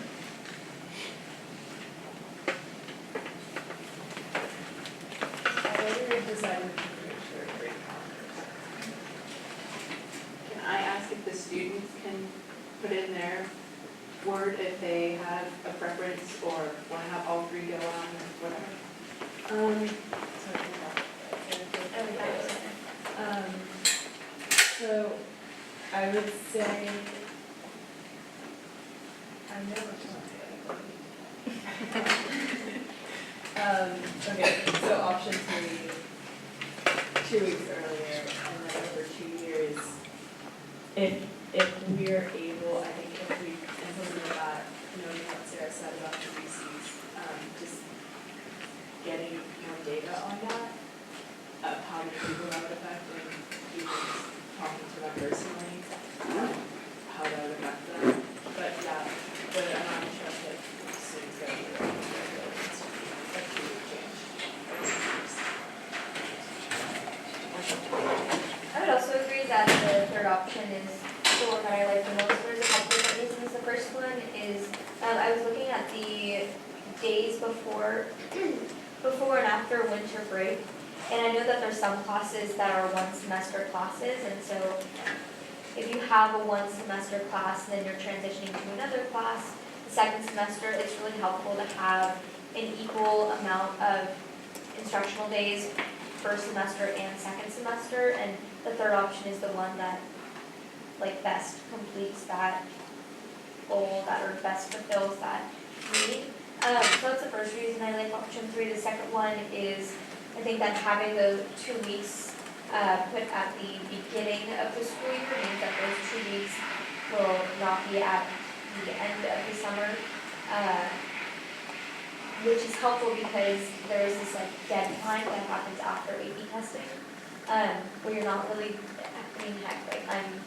I already decided to make sure grade calendars. Can I ask if the students can put in their word if they have a preference or want to have all three go on or whatever? So I would say, I never thought okay, so option 3, 2 weeks earlier, and then over 2 years. If we're able, I think if we implement that, knowing what Sarah said about the VCs, just getting more data on that, of how many people that would affect, and even just talking to them personally, how that would affect them. But yeah, but I'm not sure if students go through it. I would also agree that the third option is the one that I like the most. There's a couple different reasons. The first one is I was looking at the days before and after winter break, and I know that there's some classes that are one semester classes, and so if you have a one semester class and then you're transitioning to another class, the second semester, it's really helpful to have an equal amount of instructional days first semester and second semester, and the third option is the one that like best completes that goal, that or best fulfills that need. So that's the first reason I like option 3. The second one is I think that having the 2 weeks put at the beginning of the school year means that those 2 weeks will not be at the end of the summer, which is helpful because there is this like deadline that happens after AP testing, where you're not really, I mean, heck, like I'm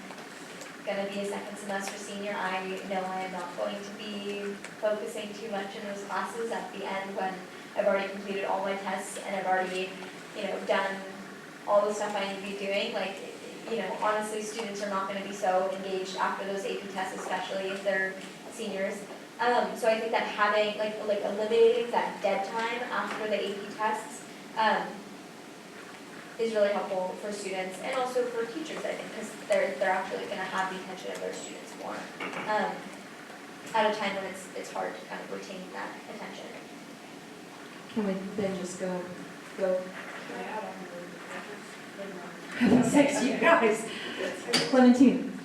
gonna be a second semester senior. I know I am not going to be focusing too much in those classes at the end when I've already completed all my tests and I've already, done all the stuff I need to be doing. Like, honestly, students are not gonna be so engaged after those AP tests, especially if they're seniors. So I think that having, like eliminating that dead time after the AP tests, is really helpful for students and also for teachers, I think, because they're actually going to have the attention of their students more at a time when it's hard to kind of retain that attention. Can we then just go? Can I add on Heaven's sakes, you guys. Clementine.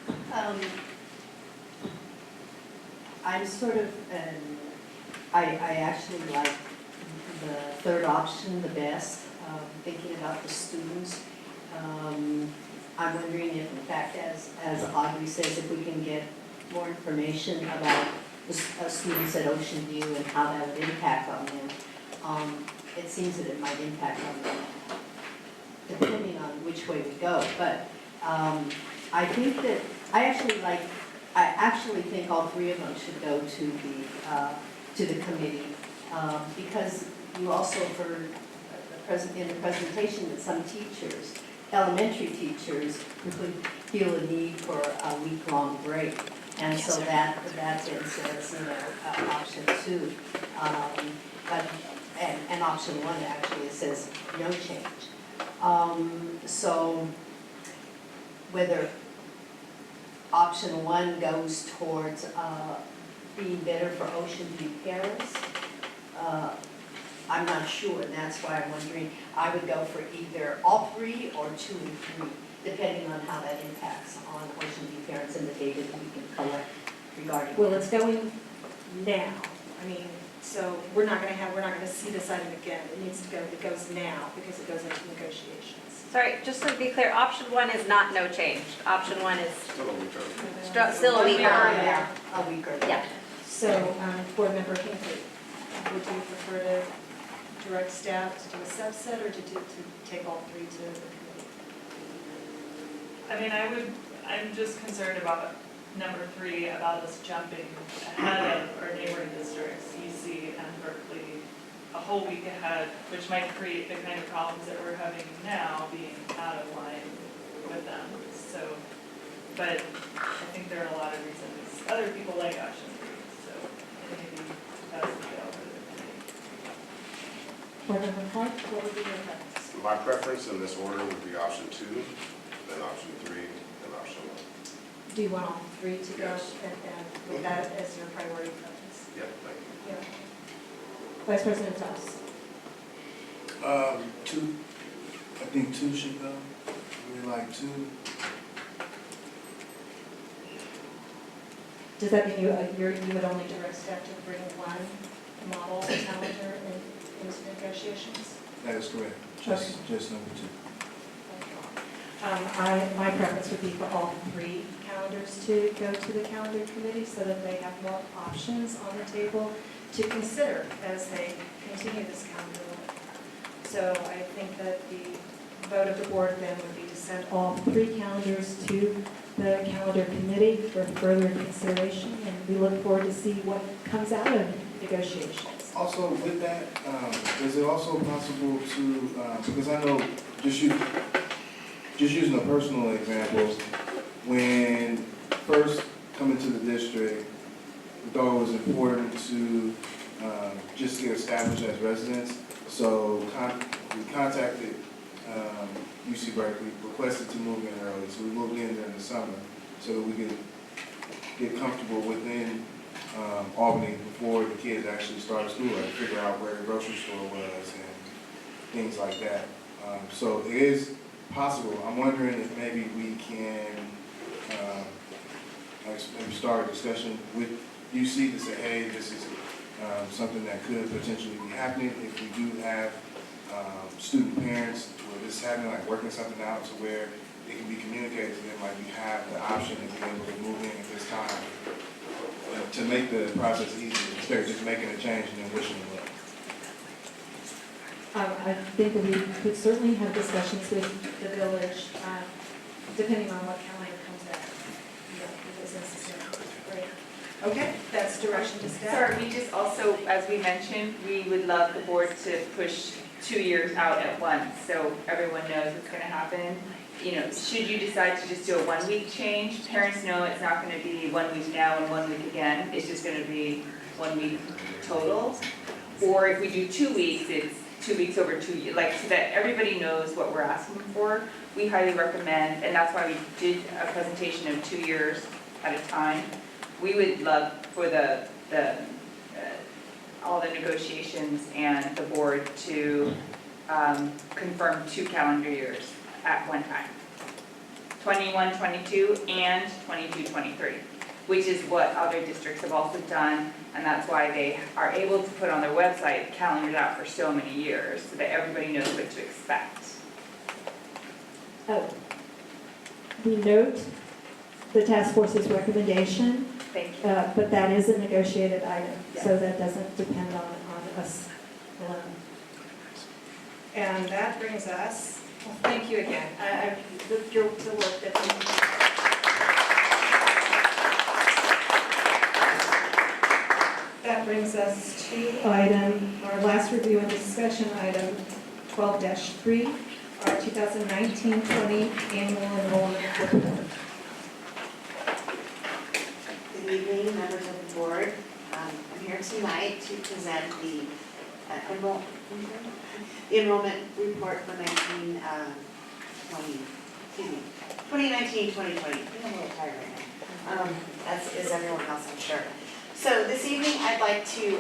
I'm sort of, I actually like the third option the best, thinking about the students. I'm wondering if, in fact, as Audrey says, if we can get more information about the students at Ocean View and how that would impact on them. It seems that it might impact on them, depending on which way we go. But I think that, I actually think all 3 of them should go to the committee, because you also heard in the presentation that some teachers, elementary teachers, would feel a need for a week-long break. And so that then says, option 2. And option 1 actually, it says no change. So whether option 1 goes towards being better for Ocean View parents, I'm not sure, and that's why I'm wondering, I would go for either all 3 or 2 and 3, depending on how that impacts on Ocean View parents and the data that we can collect regarding. Well, it's going now. I mean, so we're not gonna see this item again. It goes now because it goes into negotiations. Sorry, just to be clear, option 1 is not no change. Option 1 is Still a week still a week earlier. A week earlier. Yeah. So, Board Member Hinckley, would you prefer to direct staff to do a subset or to take all 3 to the committee? I mean, I'm just concerned about number 3, about us jumping ahead of our neighboring districts, UC and Berkeley, a whole week ahead, which might create the kind of problems that we're having now, being out of line with them. So, but I think there are a lot of reasons. Other people like option 3, so maybe that's the go for the committee. Board Member Clark, what would be your preference? My preference in this order would be option 2, then option 3, then option 1. Do you want all 3 to go Yes. and with that as your priority focus? Yep, thank you. Yeah. Vice President Tuss. 2, I think 2 should go. Really like 2. Does that mean you would only direct staff to bring one model calendar into negotiations? That is correct. Just number 2. My preference would be for all 3 calendars to go to the calendar committee so that they have more options on the table to consider as they continue this calendar work. So I think that the vote of the board then would be to send all 3 calendars to the calendar committee for further consideration, and we look forward to see what comes out of negotiations. Also, with that, is it also possible to, because I know, just using a personal example, when first coming to the district, we thought it was important to just get established as residents. So we contacted UC Berkeley, requested to move in early. So we moved in during the summer so that we could get comfortable within Albany before the kids actually started school, like figure out where the grocery store was and things like that. So it is possible. I'm wondering if maybe we can maybe start a discussion with UC to say, hey, this is something that could potentially be happening if we do have student parents where this is happening, like working something out to where it can be communicated to them, like we have the option of being able to move in at this time to make the process easier instead of just making a change and then wishing it well. I think that we could certainly have discussions with the village, depending on what calendar comes back. If it's necessary. Great. Okay, that's direction to staff. Sorry, we just also, as we mentioned, we would love the board to push 2 years out at once, so everyone knows what's gonna happen. You know, should you decide to just do a 1-week change, parents know it's not gonna be 1 week now and 1 week again, it's just gonna be 1 week total. Or if we do 2 weeks, it's 2 weeks over 2 years, like, so that everybody knows what we're asking for. We highly recommend, and that's why we did a presentation of 2 years at a time. We would love for all the negotiations and the board to confirm 2 calendar years at one time. 21-22 and 22-23, which is what other districts have also done, and that's why they are able to put on their website calendars out for so many years, so that everybody knows what to expect. Oh. We note the task force's recommendation. Thank you. But that is a negotiated item, so Yes. that doesn't depend on us alone. And that brings us, well, thank you again. The work that that brings us to our last review and discussion item, 12-3, our 2019-20 annual enrollment report. Good evening, members of the board. I'm here tonight to present the enrollment report for 2019-2020. I'm a little tired right now, as is everyone else, I'm sure. So this evening, I'd like to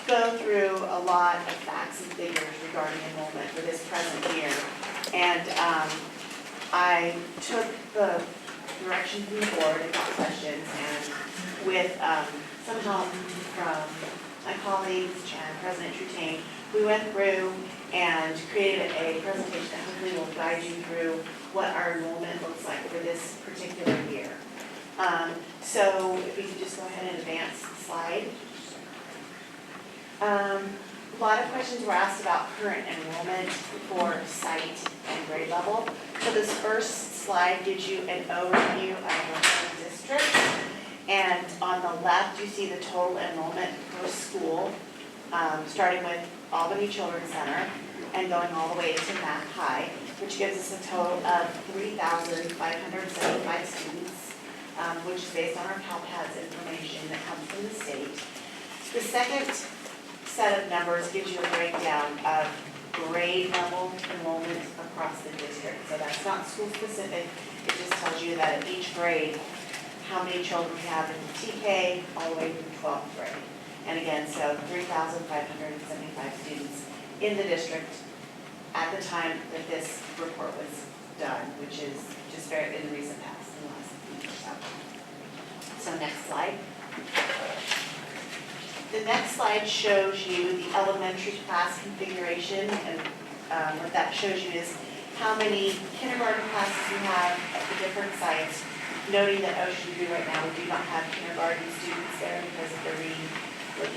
go through a lot of facts and figures regarding enrollment for this present year. And I took the direction from the board and got questions, and with some help from my colleagues and President Trutain, we went through and created a presentation that hopefully will guide you through what our enrollment looks like for this particular year. So if we could just go ahead and advance the slide. A lot of questions were asked about current enrollment for site and grade level. So this first slide gives you an overview of the whole district. And on the left, you see the total enrollment per school, starting with Albany Children's Center and going all the way to Mac High, which gives us a total of 3,575 students, which is based on our CalPADS information that comes from the state. The second set of numbers gives you a breakdown of grade level enrollment across the district. So that's not school specific, it just tells you that at each grade, how many children we have in TK all the way through 12th grade. And again, so 3,575 students in the district at the time that this report was done, which is just very in the recent past, in the last week or so. So next slide. The next slide shows you the elementary class configuration, and what that shows you is how many kindergarten classes you have at the different sites, noting that Ocean View right now, we do not have kindergarten students there because of the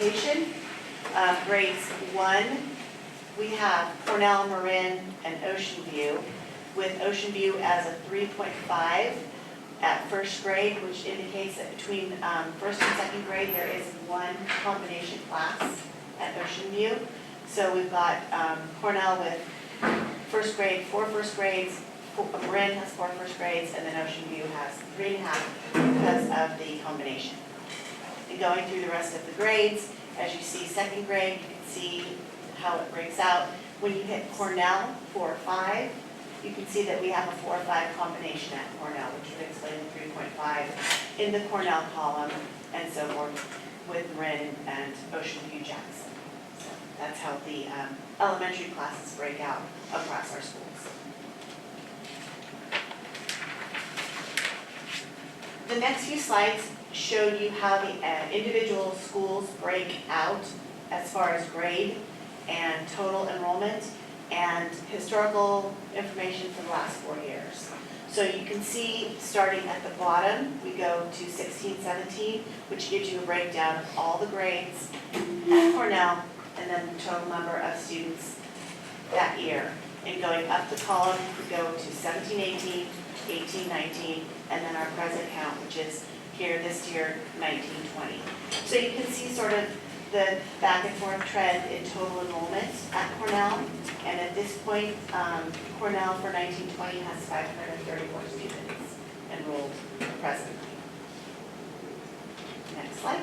relocation. Grades 1, we have Cornell, Marin, and Ocean View, with Ocean View as a 3.5 at first grade, which indicates that between first and second grade, there is one combination class at Ocean View. So we've got Cornell with first grade, 4 first grades, Marin has 4 first grades, and then Ocean View has 3.5 because of the combination. And going through the rest of the grades, as you see second grade, you can see how it breaks out. When you hit Cornell, 4 or 5, you can see that we have a 4 or 5 combination at Cornell, which would explain the 3.5 in the Cornell column, and so forth with Marin and Ocean View Jackson. So that's how the elementary classes break out across our schools. The next few slides show you how the individual schools break out as far as grade and total enrollment and historical information for the last 4 years. So you can see, starting at the bottom, we go to 16-17, which gives you a breakdown of all the grades at Cornell, and then the total number of students that year. And going up the column, we go to 17-18, 18-19, and then our present count, which is here this year, 19-20. So you can see sort of the back and forth trend in total enrollment at Cornell. And at this point, Cornell for 19-20 has 534 students enrolled presently. Next slide.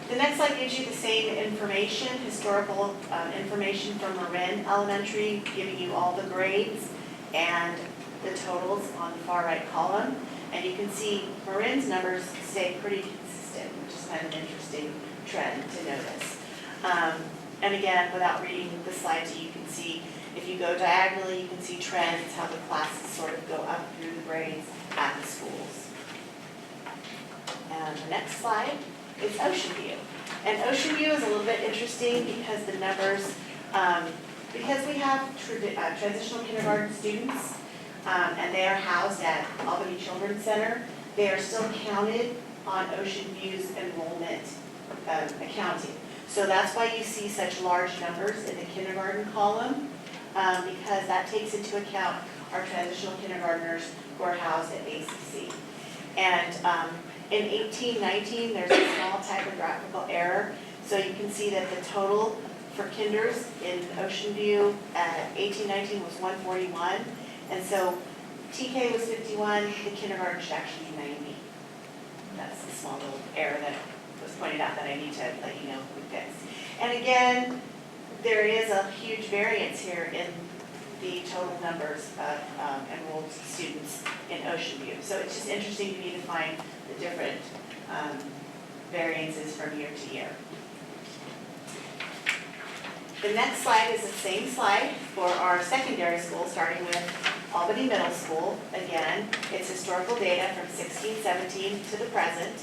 The next slide gives you the same information, historical information from Marin Elementary, giving you all the grades and the totals on the far right column. And you can see Marin's numbers stay pretty consistent, which is kind of an interesting trend to notice. And again, without reading the slides, you can see, if you go diagonally, you can see trends, how the classes sort of go up through the grades at the schools. And the next slide is Ocean View. And Ocean View is a little bit interesting because the numbers, because we have transitional kindergarten students, and they are housed at Albany Children's Center, they are still counted on Ocean View's enrollment accounting. So that's why you see such large numbers in the kindergarten column, because that takes into account our transitional kindergartners who are housed at ACC. And in 18-19, there's a small typographical error. So you can see that the total for kinders in Ocean View at 18-19 was 141. And so TK was 51, the kindergarten should actually be 90. That's a small little error that was pointed out that I need to let you know we fixed. And again, there is a huge variance here in the total numbers of enrolled students in Ocean View. So it's just interesting to me to find the different variances from year to year. The next slide is the same slide for our secondary school, starting with Albany Middle School. Again, it's historical data from 16-17 to the present.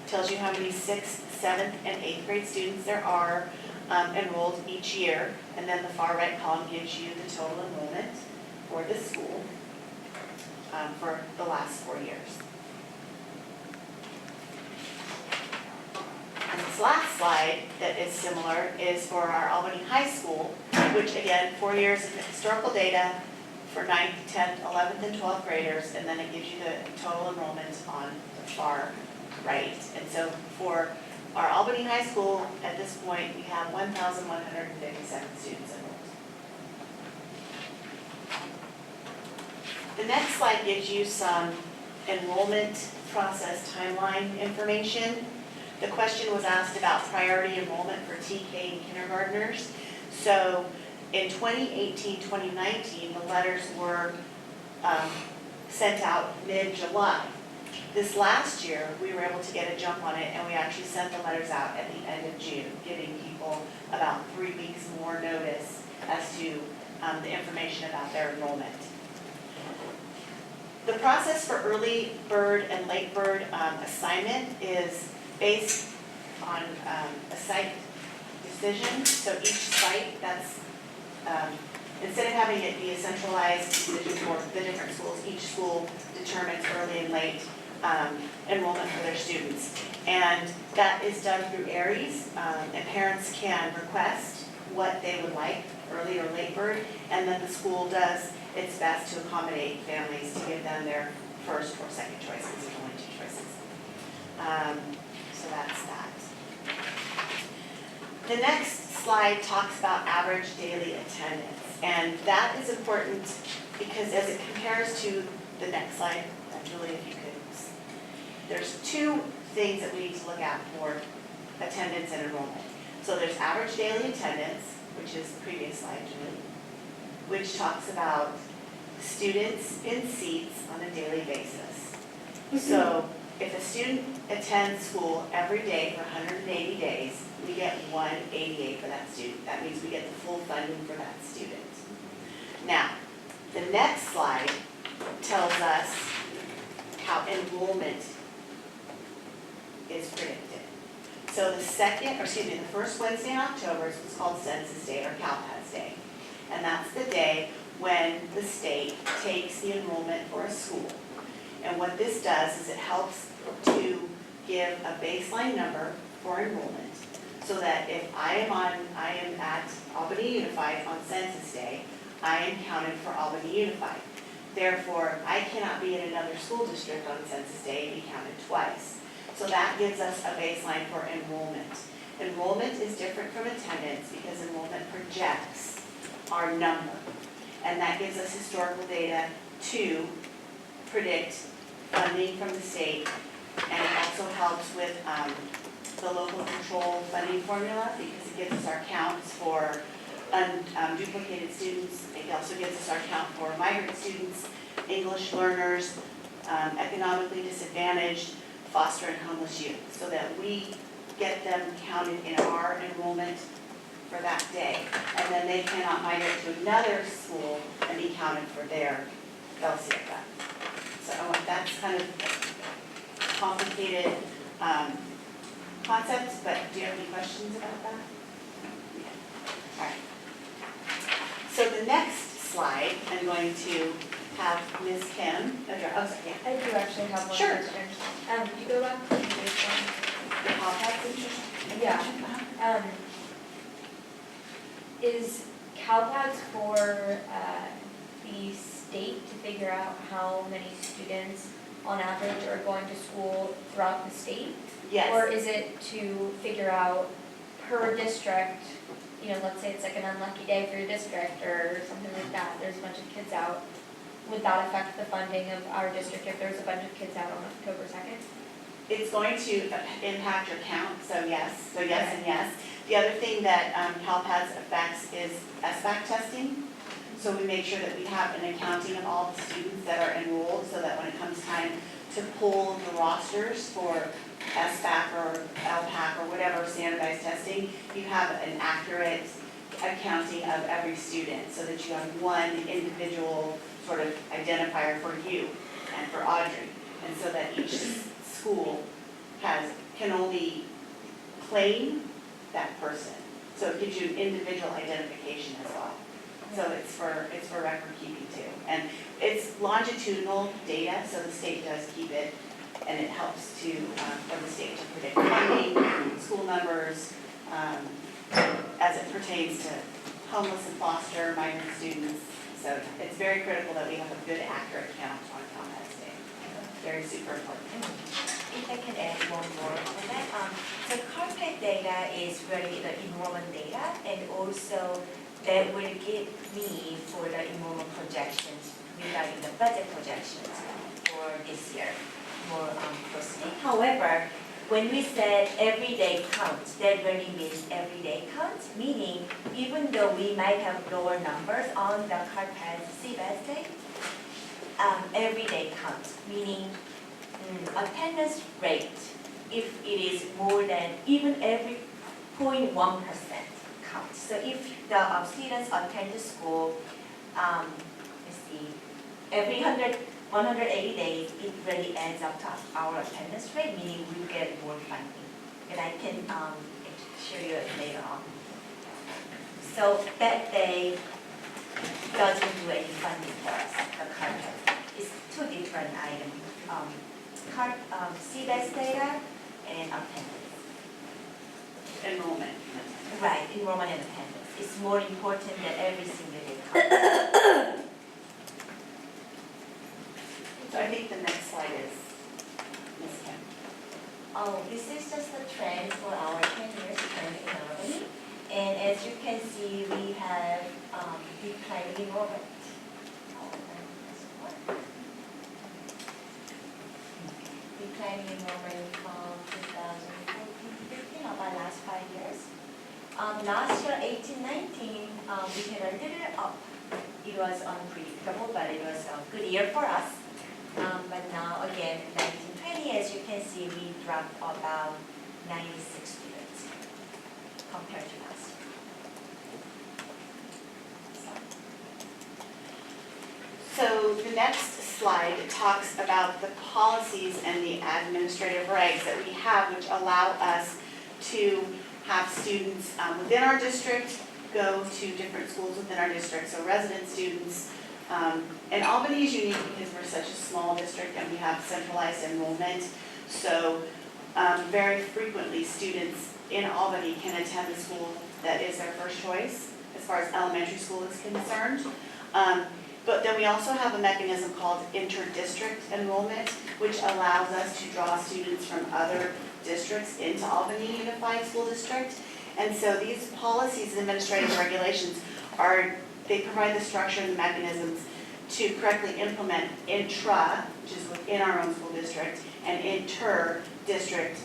Tells you how many 6th, 7th, and 8th grade students there are enrolled each year. And then the far right column gives you the total enrollment for the school for the last 4 years. And this last slide that is similar is for our Albany High School, which again, 4 years of historical data for 9th, 10th, 11th, and 12th graders, and then it gives you the total enrollment on the far right. And so for our Albany High School, at this point, we have 1,157 students enrolled. The next slide gives you some enrollment process timeline information. The question was asked about priority enrollment for TK and kindergartners. So in 2018-2019, the letters were sent out mid-July. This last year, we were able to get a jump on it, and we actually sent the letters out at the end of June, giving people about 3 weeks more notice as to the information about their enrollment. The process for early bird and late bird assignment is based on a site decision. So each site, that's instead of having it be a centralized decision for the different schools, each school determines early and late enrollment for their students. And that is done through ARIES, and parents can request what they would like, early or late bird, and then the school does its best to accommodate families to give them their first or second choices. There's only 2 choices. So that's that. The next slide talks about average daily attendance. And that is important because as it compares to the next slide, Julie, if you could, there's 2 things that we need to look at for attendance and enrollment. So there's average daily attendance, which is the previous slide, Julie, which talks about students in seats on a daily basis. So if a student attends school every day for 180 days, we get 188 for that student. That means we get the full funding for that student. Now, the next slide tells us how enrollment is predicted. So the first Wednesday in October is what's called Census Day or KALB Day. And that's the day when the state takes the enrollment for a school. And what this does is it helps to give a baseline number for enrollment so that if I am at Albany Unified on Census Day, I am counted for Albany Unified. Therefore, I cannot be in another school district on Census Day and be counted twice. So that gives us a baseline for enrollment. Enrollment is different from attendance because enrollment projects our number. And that gives us historical data to predict funding from the state. And it also helps with the local control funding formula because it gives us our counts for duplicated students. It also gives us our count for migrant students, English learners, economically disadvantaged, foster and homeless youth, so that we get them counted in our enrollment for that day. And then they cannot migrate to another school and be counted for their LCFF. So that's kind of complicated concepts, but do you have any questions about that? Yeah. All right. So the next slide, I'm going to have Ms. Kim address. Oh, sorry, yeah. I do actually have one Sure. question. Could you go back to the previous one? The CALB interest? Yeah. Is CalPADS for the state to figure out how many students on average are going to school throughout the state? Yes. Or is it to figure out per district, let's say it's like an unlucky day for your district or something like that, there's a bunch of kids out. Would that affect the funding of our district if there's a bunch of kids out on October 2nd? It's going to impact your count, so yes. So yes and yes. The other thing that CalPADS affects is SBAC testing. So we make sure that we have an accounting of all the students that are enrolled so that when it comes time to pull the rosters for SBAC or LPAC or whatever standardized testing, you have an accurate accounting of every student so that you have one individual sort of identifier for you and for Audrey. And so that each school can only claim that person. So it gives you an individual identification as well. So it's for record keeping too. And it's longitudinal data, so the state does keep it, and it helps to for the state to predict funding, school numbers, as it pertains to homeless and foster, migrant students, so it's very critical that we have a good, accurate count on that state. Very super important. If I can add one more on that, so carpet data is really the enrollment data, and also that will give me for the enrollment projections regarding the budget projections for this year, more closely. However, when we said everyday count, that really means everyday count, meaning even though we might have lower numbers on the carpet CBS day, everyday count, meaning attendance rate, if it is more than even every 0.1% count. So if the students attend the school, let's see, every 180 days, it really adds up to our attendance rate, meaning we get more funding. And I can show you it later on. So that day doesn't do any funding for us, the carpet. It's two different items. CBS data and attendance. Enrollment. Right, enrollment and attendance. It's more important than every single day. So I think the next slide is Ms. Kim. Oh, this is just the trend for our 10 years trend in Albany. And as you can see, we have declining enrollment. Declining enrollment from 2014-15, about last 5 years. Last year, 18-19, we had a little up. It was unpredictable, but it was a good year for us. But now, again, 19-20, as you can see, we dropped about 96 students compared to last year. So the next slide talks about the policies and the administrative regs that we have, which allow us to have students within our district go to different schools within our district, so resident students. And Albany is unique because we're such a small district and we have centralized enrollment. So very frequently students in Albany can attend the school that is their first choice as far as elementary school is concerned. But then we also have a mechanism called inter-district enrollment, which allows us to draw students from other districts into Albany Unified School District. And so these policies and administrative regulations they provide the structure and the mechanisms to correctly implement intra, which is within our own school district, and inter-district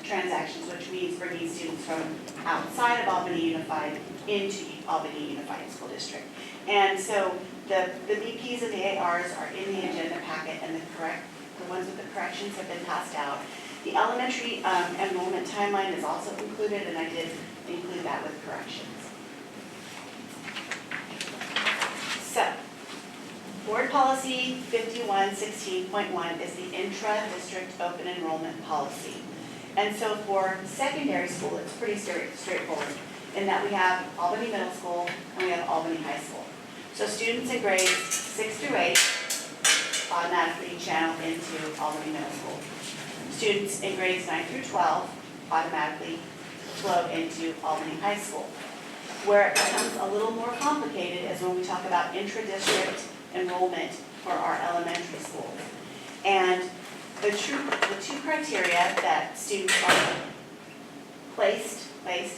transactions, which means bringing students from outside of Albany Unified into Albany Unified School District. And so the BPs and the ARs are in the agenda packet, and the ones with the corrections have been passed out. The elementary enrollment timeline is also included, and I did include that with corrections. So, Board Policy 5116.1 is the intra-district open enrollment policy. And so for secondary school, it's pretty straightforward in that we have Albany Middle School and we have Albany High School. So students in grades 6 through 8 automatically channel into Albany Middle School. Students in grades 9 through 12 automatically flow into Albany High School. Where it becomes a little more complicated is when we talk about intra-district enrollment for our elementary schools. And the two criteria that students are placed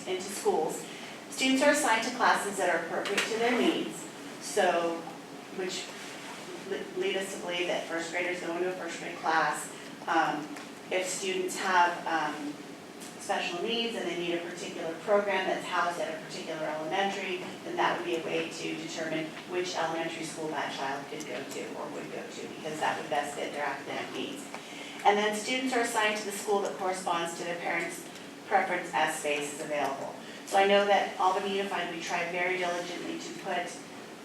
into schools, students are assigned to classes that are appropriate to their needs, so which lead us to believe that first graders go into a first grade class. If students have special needs and they need a particular program that's housed at a particular elementary, then that would be a way to determine which elementary school that child could go to or would go to, because that would best fit their academic needs. And then students are assigned to the school that corresponds to their parents' preference as space is available. So I know that Albany Unified, we try very diligently to put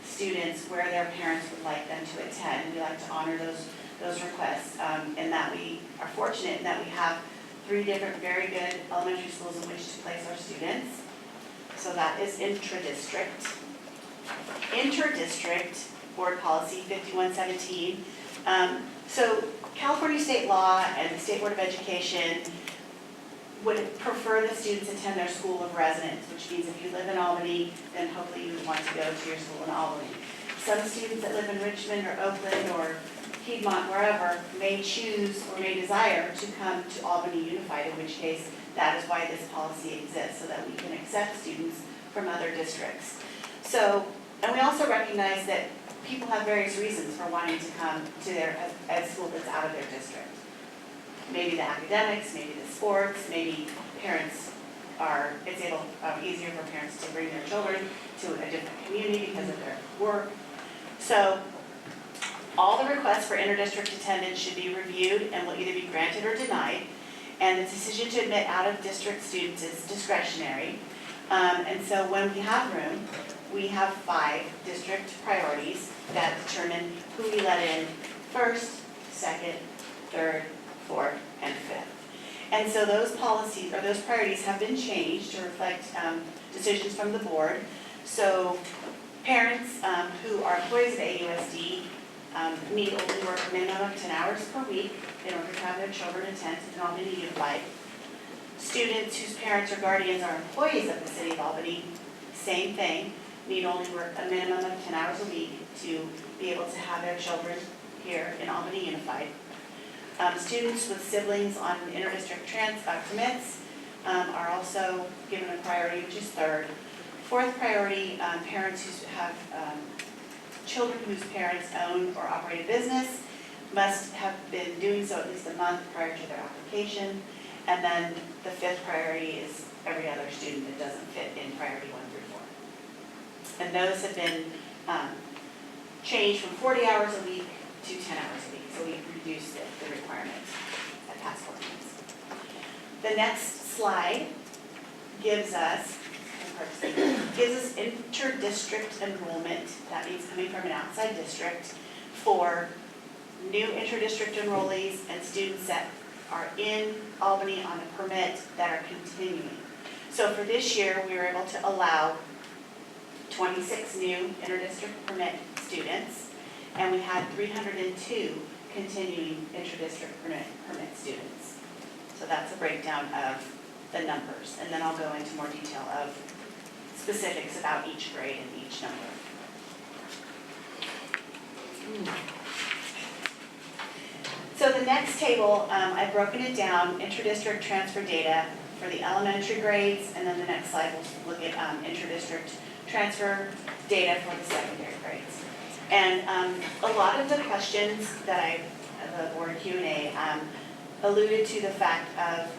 students where their parents would like them to attend. We like to honor those requests, and that we are fortunate in that we have 3 different very good elementary schools in which to place our students. So that is intra-district. Inter-district Board Policy 5117. So California state law and the State Board of Education would prefer that students attend their school of residence, which means if you live in Albany, then hopefully you would want to go to your school in Albany. some students that live in Richmond or Oakland or Piedmont, wherever, may choose or may desire to come to Albany Unified, in which case that is why this policy exists, so that we can accept students from other districts. So, and we also recognize that people have various reasons for wanting to come to their ed school that's out of their district. Maybe the academics, maybe the sports, maybe parents are, it's easier for parents to bring their children to a different community because of their work. So all the requests for interdistrict attendance should be reviewed and will either be granted or denied. And the decision to admit out-of-district students is discretionary. And so when we have room, we have 5 district priorities that determine who we let in first, second, third, fourth, and fifth. And so those policies, or those priorities, have been changed to reflect decisions from the board. So parents who are employees of AUSD need only work a minimum of 10 hours per week in order to have their children attend to Albany Unified. Students whose parents or guardians are employees of the City of Albany, same thing, need only work a minimum of 10 hours a week to be able to have their children here in Albany Unified. Students with siblings on interdistrict permits are also given a priority, which is third. Fourth priority, parents who have children whose parents own or operate a business must have been doing so at least a month prior to their application. And then the fifth priority is every other student that doesn't fit in priority 1 through 4. And those have been changed from 40 hours a week to 10 hours a week. So we've reduced the requirements at past ordinance. The next slide gives us inter-district enrollment. That means coming from an outside district for new inter-district enrollees and students that are in Albany on a permit that are continuing. So for this year, we were able to allow 26 new inter-district permit students, and we had 302 continuing inter-district permit students. So that's a breakdown of the numbers, and then I'll go into more detail of specifics about each grade and each number. So the next table, I've broken it down, inter-district transfer data for the elementary grades, and then the next slide we'll look at inter-district transfer data for the secondary grades. And a lot of the questions that the board Q&A alluded to the fact of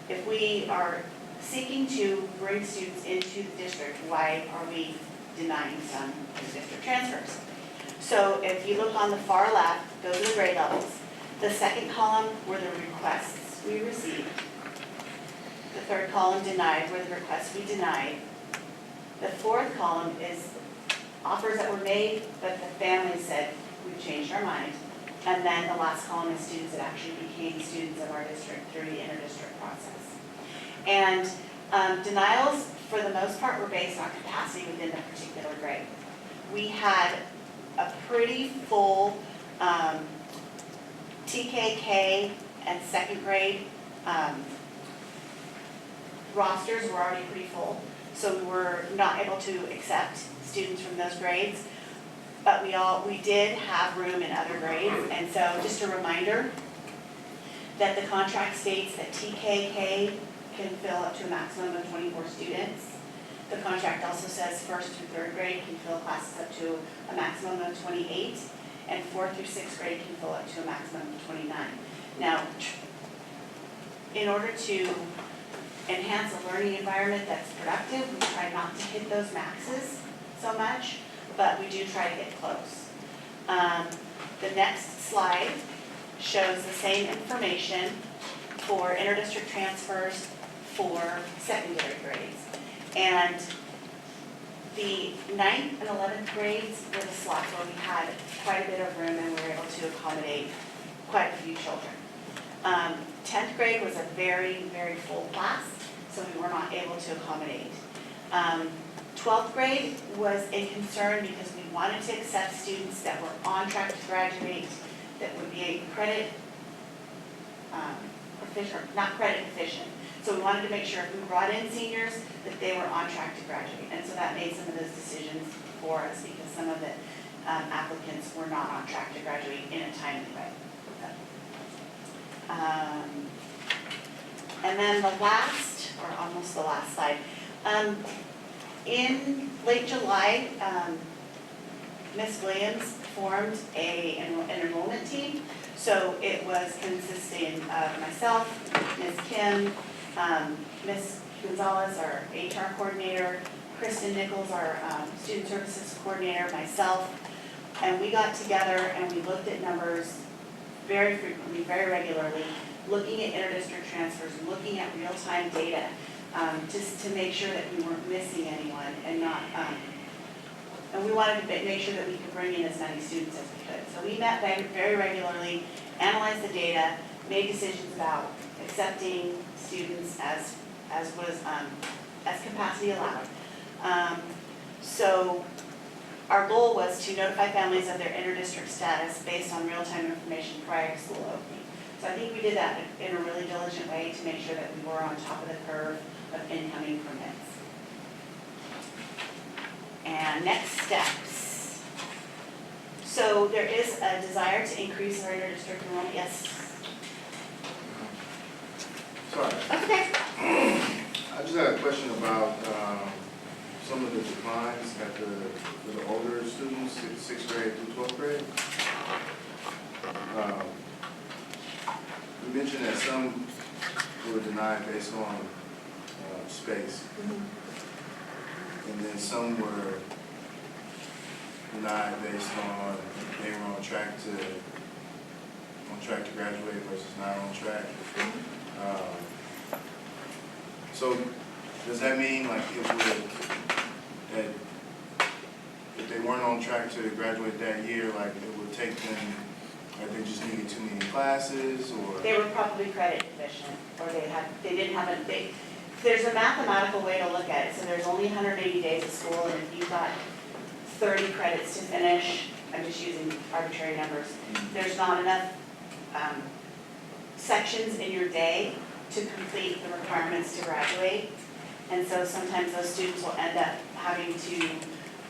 if we are seeking to bring students into the district, why are we denying some district transfers? So if you look on the far left, those are the grade levels. The second column were the requests we received. The third column denied were the requests we denied. The fourth column is offers that were made, but the family said, we've changed our mind. And then the last column is students that actually became students of our district through the inter-district process. And denials, for the most part, were based on capacity within the particular grade. We had a pretty full TKK and second grade rosters were already pretty full, so we were not able to accept students from those grades. But we did have room in other grades, and so just a reminder that the contract states that TKK can fill up to a maximum of 24 students. The contract also says 1st through 3rd grade can fill classes up to a maximum of 28, and 4th through 6th grade can fill up to a maximum of 29. Now, in order to enhance a learning environment that's productive, we try not to hit those maxes so much, but we do try to get close. The next slide shows the same information for inter-district transfers for secondary grades. And the 9th and 11th grades were the slots where we had quite a bit of room and we were able to accommodate quite a few children. 10th grade was a very, very full class, so we were not able to accommodate. 12th grade was a concern because we wanted to accept students that were on track to graduate, that would be credit proficient, not credit efficient. So we wanted to make sure if we brought in seniors, that they were on track to graduate. And so that made some of those decisions for us because some of the applicants were not on track to graduate in a timely way. And then the last, or almost the last slide, in late July, Ms. Williams formed an enrollment team. So it was consisting of myself, Ms. Kim, Ms. Gonzalez, our HR coordinator, Kristen Nichols, our student services coordinator, myself, and we got together and we looked at numbers very frequently, very regularly, looking at interdistrict transfers, looking at real-time data, just to make sure that we weren't missing anyone and not, and we wanted to make sure that we could bring in as many students as we could. So we met very regularly, analyzed the data, made decisions about accepting students as capacity allowed. So our goal was to notify families of their interdistrict status based on real-time information prior to school opening. So I think we did that in a really diligent way to make sure that we were on top of the curve of incoming permits. And next steps. So there is a desire to increase our interdistrict enrollment. Yes? Sorry. That's okay. I just had a question about some of the declines at the older students, 6th grade through 12th grade. You mentioned that some were denied based on space, and then some were denied based on if they were on track to graduate versus not on track. So does that mean like that if they weren't on track to graduate that year, like it would take them, like they just needed too many classes, or? They were probably credit deficient, or they didn't have there's a mathematical way to look at it. So there's only 180 days of school, and if you've got 30 credits to finish, I'm just using arbitrary numbers, there's not enough sections in your day to complete the requirements to graduate. And so sometimes those students will end up having to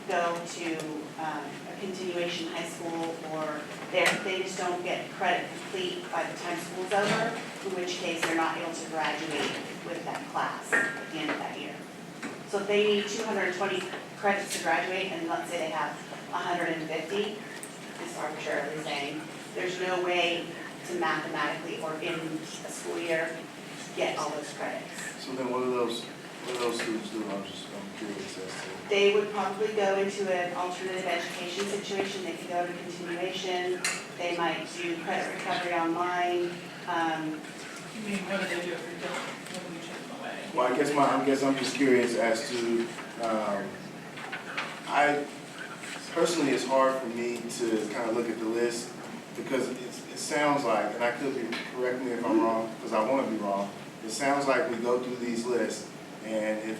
go to a continuation high school, or they just don't get credit complete by the time school's over, in which case they're not able to graduate with that class at the end of that year. So if they need 220 credits to graduate, and let's say they have 150, just arbitrarily saying, there's no way to mathematically or in a school year get all those credits. So then what do those students do? I'm curious as to. They would probably go into an alternative education situation. They could go to continuation. They might do credit recovery online. You mean, what do they do if we don't, when we take them away? Well, I guess I'm just curious as to, I personally, it's hard for me to kind of look at the list because it sounds like, and I could be, correct me if I'm wrong, because I want to be wrong, it sounds like we go through these lists, and if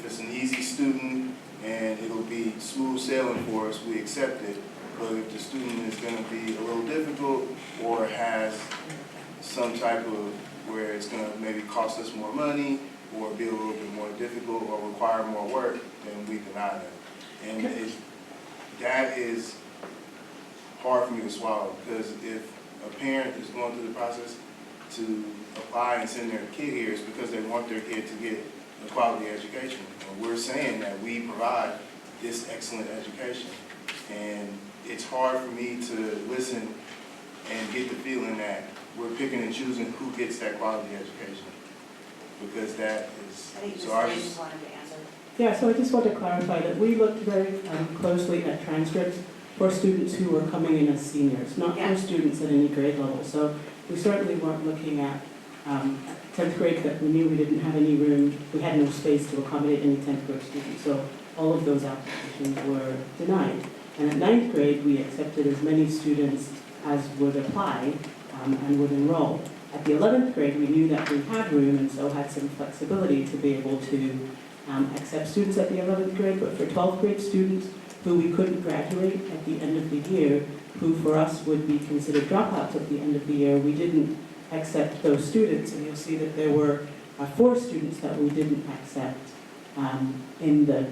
it's an easy student and it'll be smooth sailing for us, we accept it. But if the student is going to be a little difficult or has some type of where it's going to maybe cost us more money or be a little bit more difficult or require more work, then we deny them. And that is hard for me to swallow, because if a parent is going through the process to apply and send their kid here, it's because they want their kid to get a quality education. And we're saying that we provide this excellent education. And it's hard for me to listen and get the feeling that we're picking and choosing who gets that quality education. Because that is, I think so I Ms. just, wanted to answer. Yeah, so I just want to clarify that we looked very closely at transcripts for students who were coming in as seniors, not for students at any grade level. So we certainly weren't looking at 10th grade that we knew we didn't have any room, we had no space to accommodate any 10th grade students. So all of those applications were denied. And at 9th grade, we accepted as many students as would apply and would enroll. At the 11th grade, we knew that we had room and so had some flexibility to be able to accept students at the 11th grade, but for 12th grade students who we couldn't graduate at the end of the year, who for us would be considered dropouts at the end of the year, we didn't accept those students, and you'll see that there were 4 students that we didn't accept in the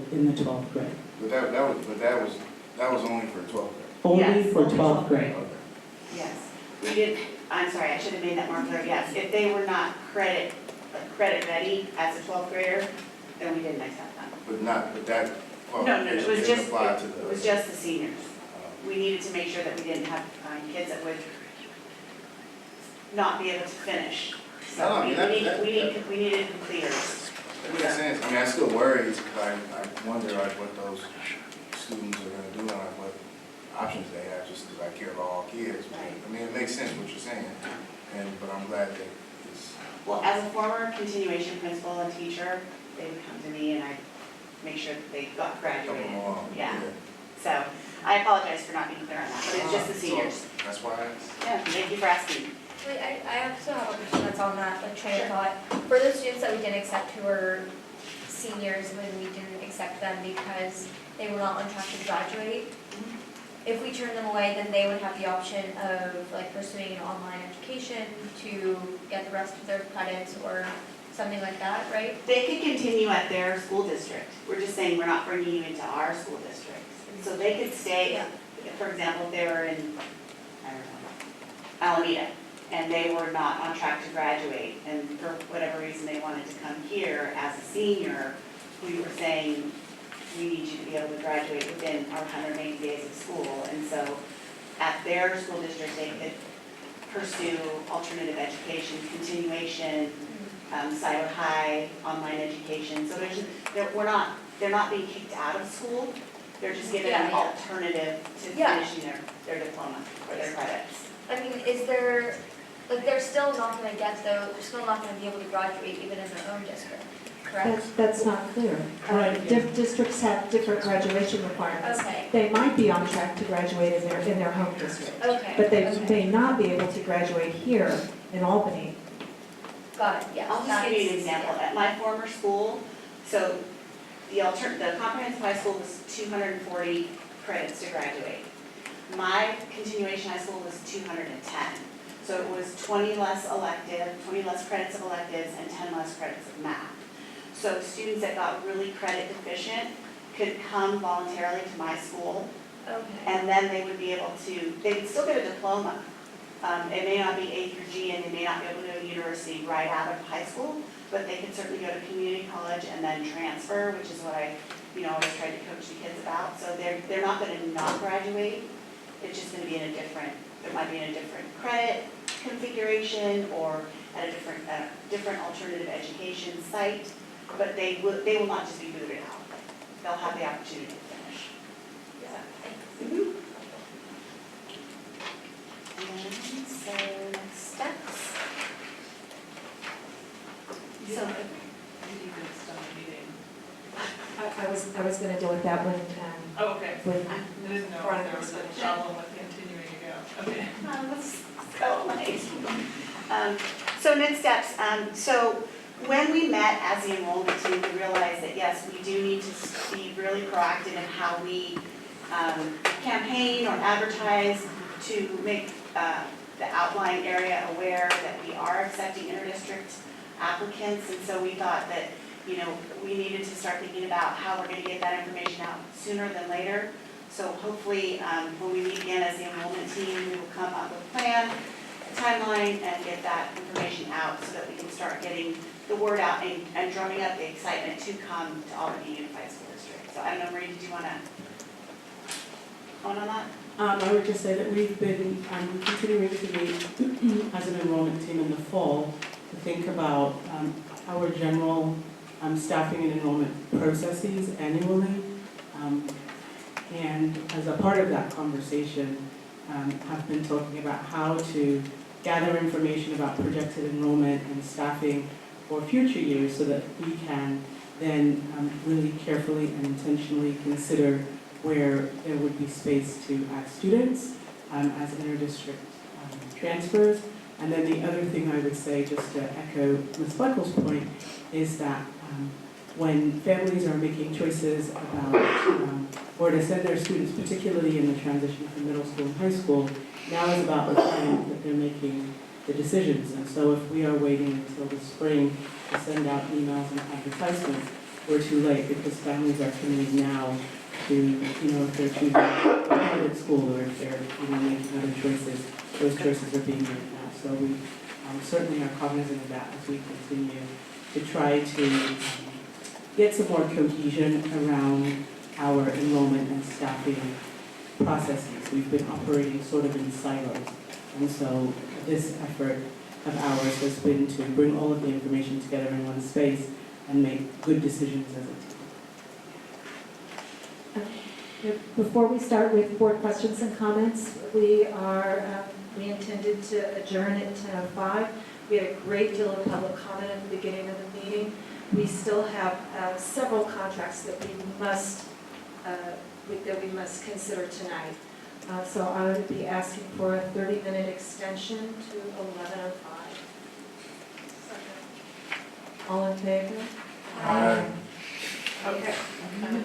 12th grade. But that was only for 12th grade. Only Yes, for only 12th grade. Okay. Yes, we did, I'm sorry, I should have made that more clear, yes. If they were not credit ready as a 12th grader, then we didn't accept them. But that No, it was didn't just, apply to the. it was just the seniors. We needed to make sure that we didn't have kids that would not be able to finish. No, I So mean, we needed completers. That makes sense. I mean, I still worry, because I wonder like what those students are gonna do and like what options they have, just because I care about all kids. But, I mean, it makes sense what you're saying, but I'm glad that it's. Well, as a former continuation principal and teacher, they would come to me and I'd make sure that they got graduated. Yeah. So I apologize for not being clear on that, but it's just the seniors. That's why I asked. Yeah, thank you for asking. Wait, I also have a question that's on that, like, train of thought. For those students that we didn't accept who were seniors, when we didn't accept them because they were not on track to graduate, if we turn them away, then they would have the option of like pursuing an online education to get the rest of their credits or something like that, right? They could continue at their school district. We're just saying we're not bringing you into our school district. So they could stay, for example, if they were in, I don't know, Alameda, and they were not on track to graduate, and for whatever reason they wanted to come here as a senior, we were saying, we need you to be able to graduate within our 180 days of school. And so at their school district, they could pursue alternative education, continuation, cyber high, online education. So they're not being kicked out of school. They're just given an alternative to finishing their diploma or their credits. I mean, is there, like, they're still not gonna get they're still not gonna be able to graduate even in their own district, correct? That's not clear. Districts have different graduation requirements. Okay. They might be on track to graduate in their home district. Okay. But they may not be able to graduate here in Albany. Got it, yeah. I'll just give you an example. At my former school, so the comprehensive high school was 240 credits to graduate. My continuation high school was 210. So it was 20 less credits of electives and 10 less credits of math. So students that got really credit deficient could come voluntarily to my school. Okay. And then they would be able to, they would still get a diploma. It may not be A through G and they may not be able to go to university right out of high school, but they could certainly go to community college and then transfer, which is what I always tried to coach the kids about. So they're not going to not graduate. It's just going to be in a different, it might be in a different credit configuration or at a different alternative education site, but they will not just be booted out. They'll have the opportunity to finish. Yeah. So next steps. So, you could start a meeting. I was going to deal with that when. Oh, okay. When I didn't know if there was a problem with continuing to go. Okay. That's so nice. So next steps. So when we met as the enrollment team, we realized that yes, we do need to be really proactive in how we campaign or advertise to make the outlying area aware that we are accepting interdistrict applicants. And so we thought that we needed to start thinking about how we're going to get that information out sooner than later. So hopefully, when we meet again as the enrollment team, we will come up with a plan, a timeline, and get that information out so that we can start getting the word out and drumming up the excitement to come to Albany Unified School District. So I don't know, Marie, did you want to comment on that? I would just say that we've been continuing to meet as an enrollment team in the fall to think about our general staffing and enrollment processes annually. And as a part of that conversation, have been talking about how to gather information about projected enrollment and staffing for future years so that we can then really carefully and intentionally consider where there would be space to add students as interdistrict transfers. And then the other thing I would say, just to echo Ms. Fleckel's point, is that when families are making choices about or to send their students, particularly in the transition from middle school and high school, now is about the time that they're making the decisions. And so if we are waiting until the spring to send out emails and advertisements, we're too late because families are committing now to, if they're choosing a private school or if they're, making other choices, those choices are being made now. So we certainly are cognizant of that as we continue to try to get some more cohesion around our enrollment and staffing processes. We've been operating sort of in silos. And so this effort of ours has been to bring all of the information together in one space and make good decisions as a team. Before we start with board questions and comments, we intended to adjourn at 10:05. We had a great deal of public comment at the beginning of the meeting. We still have several contracts that we must consider tonight. So I would be asking for a 30-minute extension to 11:05. All in favor? Aye. Okay.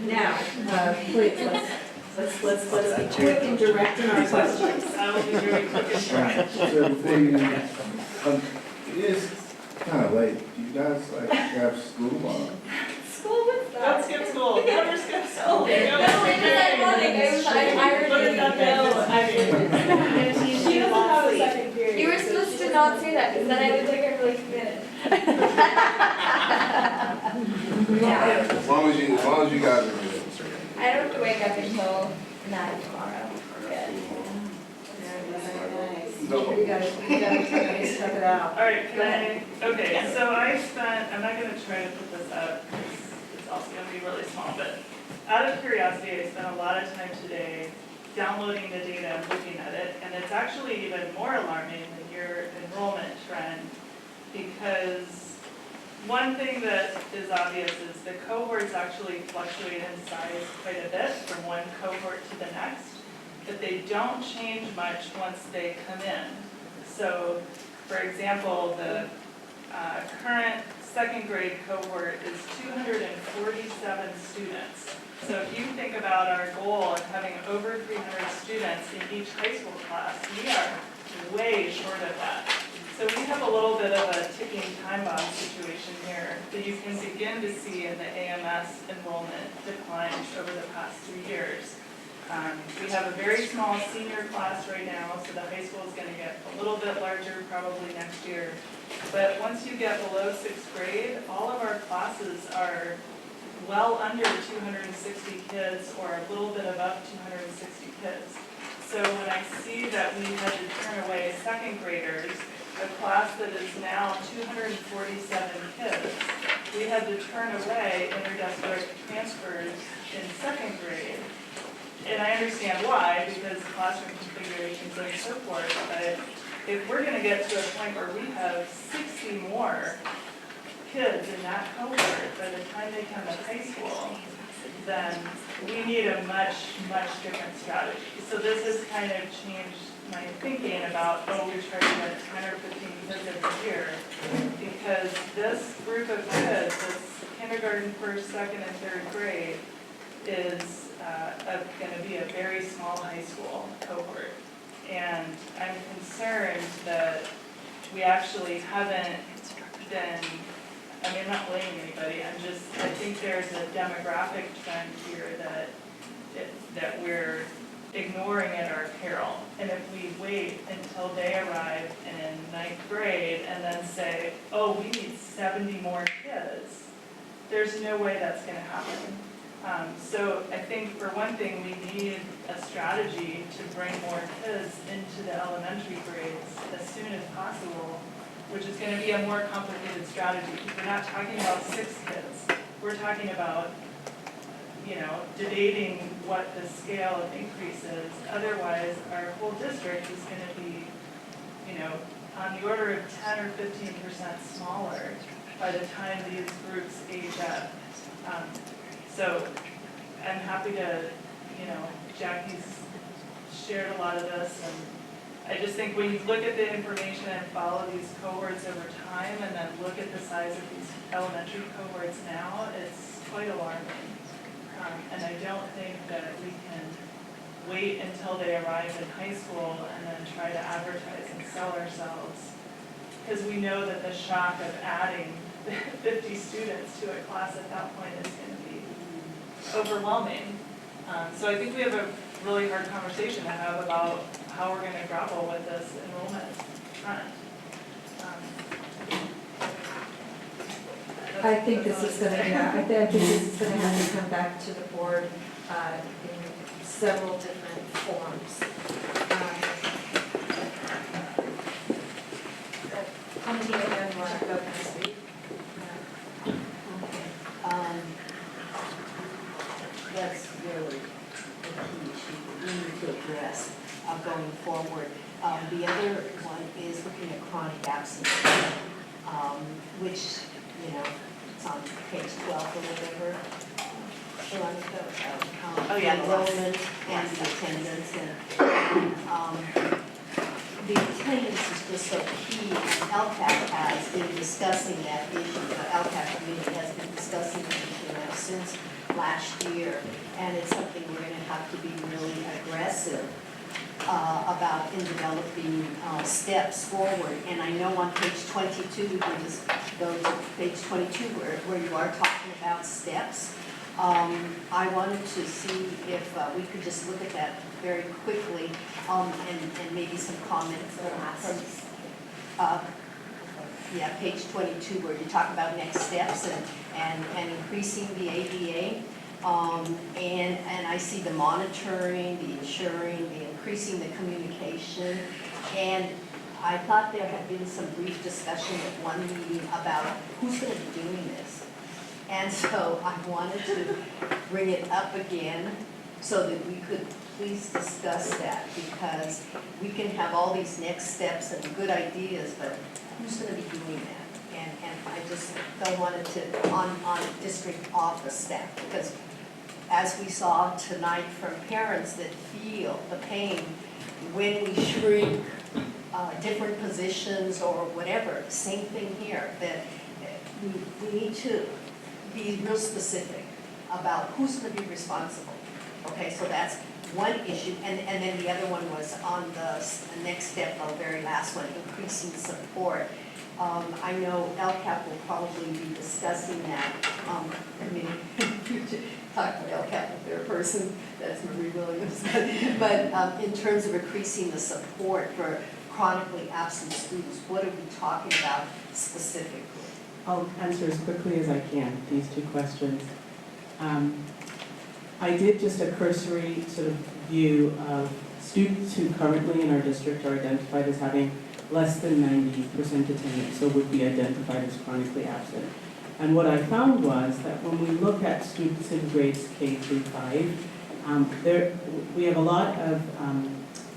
Now, please, let's be quick and direct in our questions. I will be very quick and direct. So before you, it is kind of late. Do you guys have school tomorrow? School with that. Don't skip school. Never skip school. No, it was ironic. She doesn't have a second period. You were supposed to not say that because then I would take her for like a minute. As long as you guys are good. I don't wake up until 9 tomorrow. You gotta step it out. All right, okay, so I'm not gonna try to put this up, because it's also gonna be really small, but out of curiosity, I spent a lot of time today downloading the data and looking at it, and it's actually even more alarming than your enrollment trend, because one thing that is obvious is the cohorts actually fluctuate in size quite a bit from one cohort to the next, but they don't change much once they come in. So, for example, the current second grade cohort is 247 students. So if you think about our goal of having over 300 students in each high school class, we are way short of that. So we have a little bit of a ticking time bomb situation here that you can begin to see in the AMS enrollment decline over the past 3 years. We have a very small senior class right now, so the high school is going to get a little bit larger probably next year. But once you get below 6th grade, all of our classes are well under 260 kids or a little bit above 260 kids. So when I see that we had to turn away second graders, a class that is now 247 kids, we had to turn away interdistrict transfers in second grade. And I understand why, because classroom configurations and so forth, but if we're going to get to a point where we have 60 more kids in that cohort by the time they come to high school, then we need a much, much different strategy. So this has kind of changed my thinking about, we try to get 10 or 15 kids a year, because this group of kids, this kindergarten, first, second, and third grade, is going to be a very small high school cohort. And I'm concerned that we actually haven't been, I'm not blaming anybody, I think there's a demographic trend here that we're ignoring at our peril. And if we wait until they arrive in 9th grade and then say, we need 70 more kids, there's no way that's going to happen. So I think for one thing, we need a strategy to bring more kids into the elementary grades as soon as possible, which is going to be a more complicated strategy. We're not talking about 6 kids. We're talking about, debating what the scale of increase is. Otherwise, our whole district is going to be, on the order of 10 or 15% smaller by the time these groups age up. So I'm happy to, Jackie's shared a lot of this, and I just think when you look at the information and follow these cohorts over time and then look at the size of these elementary cohorts now, it's quite alarming. And I don't think that we can wait until they arrive in high school and then try to advertise and sell ourselves because we know that the shock of adding 50 students to a class at that point is going to be overwhelming. So I think we have a really hard conversation to have about how we're going to grapple with this enrollment trend. I think this is going to, I think this is going to have to come back to the board in several different forms. How many of them want to go this week? That's really the key issue that we need to address going forward. The other one is looking at chronic absence, which, you know, it's on page 12 or whatever. Enrollment and the attendance, and the attendance is just so key. LCAP has been discussing that issue. The LCAP committee has been discussing the issue now since last year, and it's something we're going to have to be really aggressive about in developing steps forward. And I know on page 22, we can just go to page 22 where you are talking about steps. I wanted to see if we could just look at that very quickly and maybe some comments from yeah, page 22 where you talk about next steps and increasing the ADA. And I see the monitoring, the ensuring, the increasing the communication. And I thought there had been some brief discussion at one meeting about who's going to be doing this. And so I wanted to bring it up again so that we could please discuss that, because we can have all these next steps and good ideas, but who's going to be doing that? And I just don't want it to on district office staff, because as we saw tonight from parents that feel the pain when we shrink different positions or whatever, same thing here, that we need to be real specific about who's going to be responsible. Okay, so that's one issue, and then the other one was on the next step, the very last one, increasing support. I know LCAP will probably be discussing that committee. Talk about LCAP with their person, that's Marie Williams. But in terms of increasing the support for chronically absent students, what are we talking about specifically? I'll answer as quickly as I can these two questions. I did just a cursory sort of view of students who currently in our district are identified as having less than 90% attendance, so would be identified as chronically absent. And what I found was that when we look at students in grades K through 5, we have a lot of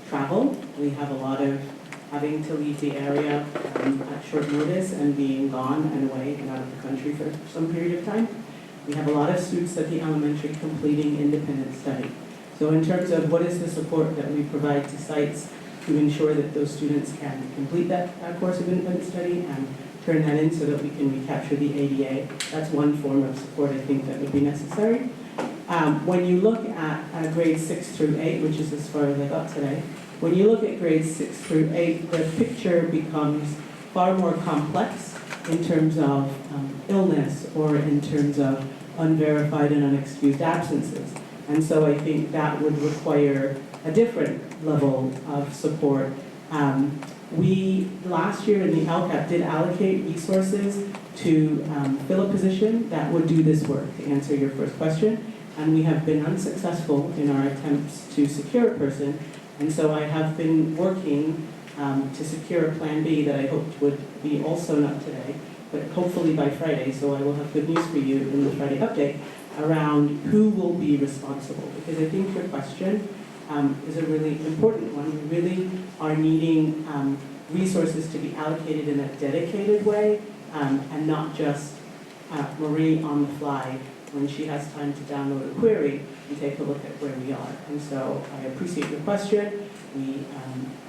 travel, we have a lot of having to leave the area at short notice and being gone and away and out of the country for some period of time. We have a lot of students at the elementary completing independent study. So in terms of what is the support that we provide to sites to ensure that those students can complete that course of independent study and turn that in so that we can recapture the ADA, that's one form of support I think that would be necessary. When you look at grades 6 through 8, which is as far as I got today, when you look at grades 6 through 8, the picture becomes far more complex in terms of illness or in terms of unverified and unexcused absences. And so I think that would require a different level of support. We, last year in the LCAP, did allocate resources to fill a position that would do this work, to answer your first question. And we have been unsuccessful in our attempts to secure a person. And so I have been working to secure a plan B that I hoped would be also not today, but hopefully by Friday, so I will have good news for you in the Friday update around who will be responsible. Because I think your question is a really important one. We really are needing resources to be allocated in a dedicated way and not just Marie on the fly when she has time to download a query and take a look at where we are. And so I appreciate your question. We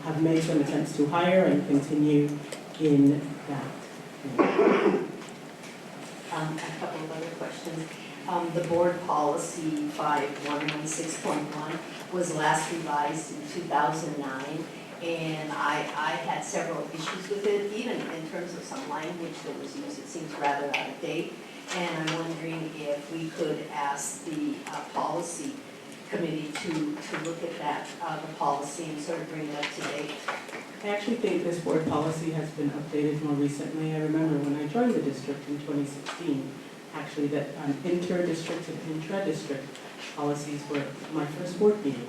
have made some attempts to hire and continue in that. A couple of other questions. The board policy 5116.1 was last revised in 2009, And I had several issues with it, even in terms of some language that was used, it seems rather out of date. And I'm wondering if we could ask the policy committee to look at that, the policy, and sort of bring it up to date. I actually think this board policy has been updated more recently. I remember when I joined the district in 2016, actually that inter-district and intra-district policies were my first board meeting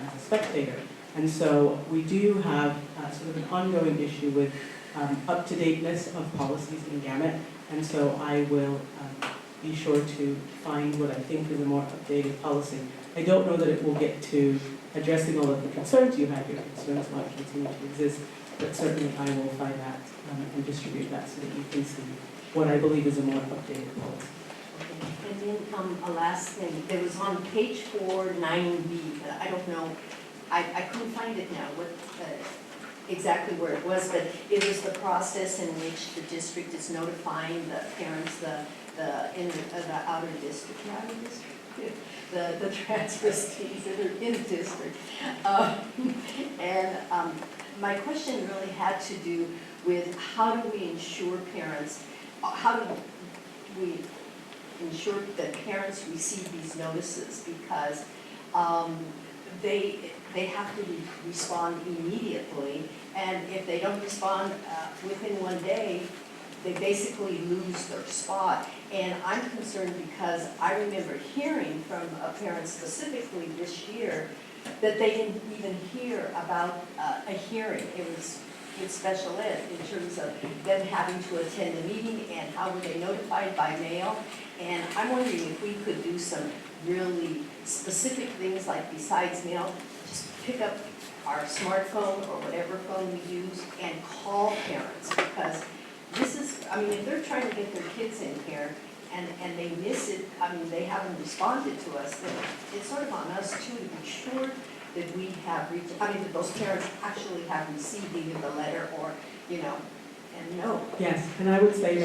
as a spectator. And so we do have sort of an ongoing issue with up-to-dateness of policies in Gamut. And so I will be sure to find what I think is a more updated policy. I don't know that it will get to addressing all of the concerns you have. Your concerns might continue to exist, but certainly I will find that and distribute that so that you can see what I believe is a more updated policy. Okay. And then a last thing, it was on page 4, 9B, but I don't know, I couldn't find it now, what exactly where it was, but it was the process in which the district is notifying the parents, the outer district, the transfers that are in the district. My question really had to do with how do we ensure parents, how do we ensure that parents receive these notices, because they have to respond immediately, and if they don't respond within one day, they basically lose their spot. And I'm concerned because I remember hearing from a parent specifically this year that they didn't even hear about a hearing. It was with special ed in terms of them having to attend the meeting and how were they notified by mail. And I'm wondering if we could do some really specific things, like besides mail, just pick up our smartphone or whatever phone we use and call parents, because this is, I mean, if they're trying to get their kids in here and they miss it, I mean, they haven't responded to us, then it's sort of on us too to be sure that we have reached, I mean, that those parents actually have received either the letter or, you know, and know. Yes, and I would say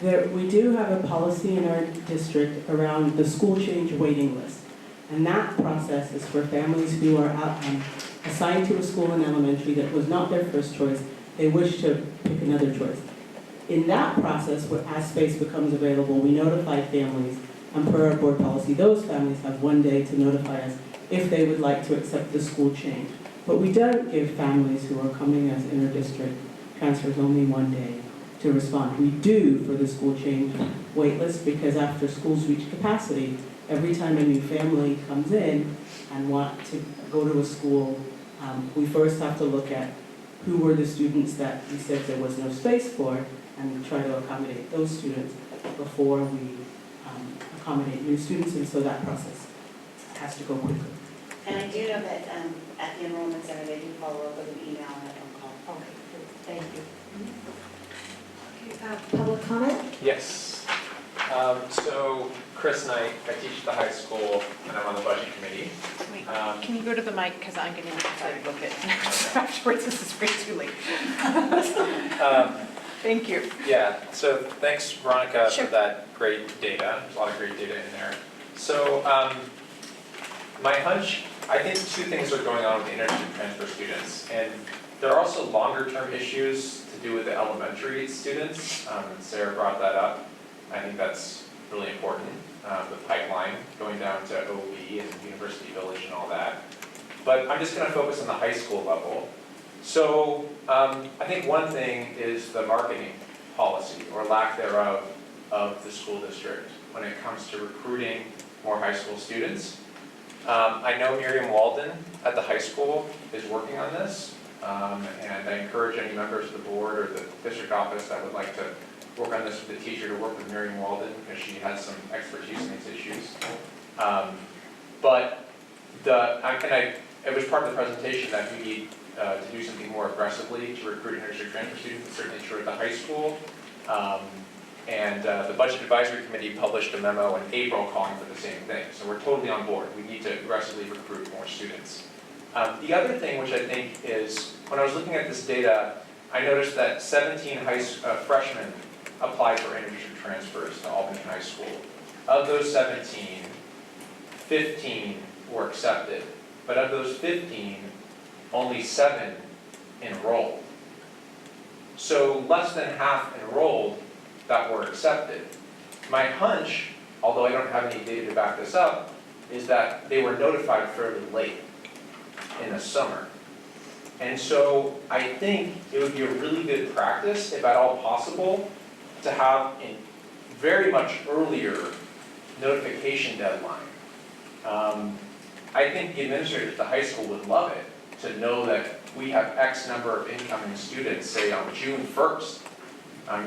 that we do have a policy in our district around the school change waiting list. And that process is for families who are assigned to a school in elementary that was not their first choice. They wish to pick another choice. In that process, as space becomes available, we notify families, and per our board policy, those families have 1 day to notify us if they would like to accept the school change. But we don't give families who are coming as inter-district transfers only 1 day to respond. We do for the school change wait list, because after schools reach capacity, every time a new family comes in and want to go to a school, we first have to look at who were the students that we said there was no space for, and try to accommodate those students before we accommodate new students, and so that process has to go quickly. And I do know that at the enrollment center, they do follow up with an email and a phone call. Okay, good. Thank you. Public comment? Yes. So Chris and I teach at the high school, and I'm on the budget committee. Wait, can you go to the mic, because I'm going to look at afterwards, this is way too late. Thank you. Yeah, so thanks Veronica for that great data. There's a lot of great data in there. So my hunch, I think 2 things are going on with the inter-district transfer students, and there are also longer term issues to do with the elementary students. Sarah brought that up. I think that's really important, the pipeline going down to OB and University Village and all that. But I'm just going to focus on the high school level. So I think one thing is the marketing policy, or lack thereof, of the school district when it comes to recruiting more high school students. I know Miriam Walden at the high school is working on this, and I encourage any members of the board or the district office that would like to work on this with the teacher to work with Miriam Walden, because she has some expertise in these issues. It was part of the presentation that we need to do something more aggressively to recruit inter-district transfer students, and certainly true at the high school. The Budget Advisory Committee published a memo in April calling for the same thing. So we're totally on board. We need to aggressively recruit more students. The other thing, which I think is, when I was looking at this data, I noticed that 17 freshmen applied for inter-district transfers to Albany High School. Of those 17, 15 were accepted. But of those 15, only 7 enrolled. So less than half enrolled that were accepted. My hunch, although I don't have any data to back this up, is that they were notified fairly late in the summer. And so I think it would be a really good practice, if at all possible, to have a very much earlier notification deadline. I think the administrators at the high school would love it to know that we have X number of incoming students, say on June 1st.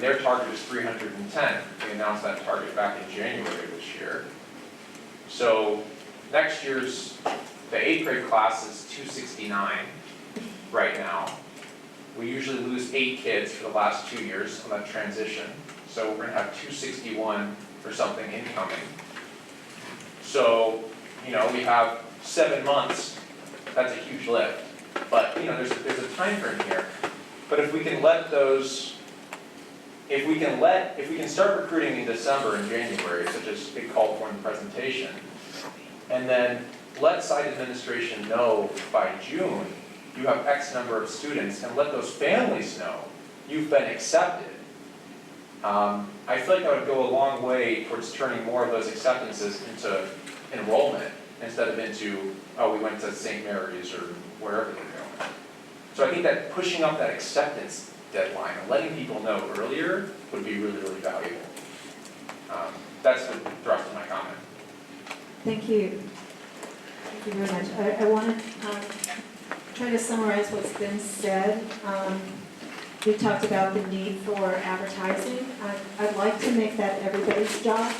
Their target is 310. We announced that target back in January of this year. So next year's, the 8th grade class is 269 right now. We usually lose 8 kids for the last 2 years on that transition. So we're gonna have 261 or something incoming. So, you know, we have 7 months, that's a huge lift. But, you know, there's a time frame here. But if we can let those, if we can start recruiting in December and January, such as it called for in the presentation, and then let site administration know by June you have X number of students, and let those families know you've been accepted. I feel like that would go a long way towards turning more of those acceptances into enrollment instead of into, oh, we went to St. Mary's or wherever they're going. So I think that pushing up that acceptance deadline and letting people know earlier would be really, really valuable. That's the thrust of my comment. Thank you. Thank you very much. I want to try to summarize what's been said. We talked about the need for advertising. I'd like to make that everybody's job.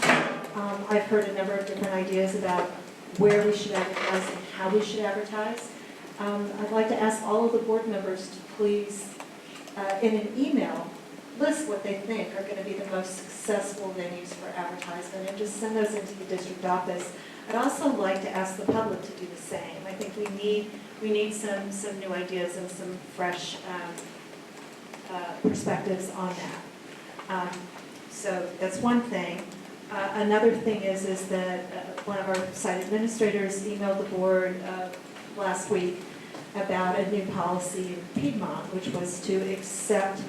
I've heard a number of different ideas about where we should advertise and how we should advertise. I'd like to ask all of the board members to please, in an email, list what they think are going to be the most successful venues for advertisement and just send those into the district office. I'd also like to ask the public to do the same. I think we need some new ideas and some fresh perspectives on that. So that's one thing. Another thing is that one of our site administrators emailed the board last week about a new policy in Piedmont, which was to accept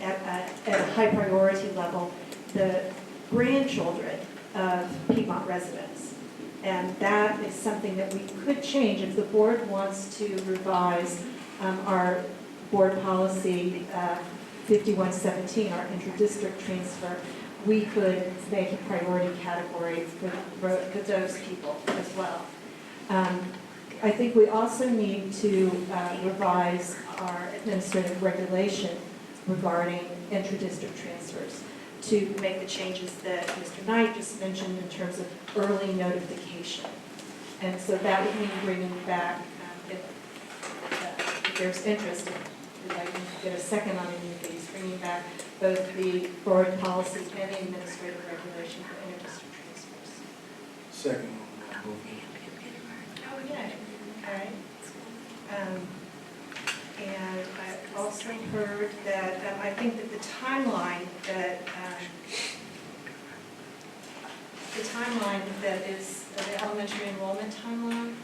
at a high priority level the grandchildren of Piedmont residents. And that is something that we could change if the board wants to revise our board policy 5117, our inter-district transfer. We could make a priority category for those people as well. I think we also need to revise our administrative regulation regarding intra-district transfers to make the changes that Mr. Knight just mentioned in terms of early notification. And so that would mean bringing back, if there's interest, if I can get a second on any of these, bringing back both the board policy and the administrative regulation for inter-district transfers. Second. Oh, yeah, all right. And I also heard that, I think that the timeline that is the elementary enrollment timeline,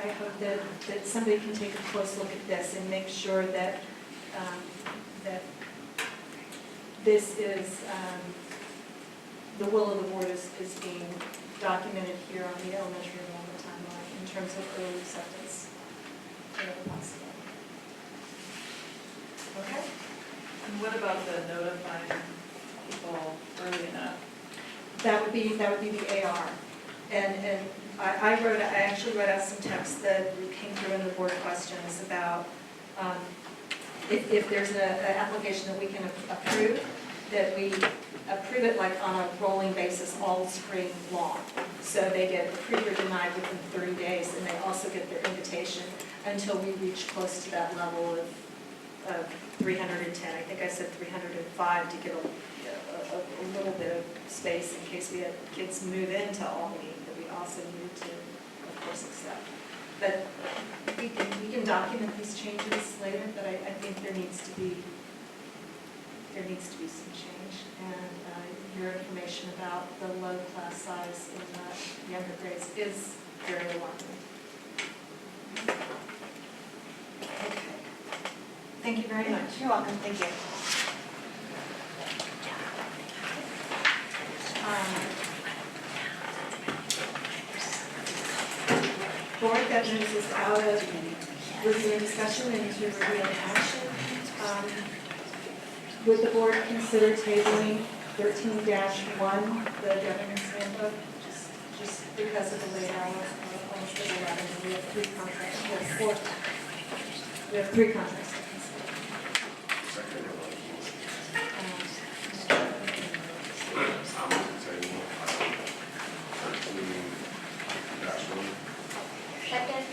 I hope that somebody can take a close look at this and make sure that that this is, the will of the board is being documented here on the elementary enrollment timeline in terms of early acceptance wherever possible. Okay? And what about the notifying people early enough? That would be the AR. And I actually wrote out some text that came through in the board questions about if there's an application that we can approve, that we approve it like on a rolling basis all spring long. So they get approved or denied within 30 days, and they also get their invitation until we reach close to that level of 310. I think I said 305 to get a little bit of space in case we had kids move into Albany that we also need to, of course, accept. But we can document these changes later, but I think there needs to be some change. And your information about the low class size in the younger grades is very alarming. Thank you very much. You're welcome. Thank you. Board, that moves us out of review and discussion into review and action. Would the board consider tabling 13-1, the governance handbook, just because of the late hour, almost at 11, and we have three contracts, we have three contracts. Second.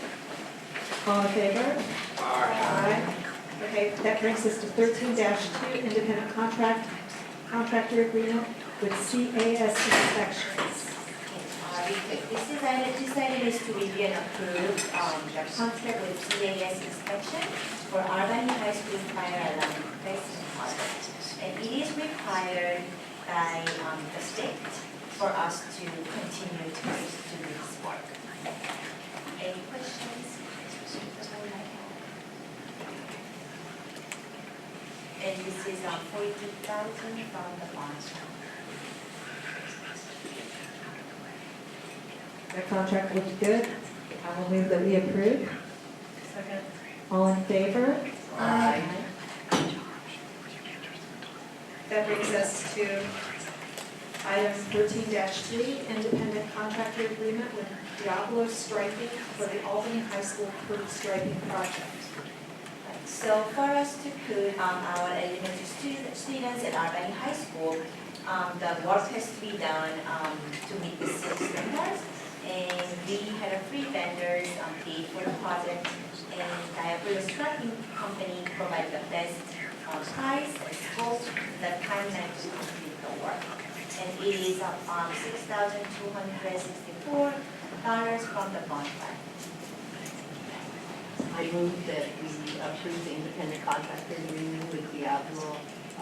All in favor? Aye. Okay, that brings us to 13-2, independent contractor agreement with CAS Inspections. This item is to review and approve the contract with CAS Inspection for Albany High School fire alarm replacement project. And it is required by the state for us to continue to do this work. Any questions? And this is $40,000 from the bond. That contract looks good. I will move that we approve. Second. All in favor? Aye. That brings us to item 13-3, independent contractor agreement with Diablo Striping for the Albany High School curb striping project. So for us to put our elementary students at Albany High School, the work has to be done to meet the state standards. And we had three vendors paid for the project, and Diablo Striping Company provided the best price and scope, the timeline to complete the work. And it is $6,264 from the bond fund. I move that we approve the independent contractor agreement with Diablo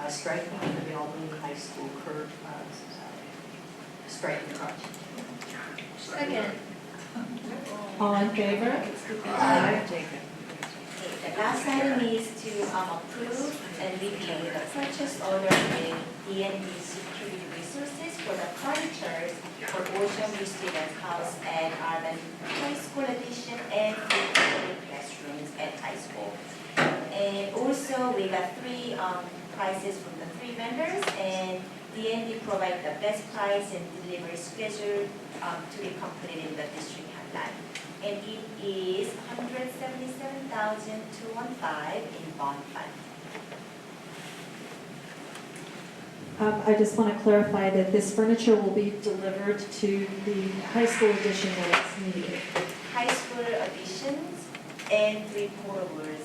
Striping for the Albany High School curb striping project. Second. All in favor? Aye. The last item is to approve and review the purchase order with D&D Security Resources for the furnitures for Ocean View Students House at Albany High School Edition and classrooms at high school. And also we got three prices from the three vendors, and D&D provide the best price and delivery schedule to be completed in the district timeline. And it is $177,215 in bond fund. I just want to clarify that this furniture will be delivered to the high school edition when it's needed. High school additions and three portables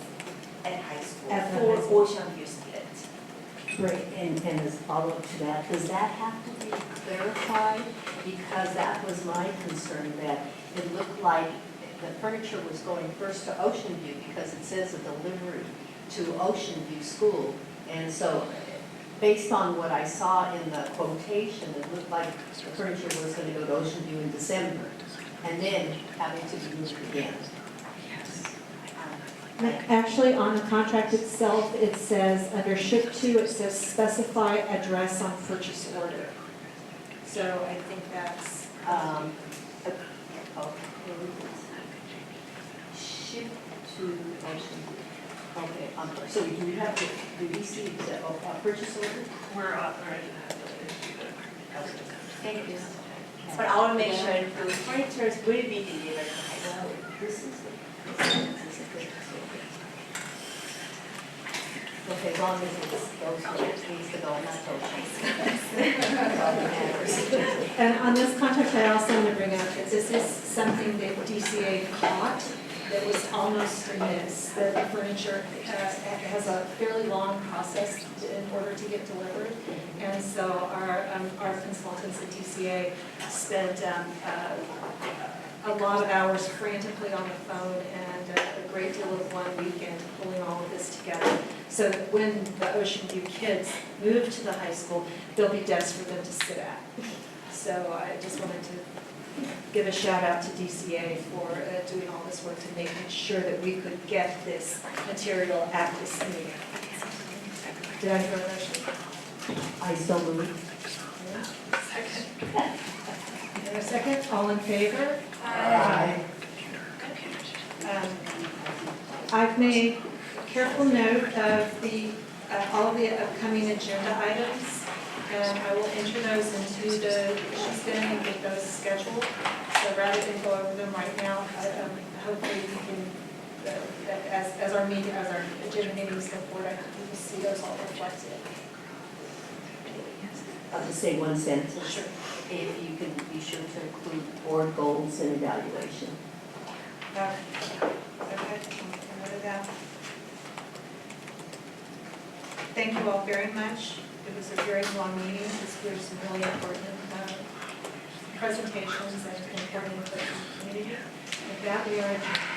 at high school At the for high school. Ocean View students. Great, and as a follow-up to that, does that have to be clarified? Because that was my concern, that it looked like the furniture was going first to Ocean View because it says a delivery to Ocean View School. And so, based on what I saw in the quotation, it looked like the furniture was going to go to Ocean View in December and then having to be moved again. Actually, on the contract itself, it says, under ship to, it says specify address on purchase order. So I think that's, Ship to Ocean View. Okay, so do we have to, do we see the purchase order? We're authorized to have to issue the. Thank you. But I'll make sure the furniture will be delivered to high school. This is the purchase order. Okay, as long as it's those words needs to go, not those. and on this contract, I also want to bring up that this is something that DCA caught that was almost a miss, that the furniture has a fairly long process in order to get delivered. And so our consultants at DCA spent a lot of hours frantically on the phone and a great deal of one weekend pulling all of this together, so that when the Ocean View kids move to the high school, there'll be desks for them to sit at. So I just wanted to give a shout out to DCA for doing all this work to making sure that we could get this material at this meeting. Did I hear a motion? I so move. Second. Is there a second? All in favor? Aye. I've made careful note of all of the upcoming agenda items, and I will enter those into the sheet bin and get those scheduled. So rather than go over them right now, hopefully we can, as our agenda meetings go forward, I hope we will see those all reflected. I'll just say one sentence. Sure. If you can be sure to include board goals and evaluation. Okay, I'll note it down. Thank you all very much. It was a very long meeting. There were some really important presentations and important input from the community. With that, we are adjourned.